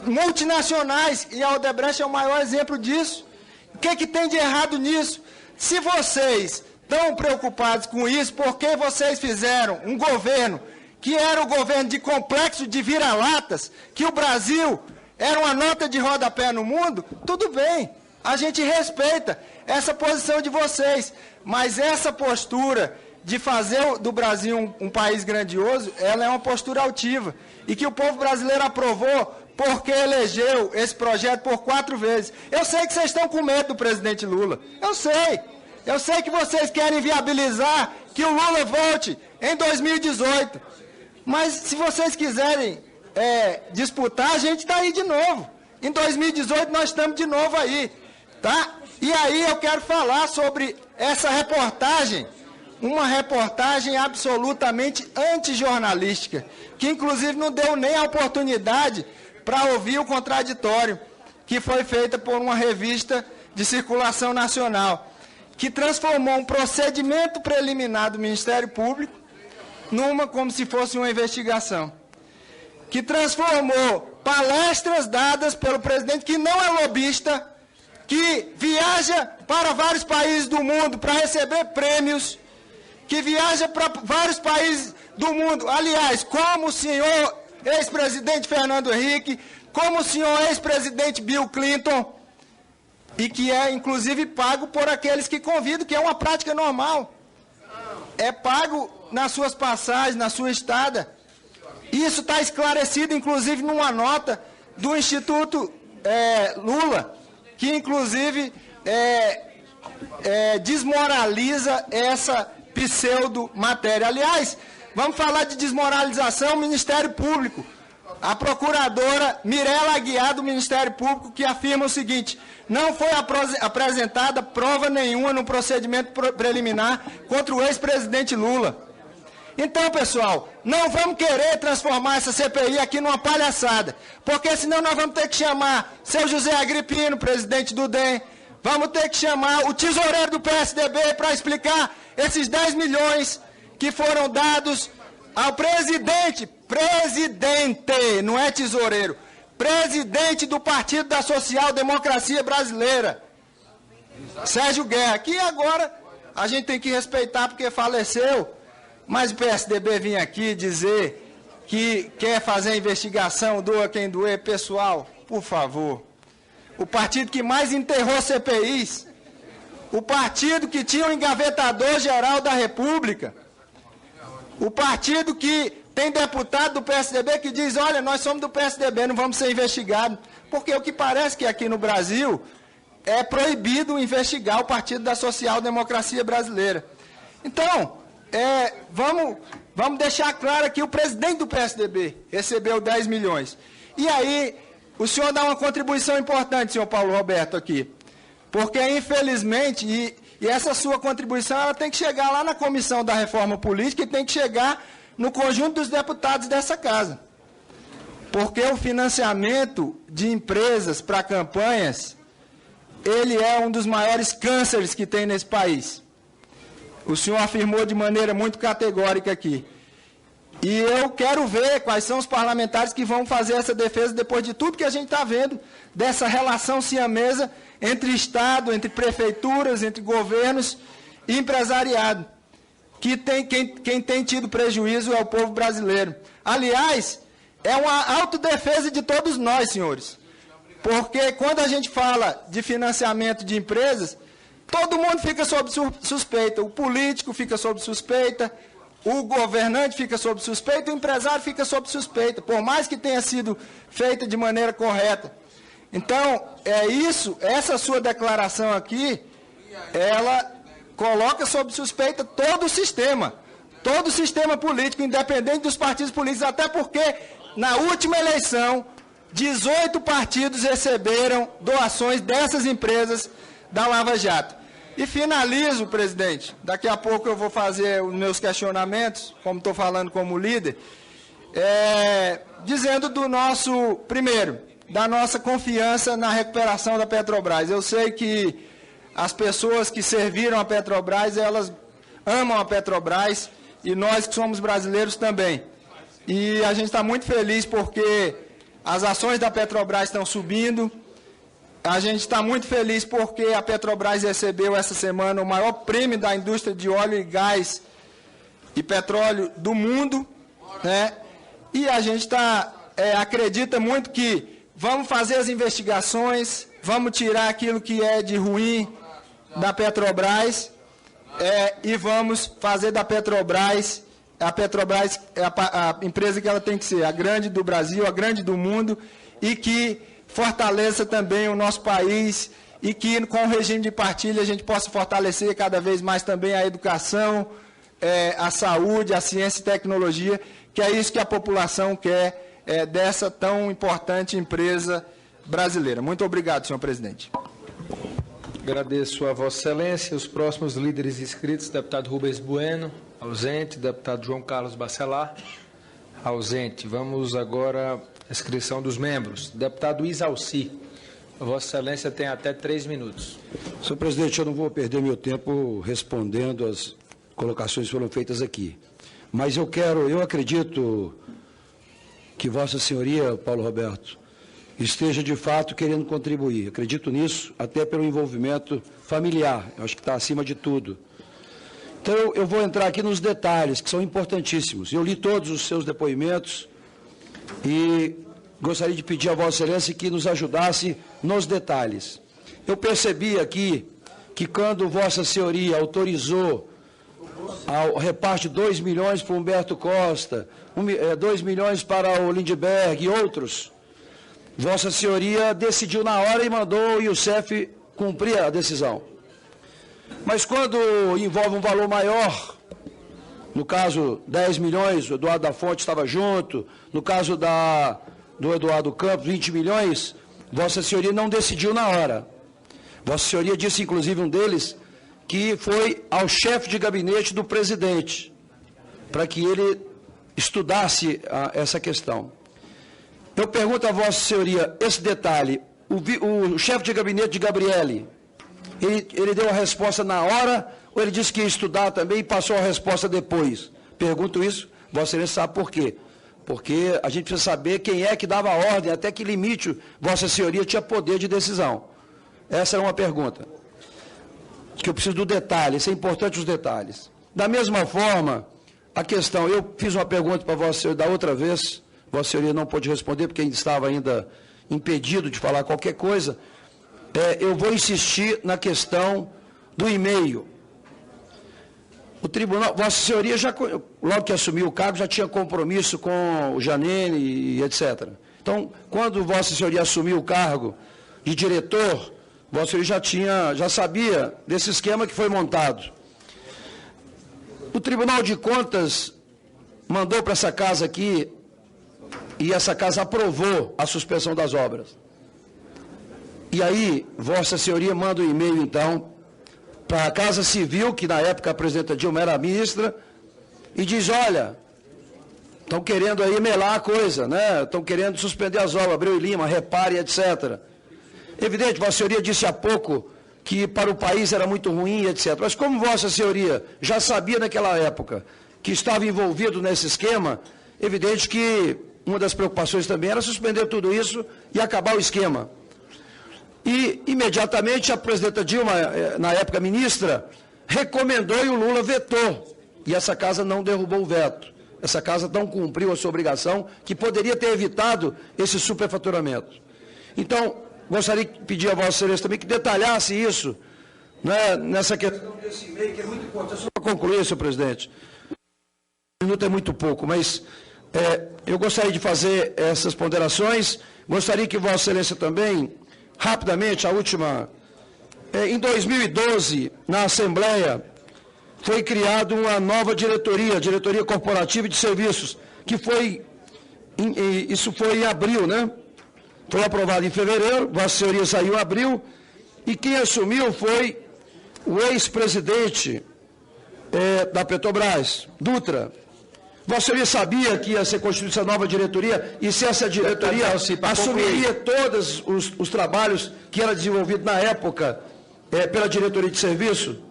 multinacionais, e a Odebrecht é o maior exemplo disso. O que tem de errado nisso? Se vocês estão preocupados com isso, por que vocês fizeram um governo que era o governo de complexo de vira-latas, que o Brasil era uma nota de rodapé no mundo? Tudo bem, a gente respeita essa posição de vocês, mas essa postura de fazer do Brasil um país grandioso, ela é uma postura altiva, e que o povo brasileiro aprovou porque elegeu esse projeto por 4 vezes. Eu sei que vocês estão com medo do presidente Lula, eu sei que vocês querem viabilizar que o Lula volte em 2018, mas se vocês quiserem disputar, a gente está aí de novo. Em 2018 nós estamos de novo aí, tá? E aí eu quero falar sobre essa reportagem, uma reportagem absolutamente antijornalística, que inclusive não deu nem a oportunidade para ouvir o contraditório, que foi feita por uma revista de circulação nacional, que transformou um procedimento preliminar do Ministério Público numa como se fosse uma investigação, que transformou palestras dadas pelo presidente, que não é lobista, que viaja para vários países do mundo para receber prêmios, que viaja para vários países do mundo, aliás, como o senhor ex-presidente Fernando Henrique, como o senhor ex-presidente Bill Clinton, e que é, inclusive, pago por aqueles que convidam, que é uma prática normal. É pago nas suas passagens, na sua estada. Isso está esclarecido, inclusive, numa nota do Instituto Lula, que, inclusive, desmoraliza essa pseudo-matéria. Aliás, vamos falar de desmoralização, Ministério Público. A procuradora Mirela Aguiar, do Ministério Público, que afirma o seguinte: não foi apresentada prova nenhuma no procedimento preliminar contra o ex-presidente Lula. Então, pessoal, não vamos querer transformar essa CPI aqui numa palhaçada, porque senão nós vamos ter que chamar seu José Agripino, presidente do DEM, vamos ter que chamar o tesoureiro do PSDB para explicar esses 10 milhões que foram dados ao presidente, não é tesoureiro, presidente do Partido da Social Democracia Brasileira, Sérgio Guerra, que agora a gente tem que respeitar porque faleceu, mas o PSDB vinha aqui dizer que quer fazer a investigação, doa quem doer. Pessoal, por favor, o partido que mais enterrou CPIs, o partido que tinha o engavetador-geral da República, o partido que tem deputado do PSDB que diz: olha, nós somos do PSDB, não vamos ser investigados. Porque o que parece que aqui no Brasil é proibido investigar o Partido da Social Democracia Brasileira. Então, vamos deixar claro que o presidente do PSDB recebeu 10 milhões. E aí, o senhor dá uma contribuição importante, senhor Paulo Roberto, aqui. Porque, infelizmente, e essa sua contribuição ela tem que chegar lá na Comissão da Reforma Política e tem que chegar no conjunto dos deputados dessa casa. Porque o financiamento de empresas para campanhas, ele é um dos maiores cânceres que tem nesse país. O senhor afirmou de maneira muito categórica aqui. E eu quero ver quais são os parlamentares que vão fazer essa defesa depois de tudo que a gente está vendo, dessa relação siamesa entre Estado, entre prefeituras, entre governos e empresariado. Quem tem tido prejuízo é o povo brasileiro. Aliás, é uma autodefesa de todos nós, senhores. Porque quando a gente fala de financiamento de empresas, todo mundo fica sob suspeita. O político fica sob suspeita, o governante fica sob suspeita, o empresário fica sob suspeita, por mais que tenha sido feita de maneira correta. Então, essa sua declaração aqui, ela coloca sob suspeita todo o sistema político, independente dos partidos políticos, até porque, na última eleição, 18 partidos receberam doações dessas empresas da Lava Jato. E finalizo, presidente, daqui a pouco eu vou fazer os meus questionamentos, como estou falando como líder, dizendo da nossa confiança na recuperação da Petrobras. Eu sei que as pessoas que serviram a Petrobras, elas amam a Petrobras, e nós que somos brasileiros também. E a gente está muito feliz porque as ações da Petrobras estão subindo. A gente está muito feliz porque a Petrobras recebeu essa semana o maior prêmio da indústria de óleo e gás e petróleo do mundo, né? E a gente acredita muito que vamos fazer as investigações, vamos tirar aquilo que é de ruim da Petrobras e vamos fazer da Petrobras a empresa que ela tem que ser, a grande do Brasil, a grande do mundo, e que fortaleça também o nosso país e que com o regime de partilha a gente possa fortalecer cada vez mais também a educação, a saúde, a ciência e tecnologia, que é isso que a população quer dessa tão importante empresa brasileira. Muito obrigado, senhor presidente. Agradeço a Vossa Excelência. Os próximos líderes inscritos, deputado Rubens Bueno, ausente, deputado João Carlos Bacelar, ausente. Vamos agora à inscrição dos membros. Deputado Isalci, Vossa Excelência tem até 3 minutos. Senhor presidente, eu não vou perder meu tempo respondendo as colocações que foram feitas aqui. Mas eu acredito que Vossa Senhoria, Paulo Roberto, esteja de fato querendo contribuir. Acredito nisso, até pelo envolvimento familiar. Eu acho que está acima de tudo. Então, eu vou entrar aqui nos detalhes, que são importantíssimos. Eu li todos os seus depoimentos e gostaria de pedir a Vossa Excelência que nos ajudasse nos detalhes. Eu percebi aqui que quando Vossa Senhoria autorizou o repasse de 2 milhões para o Humberto Costa, 2 milhões para o Lindbergh e outros, Vossa Senhoria decidiu na hora e mandou o Youssef cumprir a decisão. Mas quando envolve um valor maior, no caso 10 milhões, o Eduardo da Fonte estava junto, no caso do Eduardo Campos, 20 milhões, Vossa Senhoria não decidiu na hora. Vossa Senhoria disse, inclusive, um deles, que foi ao chefe de gabinete do presidente, para que ele estudasse essa questão. Eu pergunto a Vossa Senhoria, esse detalhe, o chefe de gabinete de Gabrielli, ele deu a resposta na hora, ou ele disse que ia estudar também e passou a resposta depois? Pergunto isso, Vossa Excelência sabe por quê? Porque a gente precisa saber quem é que dava a ordem, até que limite Vossa Senhoria tinha poder de decisão. Essa é uma pergunta. Que eu preciso do detalhe, isso é importante os detalhes. Da mesma forma, a questão, eu fiz uma pergunta para Vossa Senhoria da outra vez, Vossa Senhoria não pôde responder porque estava ainda impedido de falar qualquer coisa. Eu vou insistir na questão do e-mail. O tribunal, Vossa Senhoria, logo que assumiu o cargo, já tinha compromisso com o Janine e etc. Então, quando Vossa Senhoria assumiu o cargo de diretor, Vossa Senhoria já sabia desse esquema que foi montado. O Tribunal de Contas mandou para essa casa aqui, e essa casa aprovou a suspensão das obras. E aí, Vossa Senhoria manda um e-mail, então, para a Casa Civil, que na época a presidenta Dilma era ministra, e diz, olha, estão querendo aí melar a coisa, né? Estão querendo suspender as obras, Abreu e Lima, repare, etc. Evidente, Vossa Senhoria disse há pouco que para o país era muito ruim, etc. Mas como Vossa Senhoria já sabia naquela época que estava envolvido nesse esquema, evidente que uma das preocupações também era suspender tudo isso e acabar o esquema. E, imediatamente, a presidenta Dilma, na época ministra, recomendou e o Lula vetou. E essa casa não derrubou o veto. Essa casa não cumpriu a sua obrigação, que poderia ter evitado esse superfaturamento. Então, gostaria de pedir a Vossa Excelência também que detalhasse isso, né, nessa questão desse e-mail, que é muito importante. Só para concluir, senhor presidente. Um minuto é muito pouco, mas eu gostaria de fazer essas ponderações. Gostaria que Vossa Excelência também, rapidamente, a última. Em 2012, na Assembleia, foi criada uma nova diretoria, Diretoria Corporativa de Serviços, que foi, isso foi em abril, né? Foi aprovado em fevereiro, Vossa Senhoria saiu em abril, e quem assumiu foi o ex-presidente da Petrobras, Dutra. Vossa Senhoria sabia que ia ser constituída essa nova diretoria, e se essa diretoria assumiria todos os trabalhos que era desenvolvido na época pela diretoria de serviço?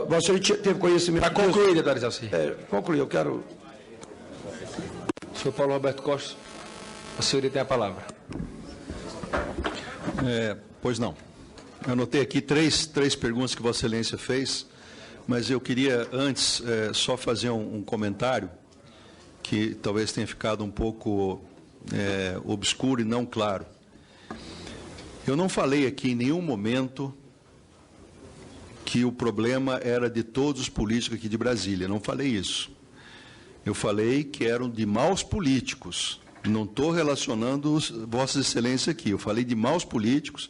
Vossa Senhoria teve conhecimento. Para concluir, deputado Jalci. Concluir, eu quero. Senhor Paulo Roberto Costa, a senhoria tem a palavra. Pois não. Eu anotei aqui três perguntas que Vossa Excelência fez, mas eu queria antes só fazer um comentário que talvez tenha ficado um pouco obscuro e não claro. Eu não falei aqui em nenhum momento que o problema era de todos os políticos aqui de Brasília. Não falei isso. Eu falei que eram de maus políticos. Não estou relacionando Vossa Excelência aqui. Eu falei de maus políticos,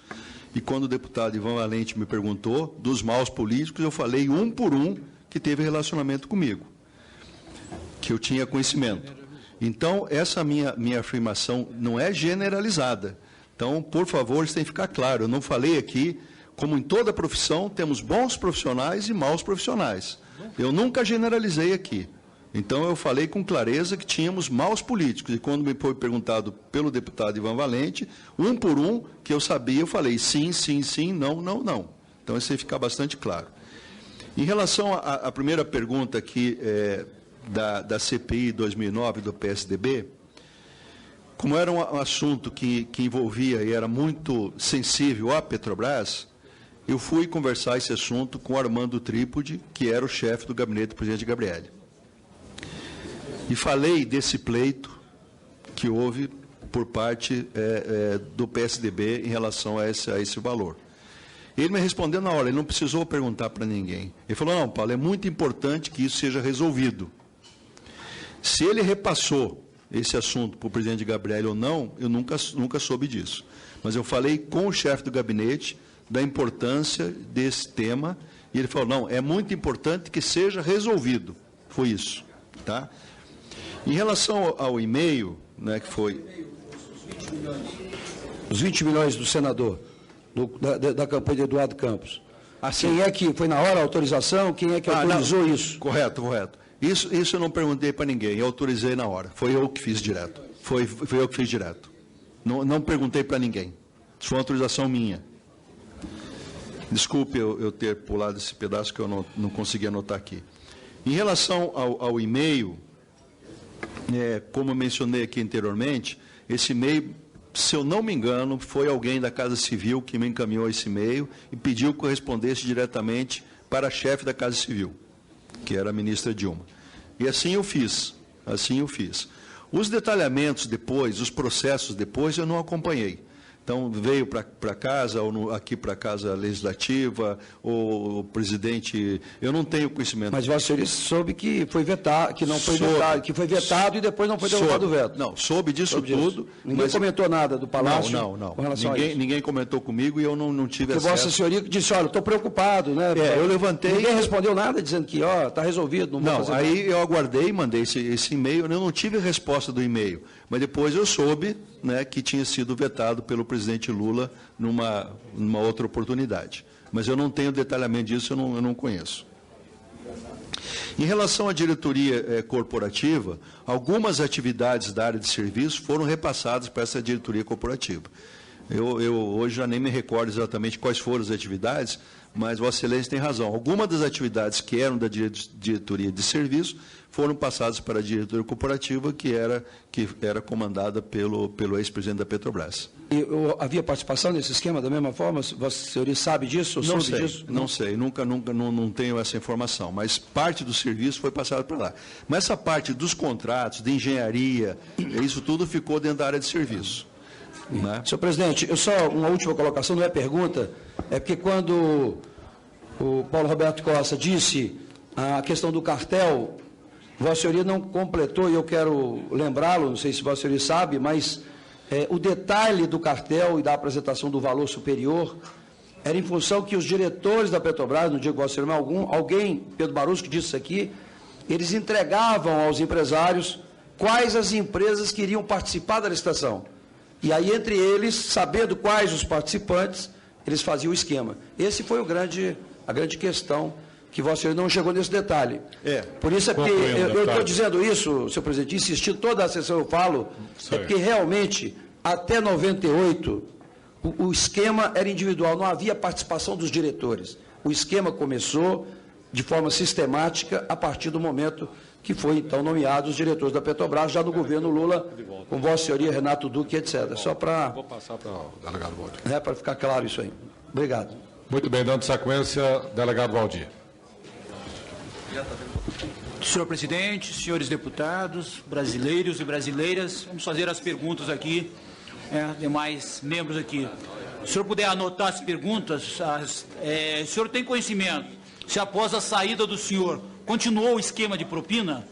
e quando o deputado Ivan Valente me perguntou dos maus políticos, eu falei um por um que teve relacionamento comigo, que eu tinha conhecimento. Então, essa minha afirmação não é generalizada. Então, por favor, isso tem que ficar claro. Eu não falei aqui, como em toda profissão, temos bons profissionais e maus profissionais. Eu nunca generalizei aqui. Então, eu falei com clareza que tínhamos maus políticos. E quando me foi perguntado pelo deputado Ivan Valente, um por um, que eu sabia, eu falei sim, sim, sim, não, não, não. Então, isso tem que ficar bastante claro. Em relação à primeira pergunta aqui da CPI 2009 do PSDB, como era um assunto que envolvia e era muito sensível à Petrobras, eu fui conversar esse assunto com Armando Trípode, que era o chefe do gabinete do presidente Gabrielli. E falei desse pleito que houve por parte do PSDB em relação a esse valor. Ele me respondeu na hora, ele não precisou perguntar para ninguém. Ele falou, não, Paulo, é muito importante que isso seja resolvido. Se ele repassou esse assunto para o presidente Gabrielli ou não, eu nunca soube disso. Mas eu falei com o chefe do gabinete da importância desse tema, e ele falou, não, é muito importante que seja resolvido. Foi isso. Tá? Em relação ao e-mail, né, que foi... Os 20 milhões do senador, da campanha de Eduardo Campos. Quem é que foi na hora a autorização? Quem é que autorizou isso? Correto, correto. Isso eu não perguntei para ninguém, eu autorizei na hora. Foi eu que fiz direto. Foi eu que fiz direto. Não perguntei para ninguém. Isso foi uma autorização minha. Desculpe eu ter pulado esse pedaço que eu não consegui anotar aqui. Em relação ao e-mail, como eu mencionei aqui anteriormente, esse e-mail, se eu não me engano, foi alguém da Casa Civil que me encaminhou esse e-mail e pediu que eu respondesse diretamente para a chefe da Casa Civil, que era a ministra Dilma. E assim eu fiz, Os detalhamentos depois, os processos depois, eu não acompanhei. Então, veio para casa, ou aqui para a Casa Legislativa, ou o presidente... Eu não tenho conhecimento. Mas Vossa Senhoria soube que foi vetado, que não foi vetado, que foi vetado e depois não foi derrubado o veto. Não, soube disso tudo. Ninguém comentou nada do Palácio? Não. Ninguém comentou comigo e eu não tive acesso. Porque Vossa Senhoria disse, olha, estou preocupado, né? Eu levantei... Ninguém respondeu nada, dizendo que, está resolvido, não vou fazer aí nada. Eu aguardei, mandei esse e-mail, eu não tive resposta do e-mail. Mas depois eu soube, né, que tinha sido vetado pelo presidente Lula numa outra oportunidade. Mas eu não tenho detalhamento disso, eu não conheço. Em relação à diretoria corporativa, algumas atividades da área de serviço foram repassadas para essa diretoria corporativa. Eu hoje já nem me recordo exatamente quais foram as atividades, mas Vossa Excelência tem razão. Algumas das atividades que eram da diretoria de serviço foram passadas para a diretoria corporativa, que era comandada pelo ex-presidente da Petrobras. E havia participação nesse esquema da mesma forma? Vossa Senhoria sabe disso? Não sei, disso? Não sei, nunca não tenho essa informação, mas parte do serviço foi passado para lá. Mas essa parte dos contratos, de engenharia, isso tudo ficou dentro da área de serviço. Né? Senhor presidente, só uma última colocação, não é pergunta, é porque quando o Paulo Roberto Costa disse a questão do cartel, Vossa Senhoria não completou, e eu quero lembrá-lo, não sei se Vossa Senhoria sabe, mas o detalhe do cartel e da apresentação do valor superior era em função que os diretores da Petrobras, não digo Vossa Senhoria, alguém, Pedro Barusco disse isso aqui, eles entregavam aos empresários quais as empresas que iriam participar da licitação. E aí, entre eles, sabendo quais os participantes, eles faziam o esquema. Esse foi a grande questão, que Vossa Senhoria não chegou nesse detalhe. Por isso é porque eu estou dizendo isso, senhor presidente, insistindo, toda a sessão eu falo, é porque realmente, até 98, o esquema era individual, não havia participação dos diretores. O esquema começou de forma sistemática a partir do momento que foi, então, nomeados os diretores da Petrobras, já no governo Lula, com Vossa Senhoria, Renato Duque, etc. Só para... Vou passar para o delegado Valdir. Para ficar claro isso aí. Obrigado. Muito bem, dando sequência, delegado Valdir. Senhor presidente, senhores deputados, brasileiros e brasileiras, vamos fazer as perguntas aqui, demais membros aqui. Se o senhor puder anotar as perguntas, o senhor tem conhecimento se após a saída do senhor continuou o esquema de propina,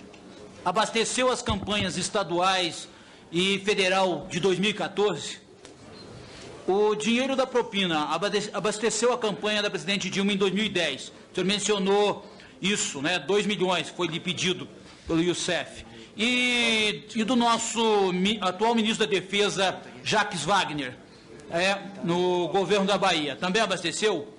abasteceu as campanhas estaduais e federal de 2014, o dinheiro da propina abasteceu a campanha da presidente Dilma em 2010, o senhor mencionou isso, né, 2 milhões foi lhe pedido pelo Youssef, e do nosso atual ministro da Defesa, Jacques Wagner, no governo da Bahia, também abasteceu?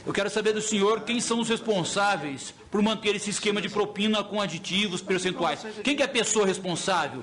Eu quero saber do senhor quem são os responsáveis por manter esse esquema de propina com aditivos percentuais. Quem que é a pessoa responsável